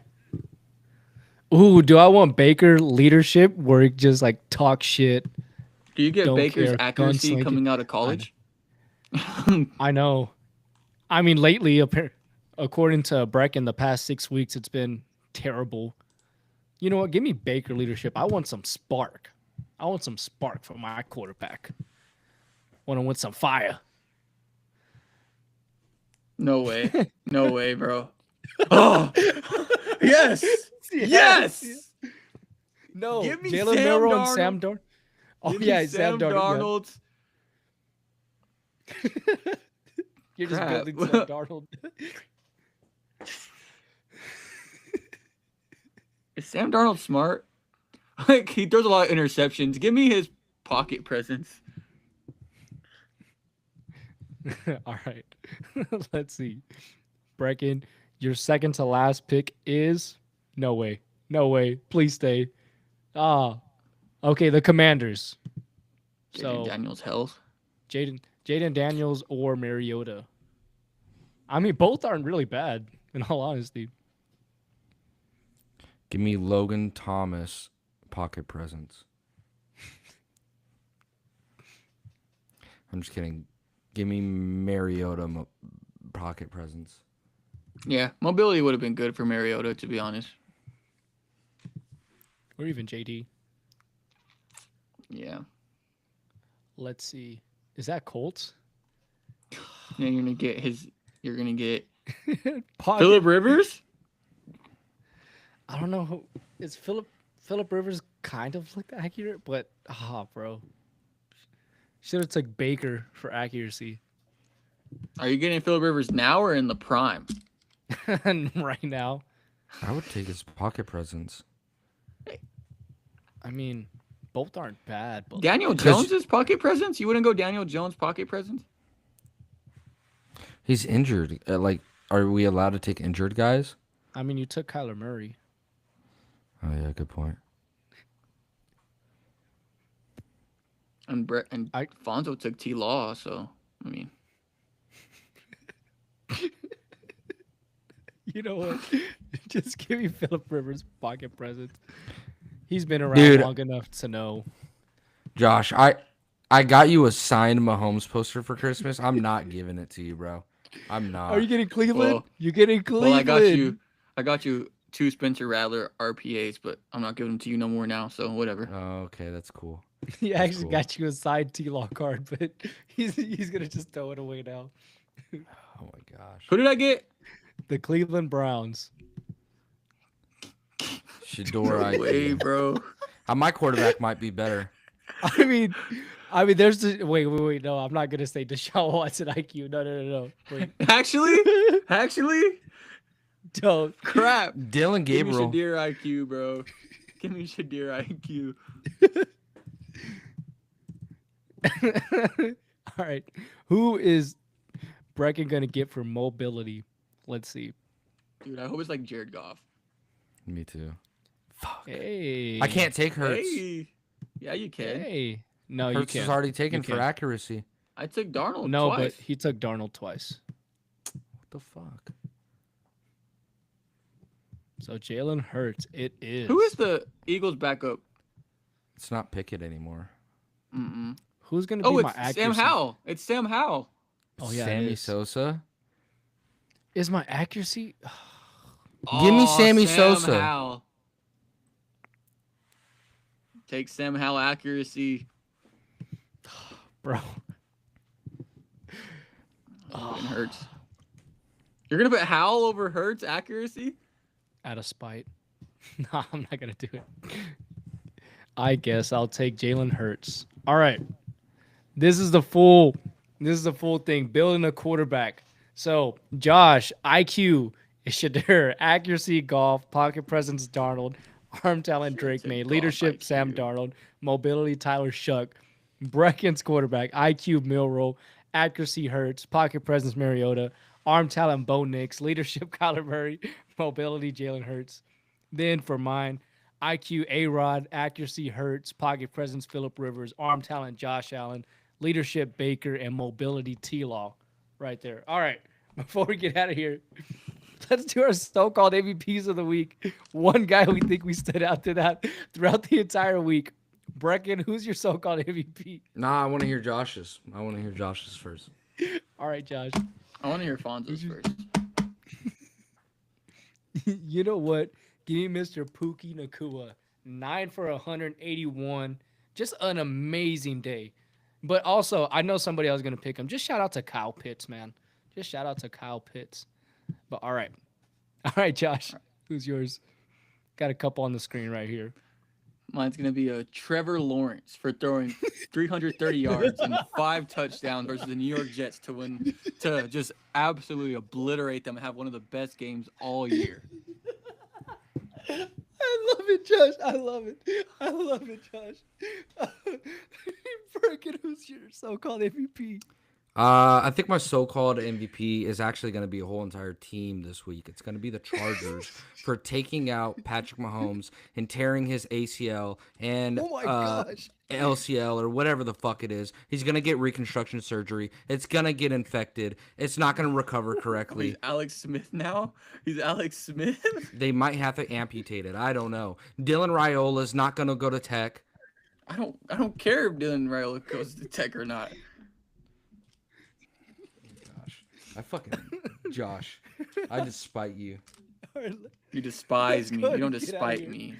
Ooh, do I want Baker leadership where he just like talk shit? Do you get Don't Baker's care, accuracy gunsling it. coming out of college? I know. I mean, lately, according to Brecken, the past 6 weeks, it's been terrible. You know what? Give me Baker leadership. I want some spark. I want some spark from my quarterback. Want to win some fire. No way. No way, bro. Oh, yes. Yes. No, Give me Jalen Sam Milroe and Darnold. Sam Darnold. Oh Give me yeah, Sam Darnold. Yeah. You're just Crap. building Sam Darnold. Is Sam Darnold smart? Like, he throws a lot of interceptions. Give me his pocket presence. All right. Let's see. Brecken, your second to last pick is no way. No way. Please stay. Okay, the Commanders. So Daniels health. Jaden Daniels or Mariota. I mean, both aren't really bad, in all honesty. Give me Logan Thomas pocket presence. I'm just kidding. Give me Mariota pocket presence. Yeah, mobility would have been good for Mariota, to be honest. Or even JD. Yeah. Let's see. Is that Colts? Yeah, you're gonna get Pocket- Phillip Rivers? I don't know. Is Philip Rivers kind of like accurate, but bro. Should have took Baker for accuracy. Are you getting Phillip Rivers now or in the prime? Right now. I would take his pocket presence. I mean, both aren't bad, but Daniel Jones's pocket presence? You wouldn't go Daniel Jones pocket presence? He's injured. Are we allowed to take injured guys? I mean, you took Kyler Murray. Oh yeah, good point. And Fonzo took T Law, so I mean, You know what? Just give me Phillip Rivers pocket presence. He's been around Dude. long enough to know. Josh, I got you a signed Mahomes poster for Christmas. I'm not giving it to you, bro. I'm not. Are you getting Cleveland? Well- You're getting Cleveland. well, I got you 2 Spencer Rattler RPAs, but I'm not giving them to you no more now. So whatever. Oh, okay, that's cool. He actually cool. got you a signed T-Law card, but he's gonna just throw it away now. Oh my gosh. Who did I get? The Cleveland Browns. Shador, No way, bro. My quarterback might be better. I mean, there's the wait. No, I'm not gonna say Deshaun Watson IQ. No. Wait, Actually, don't. crap. Dylan Give me Gabriel. Shadir IQ, bro. Give me Shadir IQ. All right, who is Brecken gonna get for mobility? Let's see. Dude, I hope it's like Jared Goff. Me too. Fuck. Hey, I can't take Hurts. Hey. Yeah, you can. Hey, no, you Hurts can't. is already taken You for can't. accuracy. I took Darnold No, twice. but he took Darnold twice. What the fuck? So Jalen Hurts, it is. Who is the Eagles backup? It's not Pickett anymore. Mm-mm. Who's gonna be Oh, my it's accuracy? Sam Howell. It's Sam Howell. Oh yeah, it Sammy is. Sosa. Is my accuracy? Give me Sammy Sam Sosa. Howell. Take Sam Howell accuracy. Bro. It hurts. You're gonna put Howell over Hurts accuracy? Out of spite. Nah, I'm not gonna do it. I guess I'll take Jalen Hurts. All right. This is the full thing. Building a quarterback. So Josh, IQ is Shadir, accuracy, golf, pocket presence, Darnold, arm talent, Drake May, golf leadership, IQ. Sam Darnold, mobility, Tyler Shuck, Brecken's quarterback, IQ, Milroe, accuracy, Hurts, pocket presence, Mariota, arm talent, Bo Nix, leadership, Kyler Murray, mobility, Jalen Hurts. Then for mine, IQ, A-Rod, accuracy, Hurts, pocket presence, Phillip Rivers, arm talent, Josh Allen, leadership, Baker, and mobility, T-Law. Right there. All right. Before we get out of here, Let's do our so-called AVPs of the week. One guy we think we stood out to that throughout the entire week. Brecken, who's your so-called MVP? Nah, I want to hear Josh's. First. All right, Josh. I want to hear Fonzo's first. You know what? Give me Mr. Pookie Nakua. 9 for 181. Just an amazing day. But also, I know somebody else is going to pick him. Just shout out to Kyle Pitts, man. Just shout out to Kyle Pitts. But all right. All right, Josh. Who's yours? Got a couple on the screen right here. Mine's going to be a Trevor Lawrence for throwing 330 yards and 5 touchdowns versus the New York Jets to just absolutely obliterate them and have one of the best games all year. I love it, Josh. I love it, Josh. Brecken, who's your so-called MVP? I think my so-called MVP is actually going to be a whole entire team this week. It's going to be the Chargers for taking out Patrick Mahomes and tearing his ACL and Oh my gosh. LCL or whatever the fuck it is. He's going to get reconstruction surgery. It's going to get infected. It's not going to recover correctly. He's Alex Smith now? He's Alex Smith? They might have to amputate it. I don't know. Dylan Raiola's not going to go to Tech. I don't care if Dylan Raiola goes to Tech or not. Josh, I despite you. You despise me. Go You don't get outta despite here. me.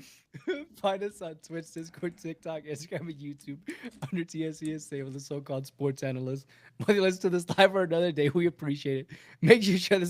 Find us on Twitch, Discord, TikTok, Instagram, and YouTube under TSCSA with the so-called sports analyst. Whether you listen to this live or another day, we appreciate it. Make sure you share this